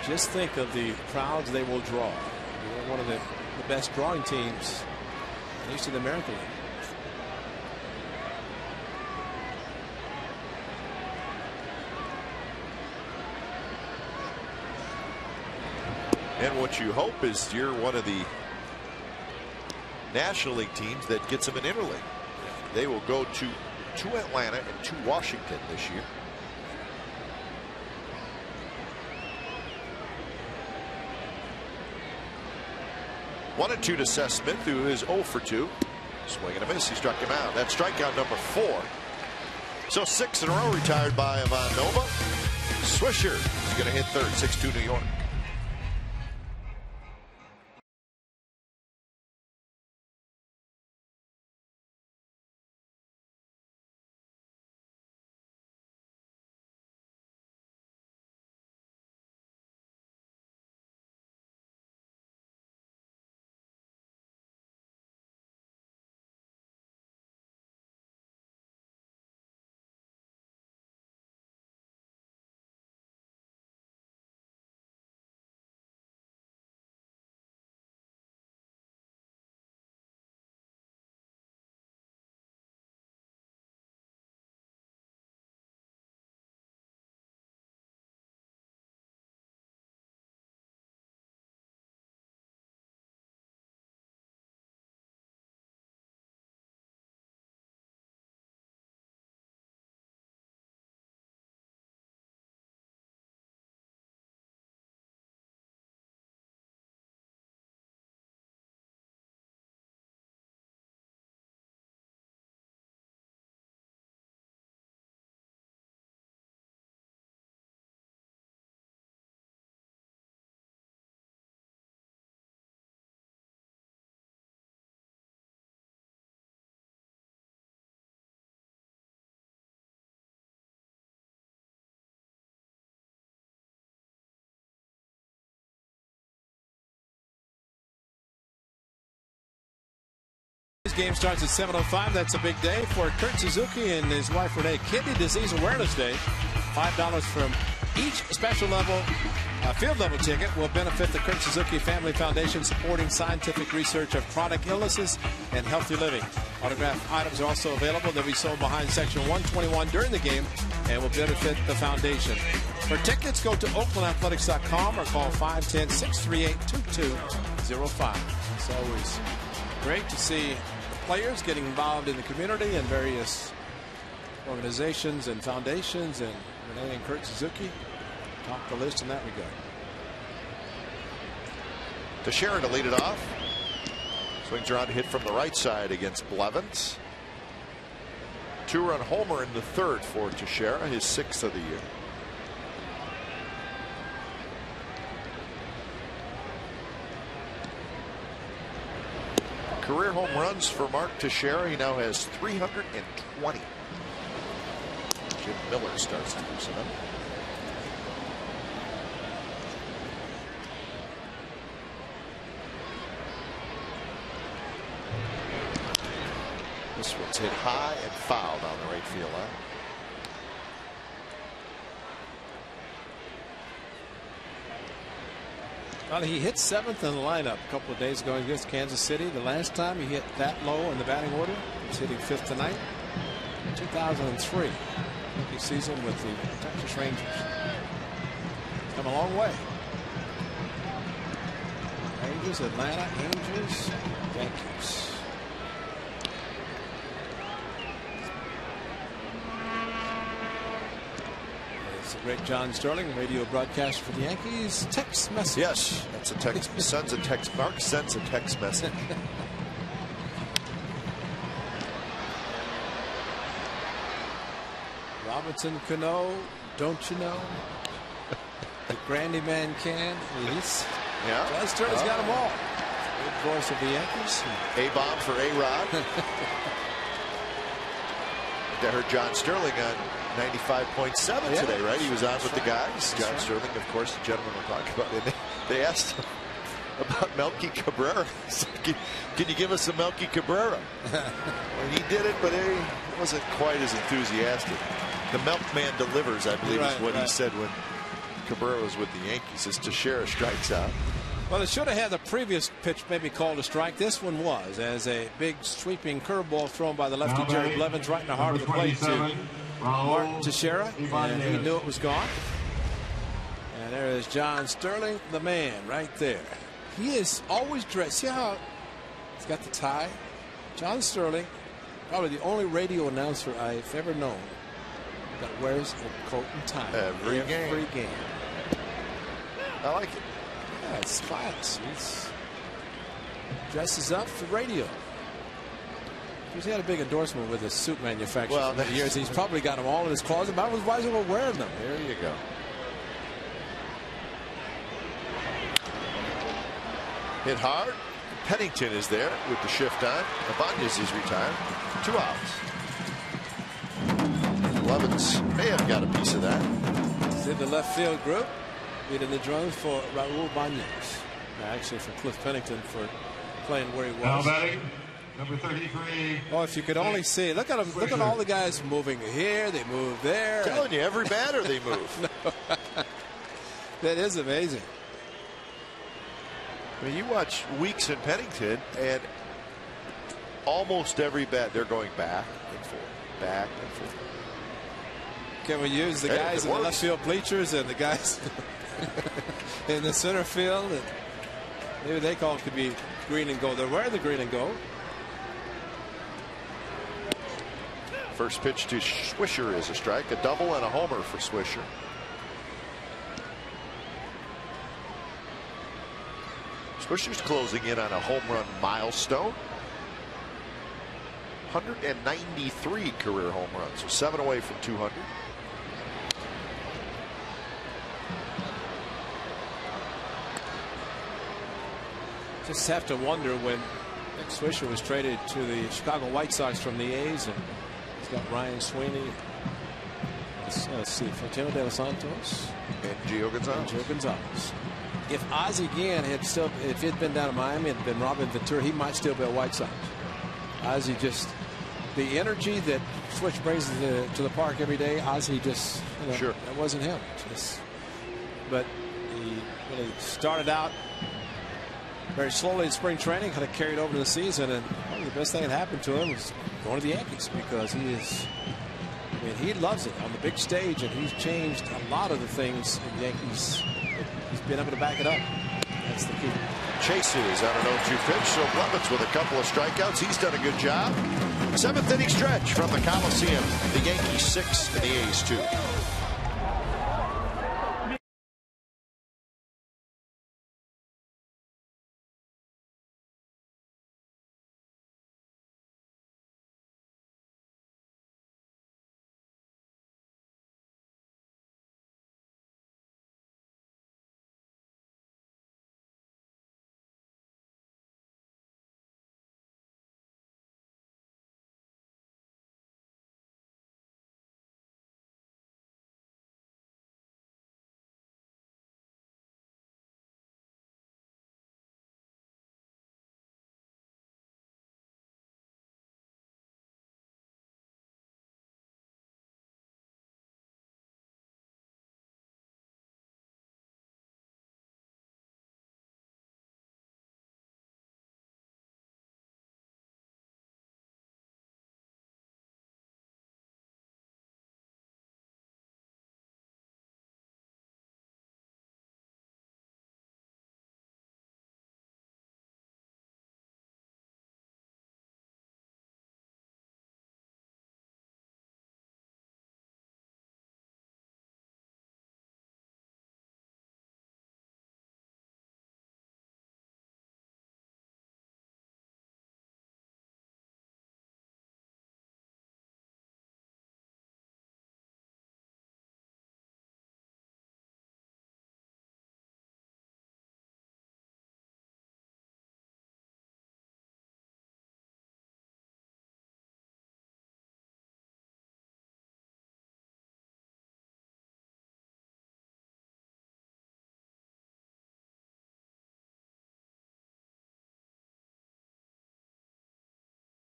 Just think of the crowds they will draw. They're one of the best drawing teams, at least in the American League. And what you hope is you're one of the National League teams that gets them an interleague. They will go to Atlanta and to Washington this year. One and 2 to Seth Smith, who is 0 for 2. Swing and a miss. He struck him out. That's strikeout number 4. So 6 in a row retired by Ivan Nova. Swisher is going to hit third. 6-2 New York. A's game starts at 7:05. That's a big day for Kurt Suzuki and his wife Renee. Kidney Disease Awareness Day. $5 from each special level field level ticket will benefit the Kurt Suzuki Family Foundation, supporting scientific research of chronic illnesses and healthy living. Autographed items are also available. They'll be sold behind section 121 during the game and will benefit the foundation. For tickets, go to oaklandathletics.com or call 510-638-2205. It's always great to see the players getting involved in the community and various organizations and foundations, and Renee and Kurt Suzuki top the list in that regard. Teixeira to lead it off. Swings around to hit from the right side against Blevins. 2-run homer in the third for Teixeira, his 6th of the year. Career home runs for Mark Teixeira. He now has 320. Jim Miller starts to loosen up. This one's hit high and foul down the right field line. Well, he hit 7th in the lineup a couple of days ago against Kansas City. The last time he hit that low in the batting order, he's hitting 5th tonight. 2003 rookie season with the Texas Rangers. He's come a long way. Rangers, Atlanta, Angels, Yankees. It's the great John Sterling, radio broadcaster for the Yankees. Text message. Yes, that's a text. Sends a text. Mark sends a text message. Robinson Cano, don't you know? The Grandy man can. Yeah. John Sterling's got them all. Good voice of the Yankees. A-bomb for A-Rod. I heard John Sterling on 95.7 today, right? He was on with the guys. John Sterling, of course, the gentleman we'll talk about. And they asked him about Melky Cabrera. He said, can you give us a Melky Cabrera? And he did it, but he wasn't quite as enthusiastic. The milkman delivers, I believe, is what he said when Cabrera was with the Yankees, as Teixeira strikes out. Well, it should have had the previous pitch maybe called a strike. This one was, as a big sweeping curveball thrown by the lefty Jared Blevins right in the heart of the plate to Mark Teixeira, and he knew it was gone. And there is John Sterling, the man, right there. He is always dressed. See how he's got the tie? John Sterling, probably the only radio announcer I've ever known that wears a coat and tie every game. I like it. Yeah, it's class. He's dresses up for radio. He's had a big endorsement with his suit manufacturer for years. He's probably got them all in his closet, but I was wise about wearing them. There you go. Hit hard. Pennington is there with the shift on. Ibanez is retired. 2 outs. Blevins may have got a piece of that. He's in the left field group. Beating the drums for Raul Bañez. Actually, for Cliff Pennington for playing where he was. Now batting, number 33. Oh, if you could only see. Look at them. Look at all the guys moving here. They move there. I'm telling you, every batter they move. That is amazing. I mean, you watch Weeks and Pennington, and almost every bat they're going back and forth, back and forth. Can we use the guys in the left field bleachers and the guys in the center field? And maybe they call it could be green and gold. They're wearing the green and gold. First pitch to Swisher is a strike, a double and a homer for Swisher. Swisher's closing in on a home run milestone. 193 career home runs, so 7 away from 200. Just have to wonder when Nick Swisher was traded to the Chicago White Sox from the A's, and he's got Ryan Sweeney. Let's see, Fantino de los Santos and Gio Gonzalez. If Ozzie Guillen had still, if he'd been down in Miami and been Robin Ventura, he might still be a White Sox. Ozzie just, the energy that Switch brings to the park every day, Ozzie just, Sure. that wasn't him. But he really started out very slowly in spring training, kind of carried over to the season, and probably the best thing that happened to him was going to the Yankees, because he loves it on the big stage, and he's changed a lot of the things in the Yankees. He's been able to back it up. That's the key. Chases on an 0-2 pitch, so Blevins with a couple of strikeouts. He's done a good job. 7th inning stretch from the Coliseum. The Yankees 6 and the A's 2.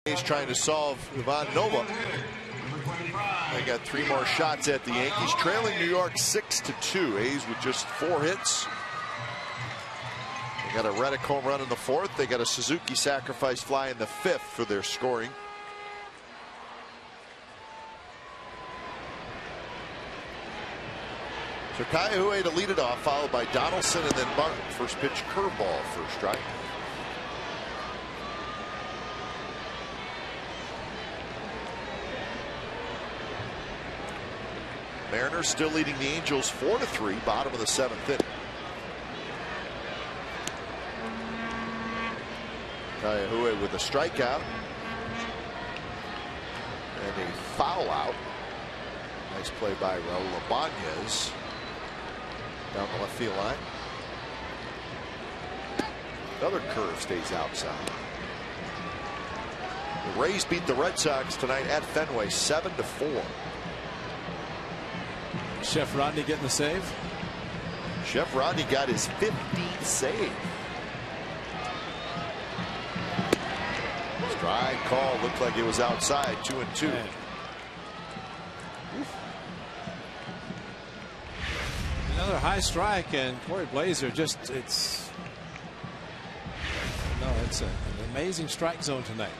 He's trying to solve Ivan Nova. They got 3 more shots at the Yankees, trailing New York 6-2. A's with just 4 hits. They got a Reddick home run in the 4th. They got a Suzuki sacrifice fly in the 5th for their scoring. So Kaiahue to lead it off, followed by Donaldson and then Martin. First pitch curveball, first strike. Mariners still leading the Angels 4-3, bottom of the 7th inning. Kaiahue with a strikeout and a foul out. Nice play by Raul Ibanez down the left field line. Another curve stays outside. The Rays beat the Red Sox tonight at Fenway 7-4. Chef Rodney getting the save. Chef Rodney got his 15th save. Strike call looked like it was outside. 2-2. Another high strike, and Corey Blazer just it's an amazing strike zone tonight.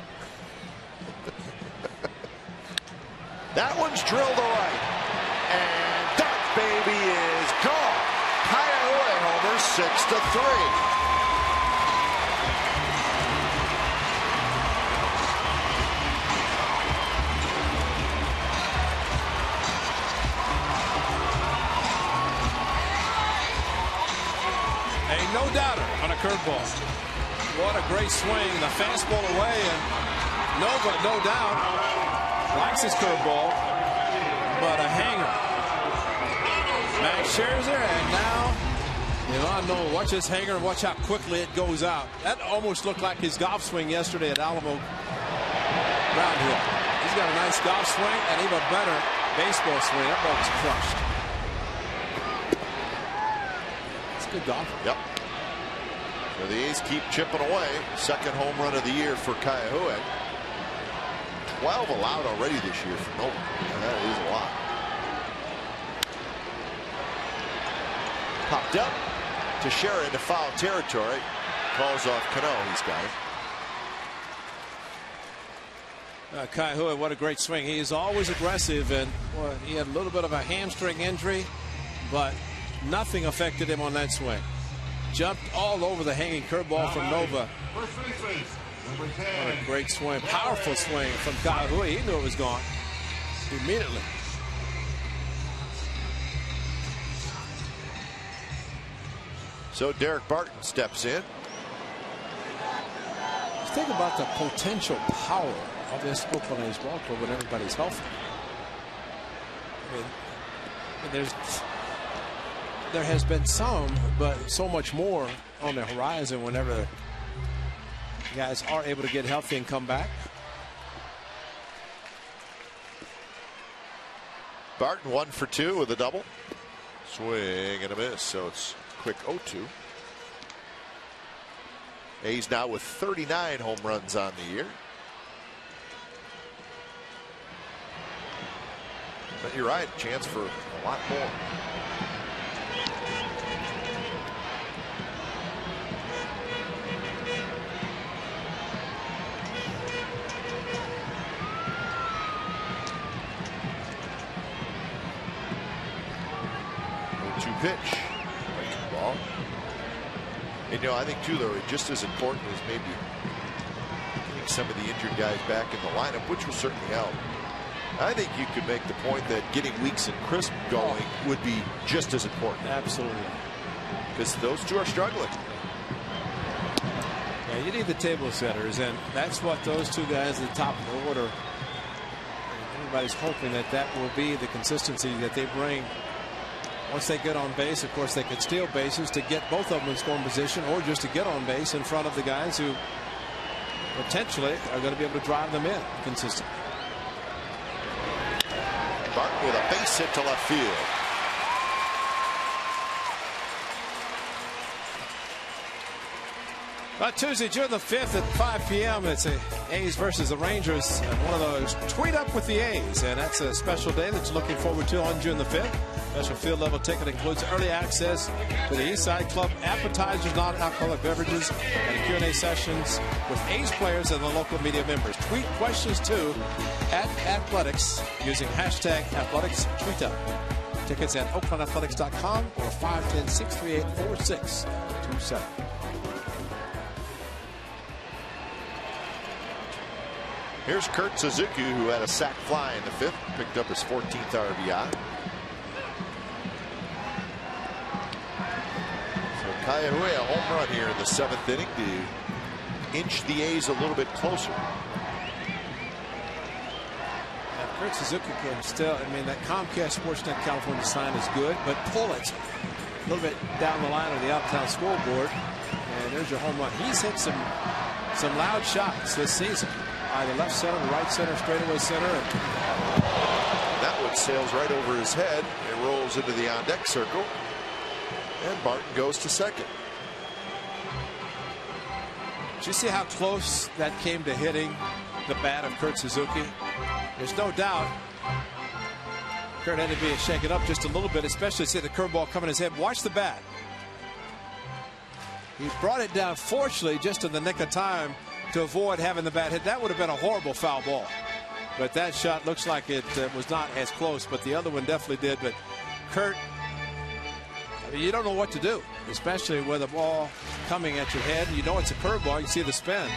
That one's drilled to right. And baby is gone. Kaiahue homer 6-3. Ain't no doubter on a curveball. What a great swing. The fastball away, and Nova, no doubt, likes his curveball, but a hanger. Max Scherzer, and now Ivan Nova. Watch this hanger and watch how quickly it goes out. That almost looked like his golf swing yesterday at Alamo Roundhill. He's got a nice golf swing and even better baseball swing. That ball was crushed. It's a good golf. Yep. So the A's keep chipping away. Second home run of the year for Kaiahue. 12 allowed already this year for Nova. And that is a lot. Popped up to Shera into foul territory. Calls off Cano. He's got it. Kai Hui, what a great swing. He is always aggressive, and well, he had a little bit of a hamstring injury, but nothing affected him on that swing. Jumped all over the hanging curveball from Nova. What a great swing. Powerful swing from Kai Hui. He knew it was gone immediately. So Derek Barton steps in. Think about the potential power of this Oakland A's ball club when everybody's healthy. I mean, there has been some, but so much more on the horizon whenever guys are able to get healthy and come back. Barton 1 for 2 with a double. Swing and a miss, so it's quick 0-2. A's now with 39 home runs on the year. But you're right, chance for a lot more. Pitch. Ball. And, you know, I think too, though, just as important as maybe getting some of the injured guys back in the lineup, which will certainly help. I think you could make the point that getting Weeks and Crisp going would be just as important. Absolutely. Because those two are struggling. Yeah, you need the table setters, and that's what those two guys at the top of the order. Everybody's hoping that that will be the consistency that they bring. Once they get on base, of course, they could steal bases to get both of them in scoring position, or just to get on base in front of the guys who potentially are going to be able to drive them in consistently. Barton with a base hit to left field. Tuesday, June the 5th at 5 p.m. It's a A's versus the Rangers. One of those tweet up with the A's, and that's a special day that you're looking forward to on June the 5th. Special field level ticket includes early access to the Eastside Club, appetizers, non-alcoholic beverages, and Q&A sessions with A's players and the local media members. Tweet questions to @Athletics using hashtag #AthleticsTweetUp. Tickets at OaklandAthletics.com or 510-638-4627. Here's Kurt Suzuki, who had a sac fly in the 5th, picked up his 14th RBI. So Kai Hui, a home run here in the 7th inning to inch the A's a little bit closer. Kurt Suzuki can still, I mean, that Comcast Sportsnet California sign is good, but pull it a little bit down the line of the Uptown scoreboard, and there's your home run. He's hit some loud shots this season. Either left center, right center, straightaway center. That one sails right over his head. It rolls into the on-deck circle. And Barton goes to second. Did you see how close that came to hitting the bat of Kurt Suzuki? There's no doubt Kurt had to be shaken up just a little bit, especially see the curveball coming his head. Watch the bat. He brought it down, fortunately, just in the nick of time to avoid having the bat hit. That would have been a horrible foul ball. But that shot looks like it was not as close, but the other one definitely did. But Kurt, I mean, you don't know what to do, especially with a ball coming at your head. You know it's a curveball. You see the spin.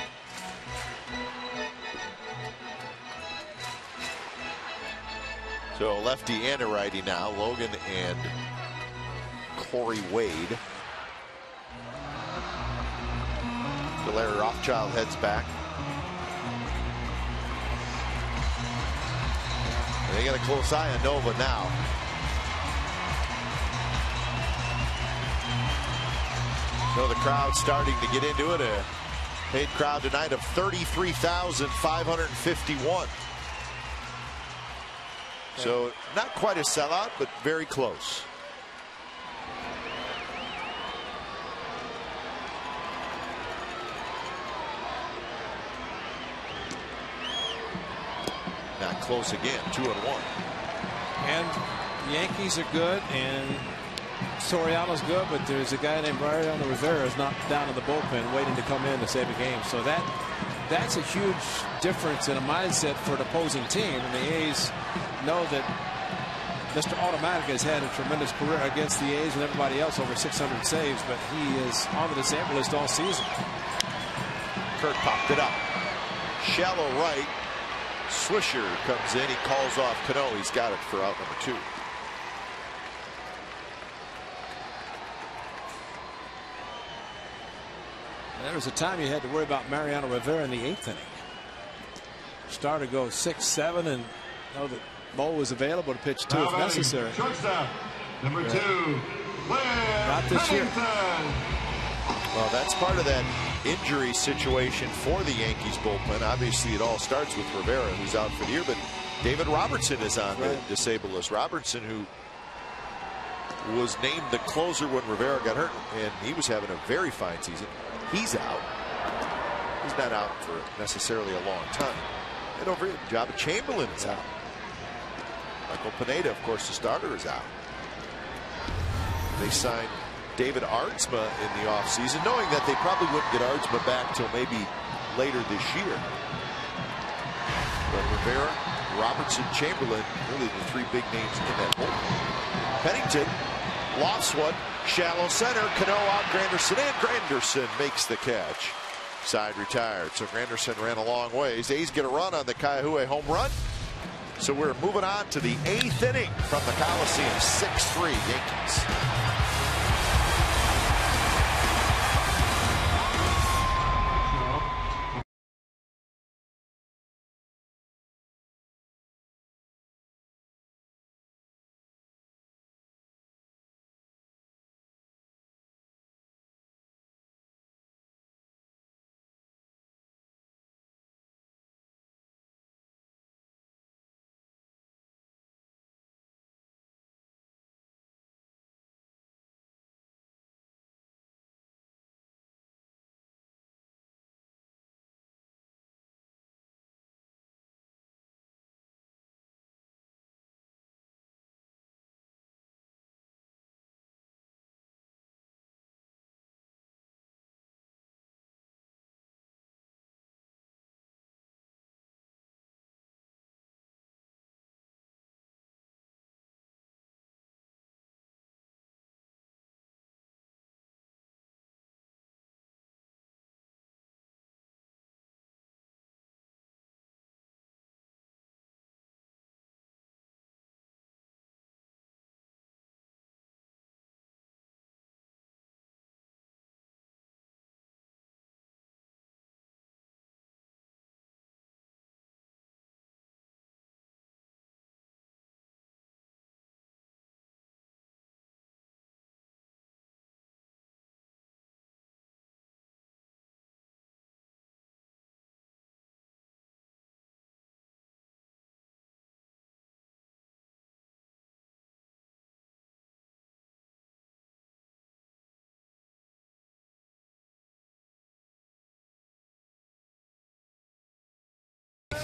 So a lefty and a righty now, Logan and Corey Wade. Larry Rothschild heads back. And they got a close eye on Nova now. So the crowd starting to get into it. A paid crowd tonight of 33,551. So not quite a sellout, but very close. close again, 2-1. And the Yankees are good, and Soriano's good, but there's a guy named Mariano Rivera is not down in the bullpen waiting to come in to save a game. So that's a huge difference in a mindset for an opposing team. And the A's know that Mr. Automatic has had a tremendous career against the A's and everybody else, over 600 saves, but he is on the disabled list all season. Kirk popped it up. Shallow right. Swisher comes in. He calls off Cano. He's got it for out number 2. There was a time you had to worry about Mariano Rivera in the 8th inning. Starter goes 6-7 and know that Mo was available to pitch 2 if necessary. Shortstop, number 2. Not this year. Well, that's part of that injury situation for the Yankees bullpen. Obviously, it all starts with Rivera, who's out for the year, but David Robertson is on the disabled list. Robertson, who was named the closer when Rivera got hurt, and he was having a very fine season. He's out. He's not out for necessarily a long time. And over here, Jabba Chamberlain is out. Michael Pineda, of course, the starter, is out. They signed David Aardsma in the offseason, knowing that they probably wouldn't get Aardsma back till maybe later this year. But Rivera, Robertson, Chamberlain, really the 3 big names in that bullpen. Pennington lofts one, shallow center, Cano out, Granderson in. Granderson makes the catch. Side retired. So Granderson ran a long ways. A's get a run on the Kaihue home run. So we're moving on to the 8th inning from the Coliseum. 6-3 Yankees.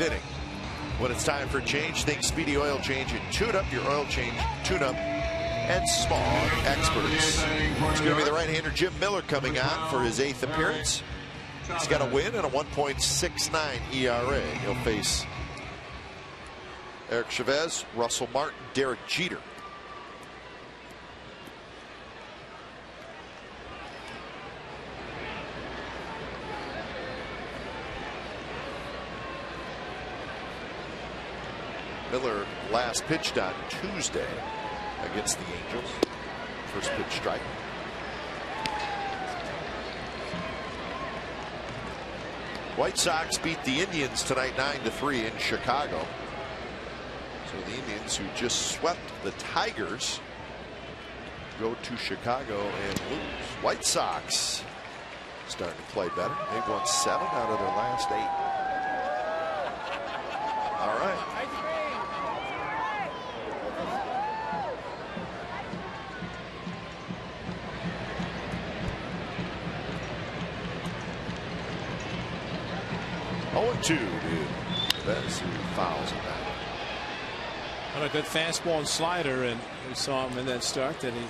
Inning. When it's time for change, think Speedy Oil Change and Tune Up. Your oil change, tune up, and small experts. It's going to be the right-hander Jim Miller coming on for his 8th appearance. He's got a win and a 1.69 ERA. He'll face Eric Chavez, Russell Martin, Derek Jeter. Miller last pitched on Tuesday against the Angels. First pitch strike. White Sox beat the Indians tonight 9-3 in Chicago. So the Indians, who just swept the Tigers, go to Chicago and lose. White Sox starting to play better. They've won 7 out of their last 8. All right. Oh, 2 to Chavez, who fouls on that. a good fastball and slider, and we saw him in that start that he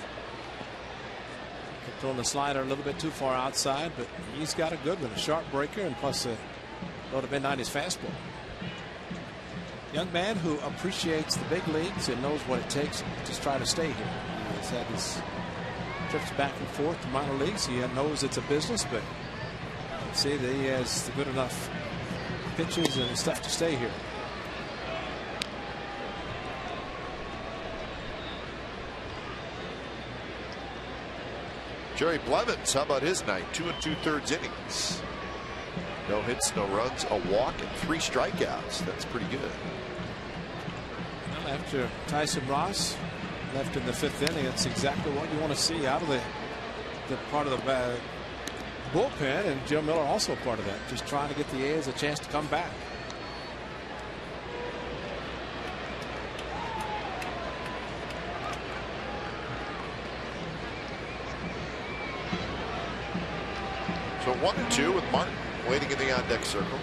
kept throwing the slider a little bit too far outside, but he's got a good one, a sharp breaker, and plus a low to mid-90s fastball. Young man who appreciates the big leagues and knows what it takes to just try to stay here. He's had his trips back and forth to minor leagues. He knows it's a business, but let's see that he has the good enough pitches and stuff to stay here. Jerry Blevins, how about his night? 2 2/3 innings. No hits, no runs, a walk, and 3 strikeouts. That's pretty good. Well, after Tyson Ross left in the 5th inning, it's exactly what you want to see out of the part of the bullpen, and Joe Miller also part of that. Just trying to get the A's a chance to come back. So 1-2 with Martin waiting in the on-deck circle.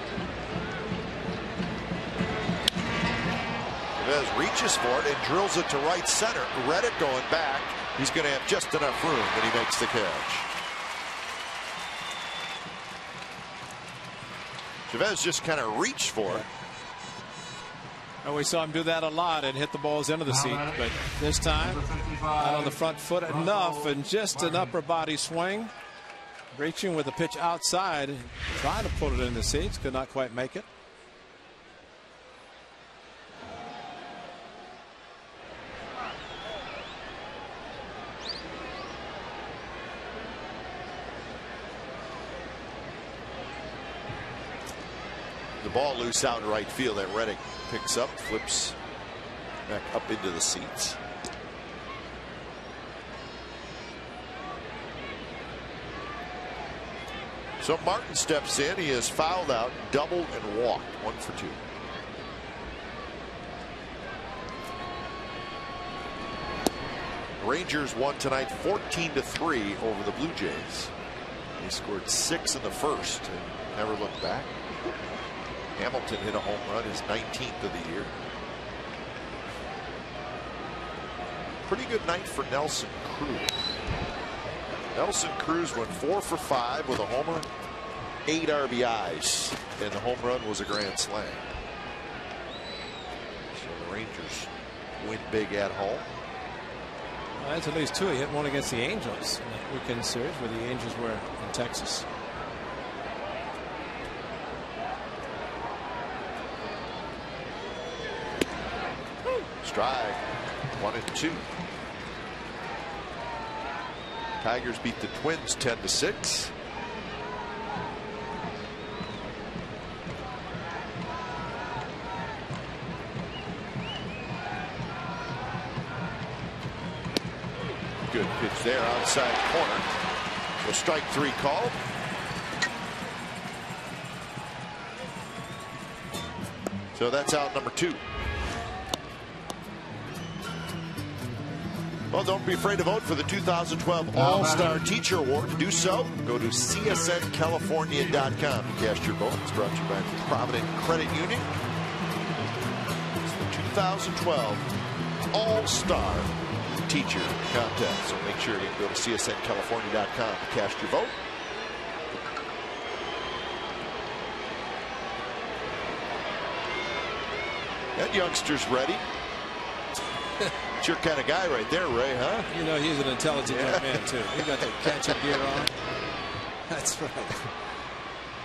Chavez reaches for it and drills it to right center. Reddick going back. He's going to have just enough room, and he makes the catch. Chavez just kind of reached for it. And we saw him do that a lot and hit the balls into the seat, but this time out on the front foot enough, and just an upper body swing. Reaching with the pitch outside, trying to put it in the seats, could not quite make it. The ball loose out in right field that Reddick picks up, flips back up into the seats. So Martin steps in. He is fouled out, doubled, and walked. 1 for 2. The Rangers won tonight 14-3 over the Blue Jays. They scored 6 in the first and never looked back. Hamilton hit a home run, his 19th of the year. Pretty good night for Nelson Cruz. Nelson Cruz went 4 for 5 with a homer, 8 RBIs, and the home run was a grand slam. So the Rangers win big at home. Well, that's at least 2. He hit one against the Angels in that weekend series where the Angels were in Texas. Strike. 1-2. Tigers beat the Twins 10-6. Good pitch there, outside corner. So strike 3 called. So that's out number 2. Well, don't be afraid to vote for the 2012 All-Star Teacher Award. To do so, go to csncalifornia.com to cast your vote. It's brought to you by Provident Credit Union. It's the 2012 All-Star Teacher Contest. So make sure you can go to csncalifornia.com to cast your vote. That youngster's ready. It's your kind of guy right there, Ray, huh? You know, he's an intelligent young man, too. He got the catcher gear on. That's right.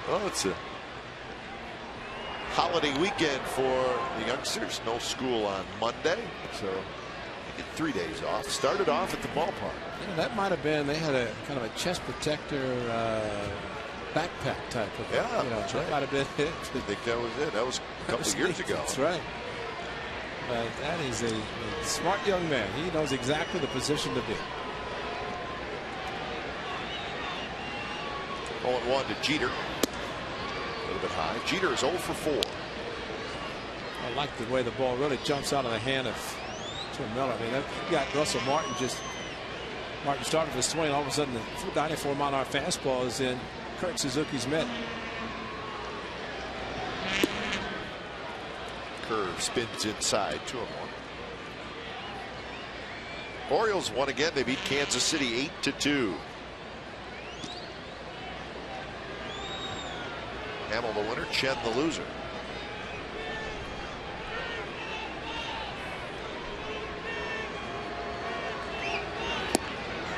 Well, it's a holiday weekend for the youngsters. No school on Monday, so they get 3 days off. Started off at the ballpark. You know, that might have been, they had a kind of a chest protector backpack type of thing. Yeah, you know, that's that right. might have been it. I think that was it. That was a couple of years ago. That's right. But that is a smart young man. He knows exactly the position to be. 0-1 to Jeter. A little bit high. Jeter is 0 for 4. I like the way the ball really jumps out of the hand of Tim Miller. I mean, that got Russell Martin Martin started his swing. All of a sudden, the 94-mile-an-hour fastball is in Kurt Suzuki's mitt. Curve spins inside. 2-1. Orioles won again. They beat Kansas City 8-2. Hamill the winner, Chen the loser.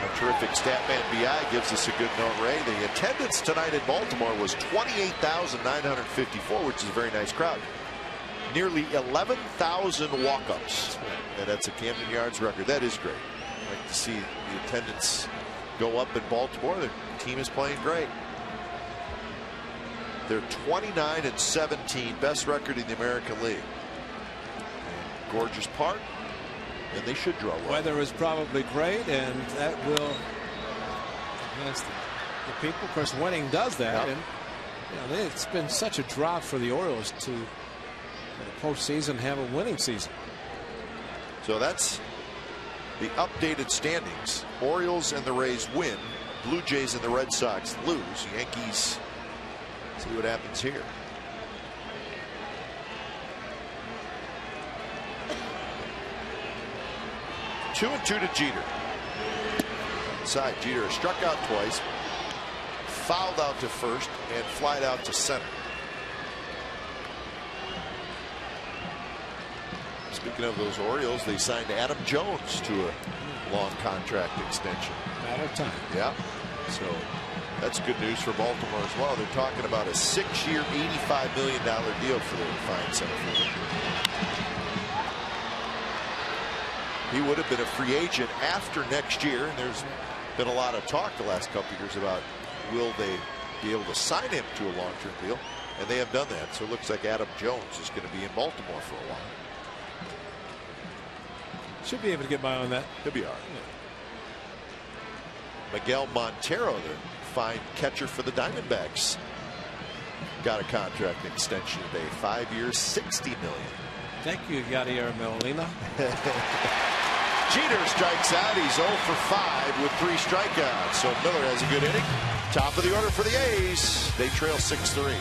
A terrific Statman BI gives us a good note, Ray. The attendance tonight in Baltimore was 28,954, which is a very nice crowd. Nearly 11,000 walk-ups, and that's a Camden Yards record. That is great. I'd like to see the attendance go up in Baltimore. The team is playing great. They're 29-17, best record in the American League. Gorgeous park, and they should draw well. Weather is probably great, and that will advance the people. Of course, winning does that, Yep. and you know, it's been such a drought for the Orioles to in the postseason have a winning season. So that's the updated standings. Orioles and the Rays win. Blue Jays and the Red Sox lose. Yankees. See what happens here. Two and two to Jeter. Inside, Jeter has struck out twice, fouled out to first, and flied out to center. Speaking of those Orioles, they signed Adam Jones to a long contract extension. Matter of time. Yeah. So that's good news for Baltimore as well. They're talking about a 6-year, $85 million deal for their fine center fielder. He would have been a free agent after next year, and there's been a lot of talk the last couple of years about will they be able to sign him to a long-term deal, and they have done that. So it looks like Adam Jones is going to be in Baltimore for a while. Should be able to get by on that. He'll be all right. Miguel Montero, the fine catcher for the Diamondbacks, got a contract extension today. 5 years, $60 million. Thank you, Yadier Molina. Jeter strikes out. He's 0 for 5 with 3 strikeouts. So Miller has a good inning. Top of the order for the A's. They trail 6-3.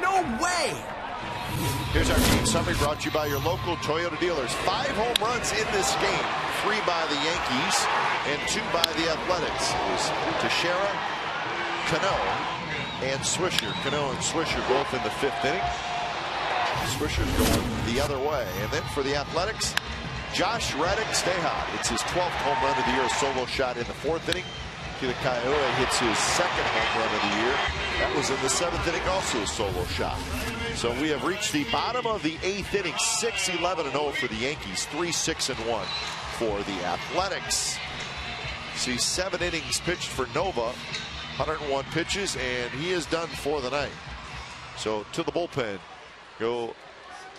No way! Here's our team summary brought to you by your local Toyota dealers. 5 home runs in this game. 3 by the Yankees and 2 by the Athletics. It was Teixeira, Cano, and Swisher. Cano and Swisher both in the 5th inning. Swisher's going the other way. And then for the Athletics, Josh Reddick, stay hot. It's his 12th home run of the year, a solo shot in the 4th inning. Kila Kaiua hits his 2nd home run of the year. That was in the 7th inning, also a solo shot. So we have reached the bottom of the 8th inning, 6-11-0 for the Yankees, 3-6-1 for the Athletics. See 7 innings pitched for Nova, 101 pitches, and he is done for the night. So to the bullpen go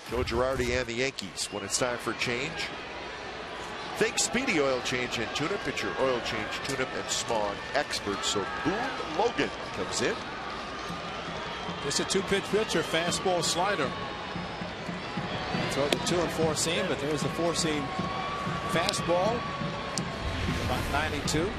Girardi and the Yankees when it's time for change. Think Speedy Oil Change and Tune-Up. It's your oil change, tune-up, and smog expert. So Boone Logan comes in. Just a two-pitch pitcher, fastball, slider. Throw the 2 and 4 seam, but there's the 4 seam fastball. About 92.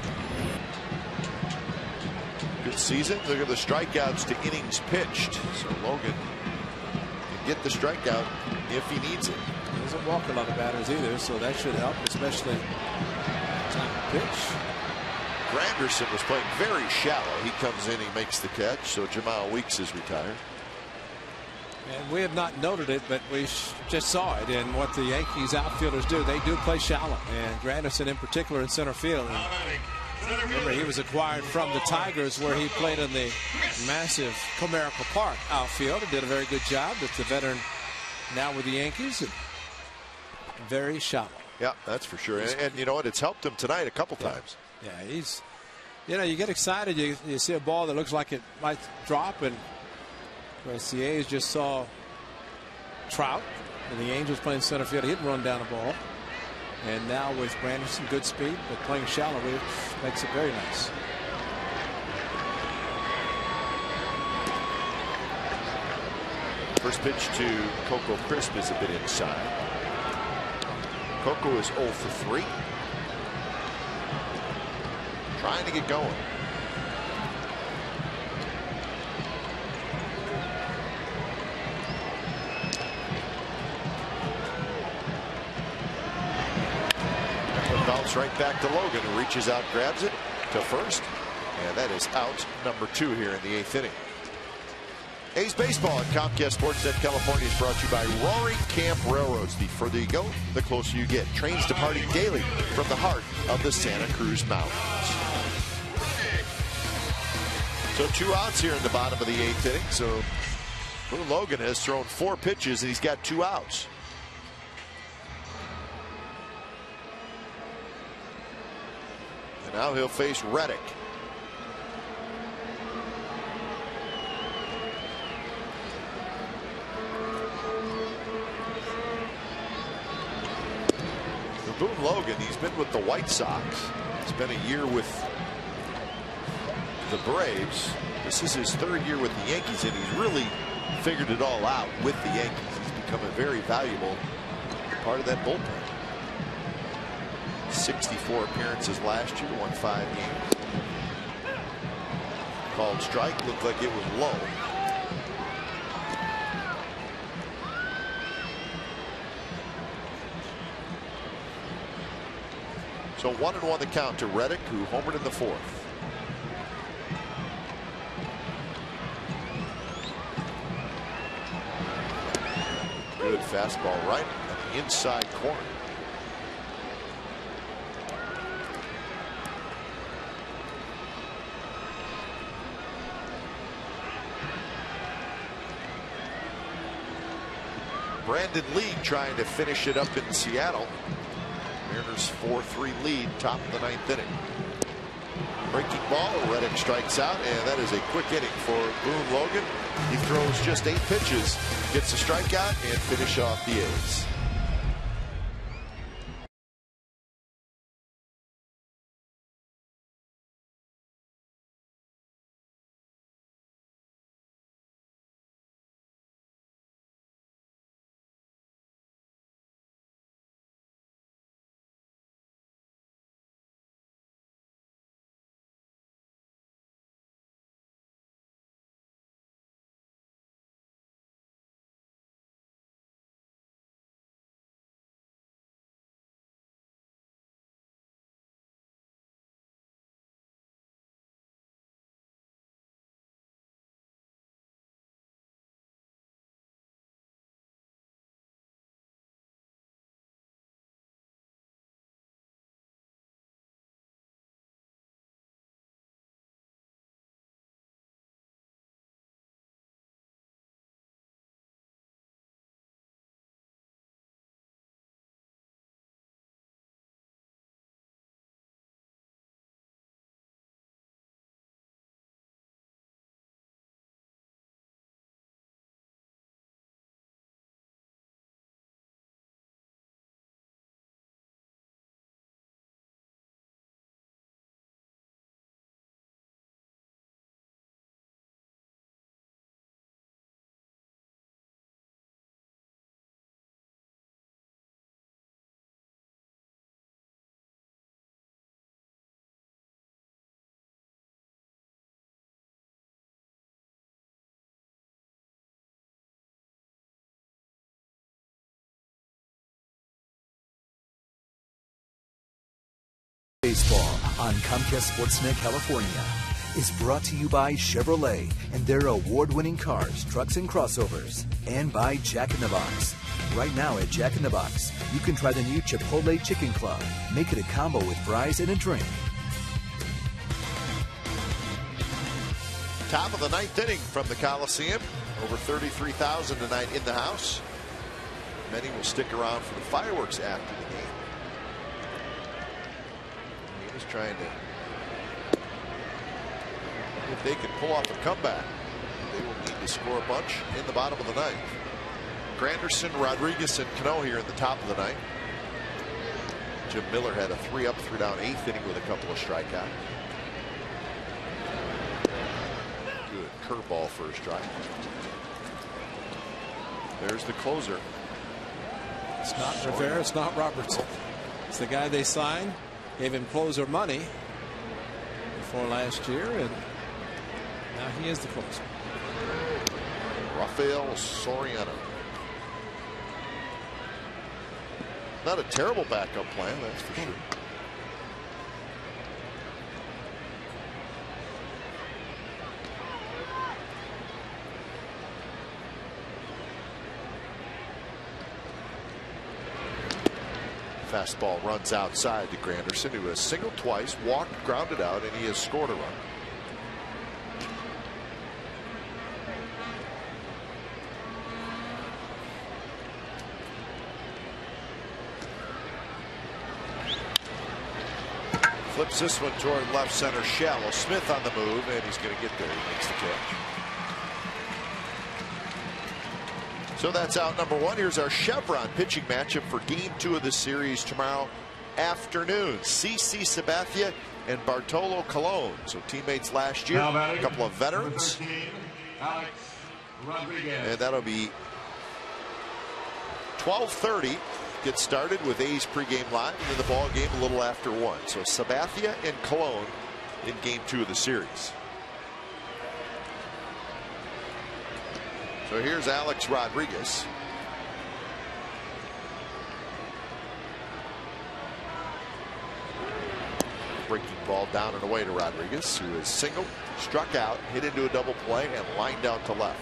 Good season. Look at the strikeouts to innings pitched. So Logan can get the strikeout if he needs it. He doesn't walk a lot of batters either, so that should help, especially time to pitch. Granderson was playing very shallow. He comes in, he makes the catch. So Jamal Weeks is retired. And we have not noted it, but we just saw it in what the Yankees outfielders do. They do play shallow, and Granderson in particular in center field. And remember, he was acquired from the Tigers, where he played in the massive Comerica Park outfield and did a very good job. It's a veteran now with the Yankees. And very shallow. Yeah, that's for sure. And you know what? It's helped him tonight a couple times. Yeah, he's, you know, you get excited. You see a ball that looks like it might drop, and the A's just saw Trout and the Angels playing center field. He didn't run down a ball. And now with Granderson, good speed, but playing shallow, which makes it very nice. First pitch to Coco Crisp is a bit inside. Coco is 0 for 3. Trying to get going. Bounce right back to Logan, who reaches out, grabs it to first, and that is out number 2 here in the 8th inning. A's baseball on Comcast Sportsnet California is brought to you by Roaring Camp Railroads. The further you go, the closer you get. Trains departing daily from the heart of the Santa Cruz Mountains. So 2 outs here in the bottom of the 8th inning. So Boone Logan has thrown 4 pitches and he's got 2 outs. And now he'll face Reddick. For Boone Logan, he's been with the White Sox. Spent a year with the Braves. This is his 3rd year with the Yankees, and he's really figured it all out with the Yankees. He's become a very valuable part of that bullpen. 64 appearances last year, won 5 games. Called strike, looked like it was low. So 1-1 the count to Reddick, who homered in the 4th. Good fastball right at the inside corner. Brandon Lee trying to finish it up in Seattle. Mariners 4-3 lead, top of the 9th inning. Breaking ball, Reddick strikes out, and that is a quick inning for Boone Logan. He throws just 8 pitches, gets a strikeout, and finish off the A's. Baseball on Comcast Sportsnet California is brought to you by Chevrolet and their award-winning cars, trucks, and crossovers, and by Jack in the Box. Right now at Jack in the Box, you can try the new Chipotle Chicken Club. Make it a combo with fries and a drink. Top of the 9th inning from the Coliseum. Over 33,000 tonight in the house. Many will stick around for the fireworks after the game. He's trying to, if they can pull off a comeback, they will need to score a bunch in the bottom of the 9th. Granderson, Rodriguez, and Cano here in the top of the 9th. Jim Miller had a 3-up, 3-down 8th inning with a couple of strikeouts. Good curveball for a strike. There's the closer. It's not Rivera, it's not Robertson. It's the guy they signed, gave him closer money before last year, and now he is the closer. Rafael Soriano. Not a terrible backup plan, that's for sure. Fastball runs outside to Granderson, who has singled twice, walked, grounded out, and he has scored a run. Flips this one toward left center shallow. Smith on the move, and he's going to get there. He makes the catch. So that's out number 1. Here's our Chevron pitching matchup for game 2 of this series tomorrow afternoon. CC Sabathia and Bartolo Colon. So teammates last year, a couple of veterans. 13, Alex Rodriguez. And that'll be 12:30. Get started with A's pregame live, and then the ball game a little after 1. So Sabathia and Colon in game 2 of the series. So here's Alex Rodriguez. Breaking ball down and away to Rodriguez, who is singled, struck out, hit into a double play, and lined out to left.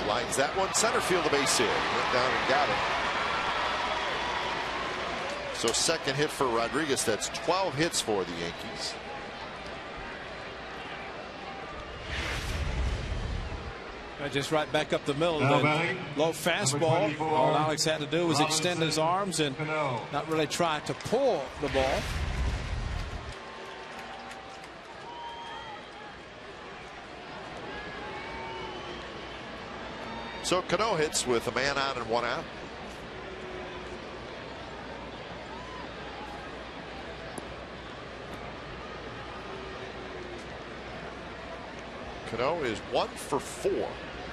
Lines that one center field, the base hit. Went down and got it. So second hit for Rodriguez. That's 12 hits for the Yankees. Just right back up the middle. That low fastball. All Alex had to do was extend his arms and not really try to pull the ball. So Cano hits with a man on and 1 out. Cano is 1 for 4,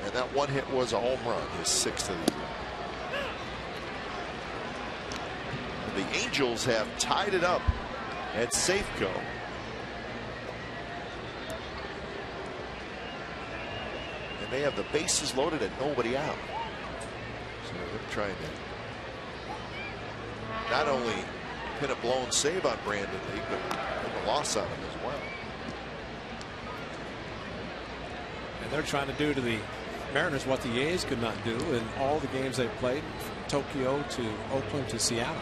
and that 1 hit was a home run, his 6th of the year. The Angels have tied it up at Safeco. And they have the bases loaded and nobody out. So they're trying to not only pin a blown save on Brandon Lee, but put a loss on him as well. And they're trying to do to the Mariners what the A's could not do in all the games they've played, from Tokyo to Oakland to Seattle.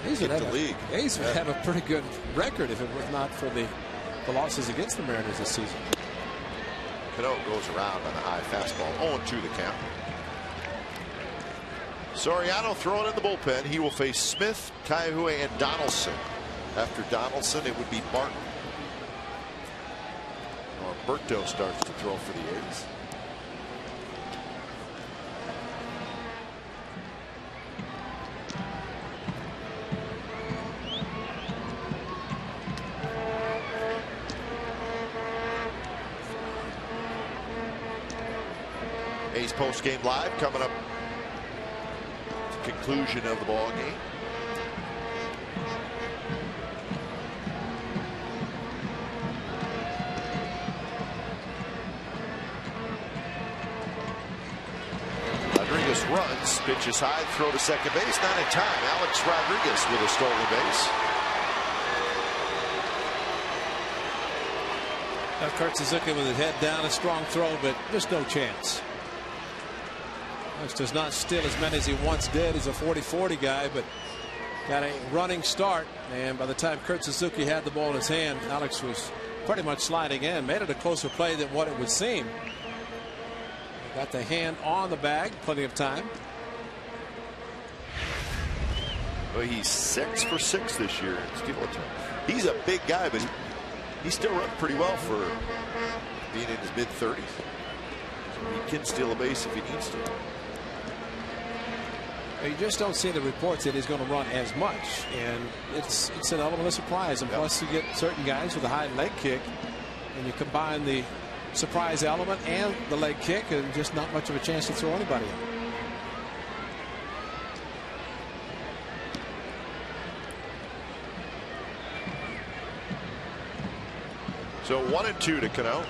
A's would have a pretty good record if it was not for the losses against the Mariners this season. Cano goes around on a high fastball. 0-2 the count. Soriano throwing in the bullpen. He will face Smith, Kaihue, and Donaldson. After Donaldson, it would be Martin. Alberto starts to throw for the A's. A's post-game live coming up at the conclusion of the ball game. runs. Pitch is high, throw to second base, not in time. Alex Rodriguez with a stolen base. Now Kurt Suzuki with his head down, a strong throw, but just no chance. Alex does not steal as many as he once did. He's a 40-40 guy, but got a running start, and by the time Kurt Suzuki had the ball in his hand, Alex was pretty much sliding in. Made it a closer play than what it would seem. Got the hand on the bag, plenty of time. Well, he's 6 for 6 this year in steal attempt. He's a big guy, but he still runs pretty well for being in his mid-30s. So he can steal a base if he needs to. You just don't see the reports that he's going to run as much, and it's an element of surprise. And plus, you get certain guys with a high leg kick, and you combine the surprise element and the leg kick, and just not much of a chance to throw anybody in. So 1-2 to Cano.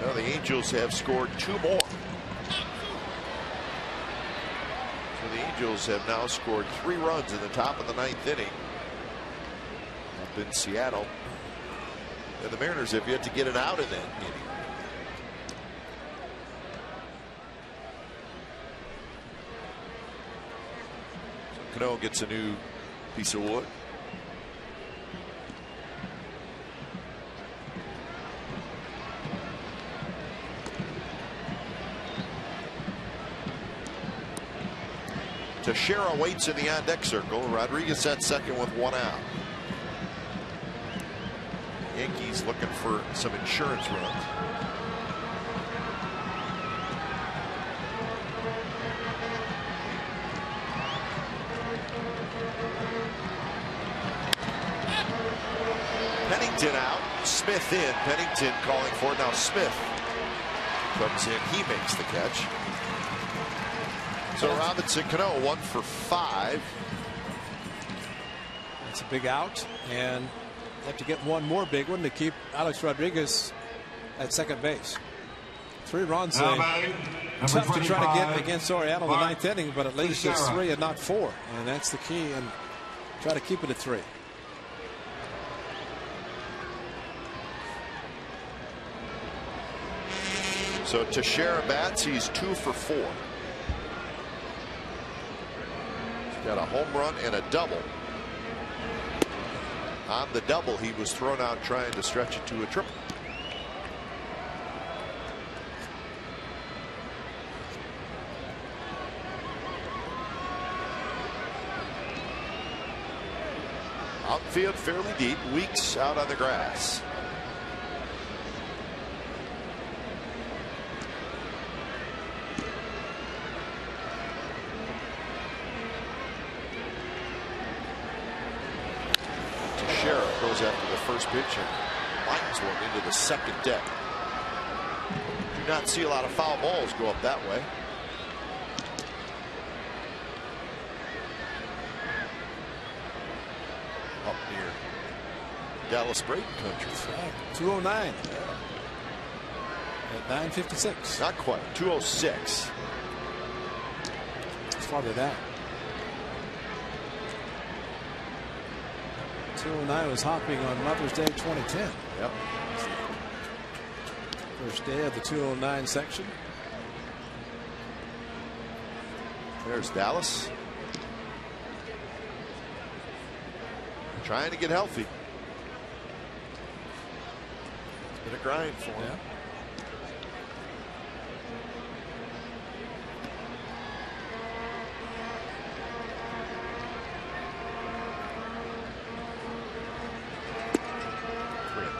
Now the Angels have scored 2 more. So the Angels have now scored 3 runs in the top of the 9th inning up in Seattle. And the Mariners have yet to get an out in that inning. So Cano gets a new piece of wood. Teixeira waits in the on-deck circle. Rodriguez at second with 1 out. Yankees looking for some insurance runs. Pennington out. Smith in. Pennington calling for it. Now Smith comes in. He makes the catch. So Robinson Cano 1 for 5. That's a big out, and you have to get one more big one to keep Alex Rodriguez at second base. 3 runs. Tough to try to get against Soriano in the 9th inning, but at least it's 3 and not 4, and that's the key. And try to keep it at 3. So Teixeira bats. He's 2 for 4. Got a home run and a double. On the double, he was thrown out trying to stretch it to a triple. Outfield fairly deep. Weeks out on the grass. Goes after the first pitch and lines one into the second deck. Do not see a lot of foul balls go up that way. Up near Dallas Braden country. 209 at 9:56. Not quite. 206. It's farther down. 209 was hopping on Mother's Day 2010. Yep. First day of the 209 section. There's Dallas. Trying to get healthy. It's been a grind for him. Yeah.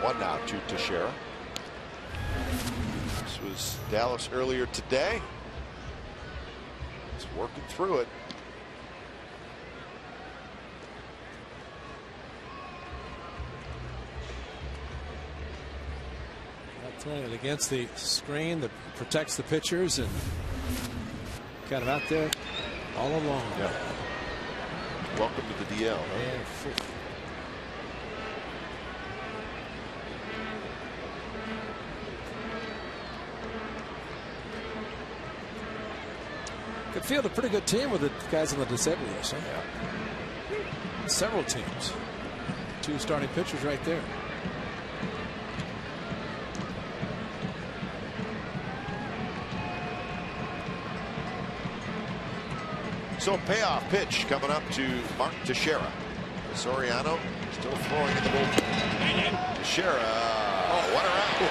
One now to Teixeira. This was Dallas earlier today. He's working through it. Not throwing it against the screen that protects the pitchers, and got him out there all along. Yeah. Welcome to the DL. Huh? Yeah. Could field a pretty good team with the guys on the disabled list. Huh? Yeah. Several teams. 2 starting pitchers right there. So payoff pitch coming up to Mark Teixeira. Soriano still throwing in the bullpen. Teixeira, oh, what a round.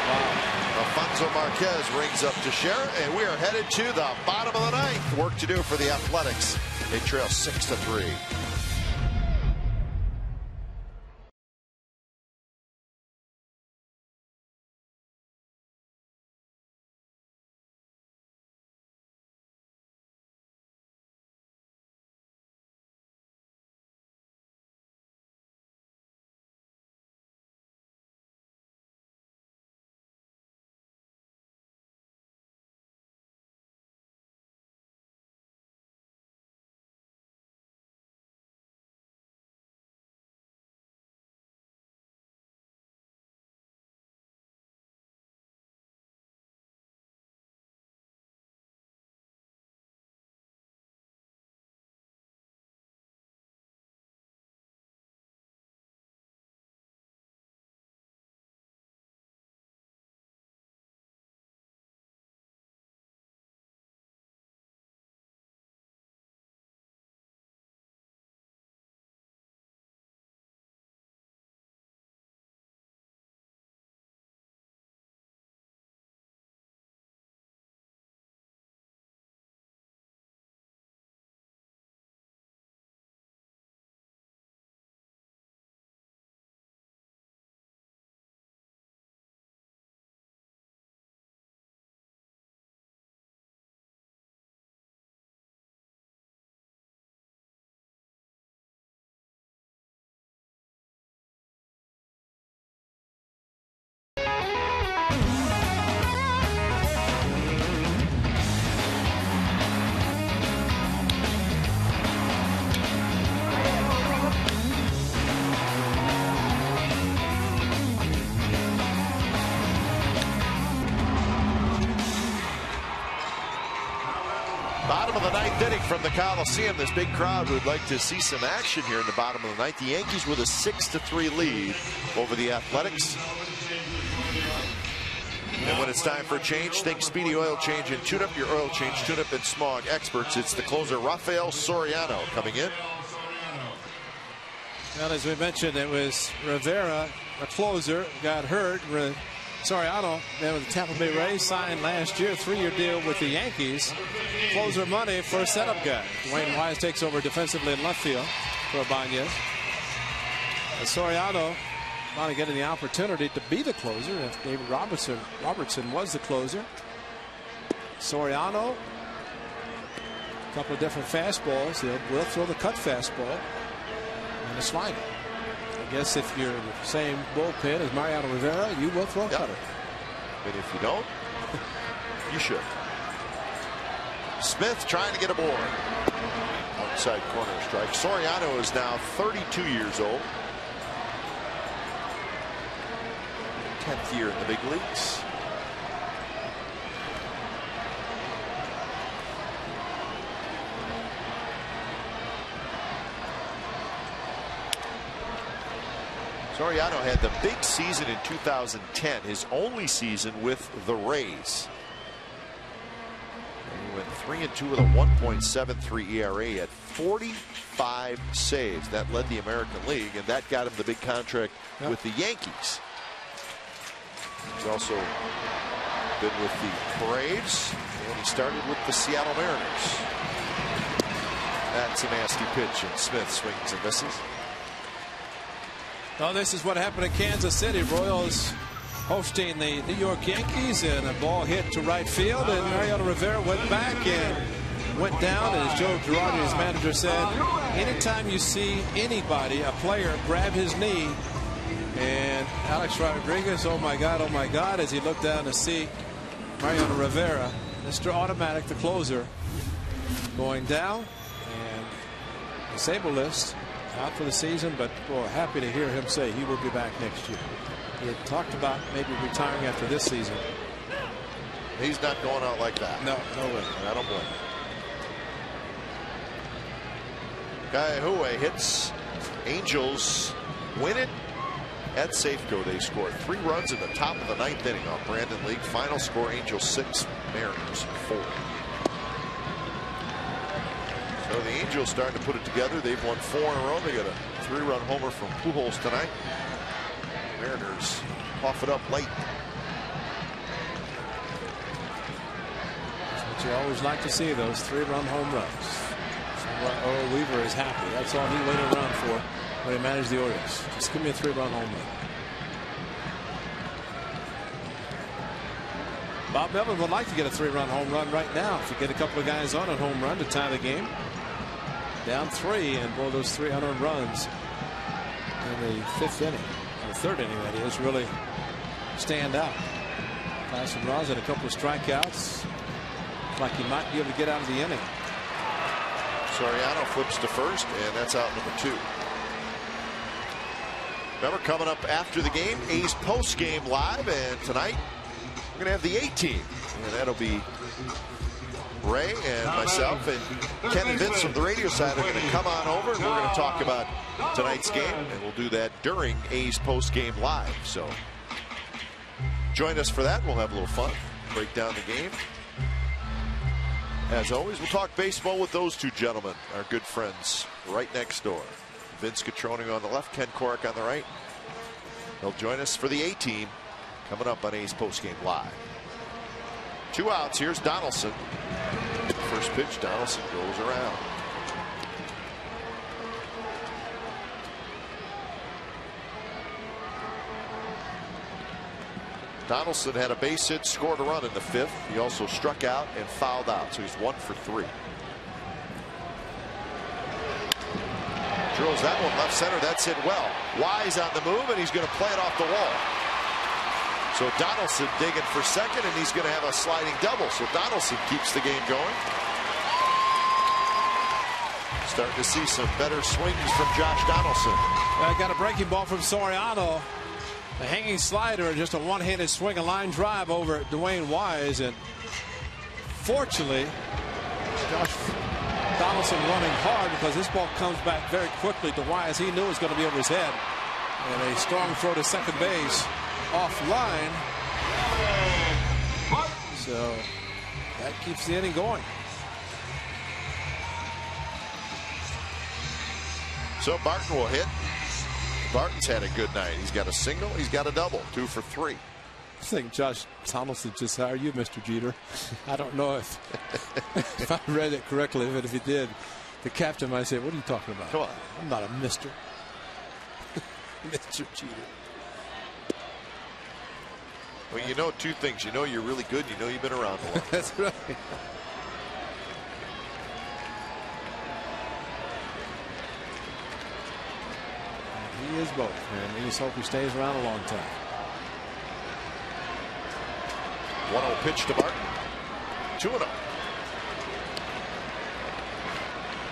Wow. Alfonso Marquez rings up Teixeira, and we are headed to the bottom of the 9th. Work to do for the Athletics. They trail 6-3. Bottom of the 9th inning from the Coliseum. This big crowd would like to see some action here in the bottom of the 9th. The Yankees with a 6-3 lead over the Athletics. And when it's time for a change, think Speedy Oil Change and Tune Up your oil change, Tune Up and Smog experts. It's the closer Rafael Soriano coming in. Well, as we mentioned, it was Rivera, a closer, got hurt. Soriano, man, with the Tampa Bay Rays, signed last year, 3-year deal with the Yankees. Closer money for a setup guy. Dwayne Wise takes over defensively in left field for Ibanez. Soriano finally getting the opportunity to be the closer. If David Robertson was the closer. Soriano, a couple of different fastballs. He'll throw the cut fastball and a slider. I guess if you're in the same bullpen as Mariano Rivera, you will throw a cutter. And if you don't, you should. Smith trying to get aboard. Outside corner strike. Soriano is now 32 years old. 10th year in the big leagues. Soriano had the big season in 2010, his only season with the Rays. And he went 3-2 with a 1.73 ERA at 45 saves. That led the American League, and that got him the big contract with the Yankees. He's also been with the Braves, and he started with the Seattle Mariners. That's a nasty pitch, and Smith swings and misses. Well, this is what happened in Kansas City. Royals hosting the New York Yankees, and a ball hit to right field, and Mariano Rivera went back and went down. And as Joe Girardi, his manager, said, anytime you see anybody, a player, grab his knee, and Alex Rodriguez, oh my God, as he looked down to see Mariano Rivera, Mr. Automatic, the closer, going down, and disabled list. Out for the season, but boy, happy to hear him say he will be back next year. He had talked about maybe retiring after this season. He's not going out like that. No way. I don't blame him. Guy hits. Angels win it at Safeco. They score 3 runs in the top of the 9th inning off Brandon League. Final score: Angels 6, Mariners 4. So the Angels starting to put it together. They've won 4 in a row. They got a 3-run homer from Pujols tonight. Mariners cough it up late. That's what you always like to see, those 3-run home runs. Earl Weaver is happy. That's all he waited around for when he managed the Orioles. Just give me a 3-run home run. Bob Melvin would like to get a 3-run home run right now. If you get a couple of guys on a home run to tie the game. Down 3 and blow those 3 unearned runs in the 5th inning. The 3rd inning, that is, really stand out. Tyson Ross had a couple of strikeouts. Like he might be able to get out of the inning. Soriano flips to first, and that's out number 2. Remember, coming up after the game, A's post-game live, and tonight we're going to have the A-team, and that'll be Ray and myself and Ken and Vince from the radio side are going to come on over, and we're going to talk about tonight's game, and we'll do that during A's post-game live. So join us for that. We'll have a little fun, break down the game. As always, we'll talk baseball with those 2 gentlemen, our good friends right next door. Vince Catroni on the left, Ken Korach on the right. They'll join us for the A-team coming up on A's postgame live. 2 outs. Here's Donaldson. First pitch, Donaldson goes around. Donaldson had a base hit, scored a run in the 5th. He also struck out and fouled out, so he's 1 for 3. Drills that one left center. That's hit well. Wise on the move, and he's going to play it off the wall. So Donaldson digging for second, and he's going to have a sliding double. So Donaldson keeps the game going. Starting to see some better swings from Josh Donaldson. I got a breaking ball from Soriano. A hanging slider, just a one-handed swing, a line drive over Dwayne Wise, and fortunately, Josh Donaldson running hard because this ball comes back very quickly to Wise. He knew it was going to be over his head, and a strong throw to second base offline. So that keeps the inning going. So Barton will hit. Barton's had a good night. He's got a single. He's got a double. 2 for 3. I think Josh Donaldson just hired you, Mr. Jeter. I don't know if I read it correctly, but if he did, the captain might say, "What are you talking about? Come on. I'm not a Mr. Mr. Jeter." Well, you know 2 things. You know you're really good. You know you've been around a lot. That's right. He is both, and we just hope he stays around a long time. 1-0 pitch to Barton. 2-0.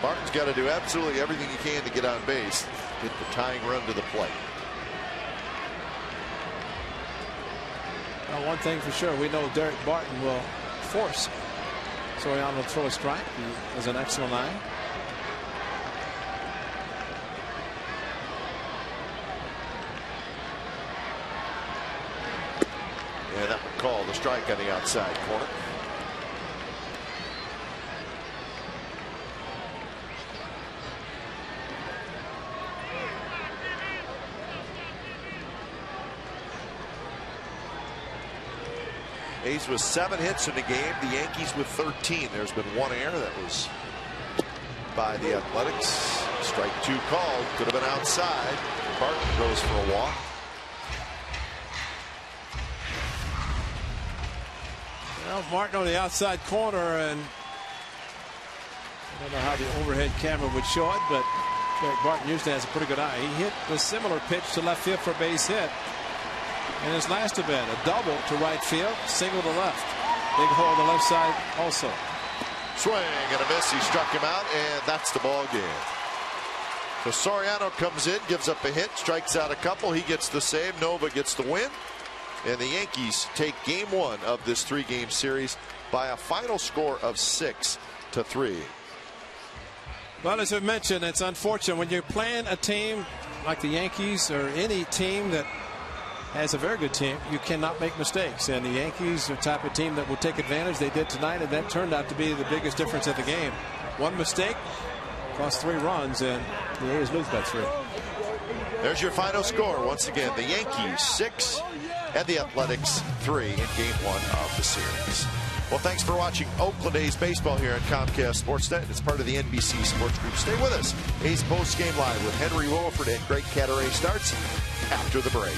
Barton's got to do absolutely everything he can to get on base. Get the tying run to the plate. Well, one thing for sure, we know Derek Barton will force Soriano to throw a strike. He has an excellent eye. And that would call the strike on the outside corner. A's with 7 hits in the game. The Yankees with 13. There's been 1 error that was by the Athletics. Strike 2 called. Could have been outside. Barton goes for a walk. Well, Martin on the outside corner, and I don't know how the overhead camera would show it, but Derek Barton usually has a pretty good eye. He hit a similar pitch to left field for a base hit in his last event. A double to right field, single to left. Big hole on the left side also. Swing and a miss. He struck him out, and that's the ball game. So Soriano comes in, gives up a hit, strikes out a couple. He gets the save. Nova gets the win. And the Yankees take game one of this 3-game series by a final score of 6-3. Well, as I mentioned, it's unfortunate when you're playing a team like the Yankees or any team that has a very good team, you cannot make mistakes. And the Yankees are the type of team that will take advantage. They did tonight, and that turned out to be the biggest difference of the game. One mistake cost 3 runs, and the A's lose by 3. There's your final score. Once again, the Yankees 6 and the Athletics 3 in game one of the series. Well, thanks for watching Oakland A's baseball here on Comcast Sportsnet. It's part of the NBC Sports Group. Stay with us. A's Post Game Live with Henry Williford and Greg Cadaret starts after the break.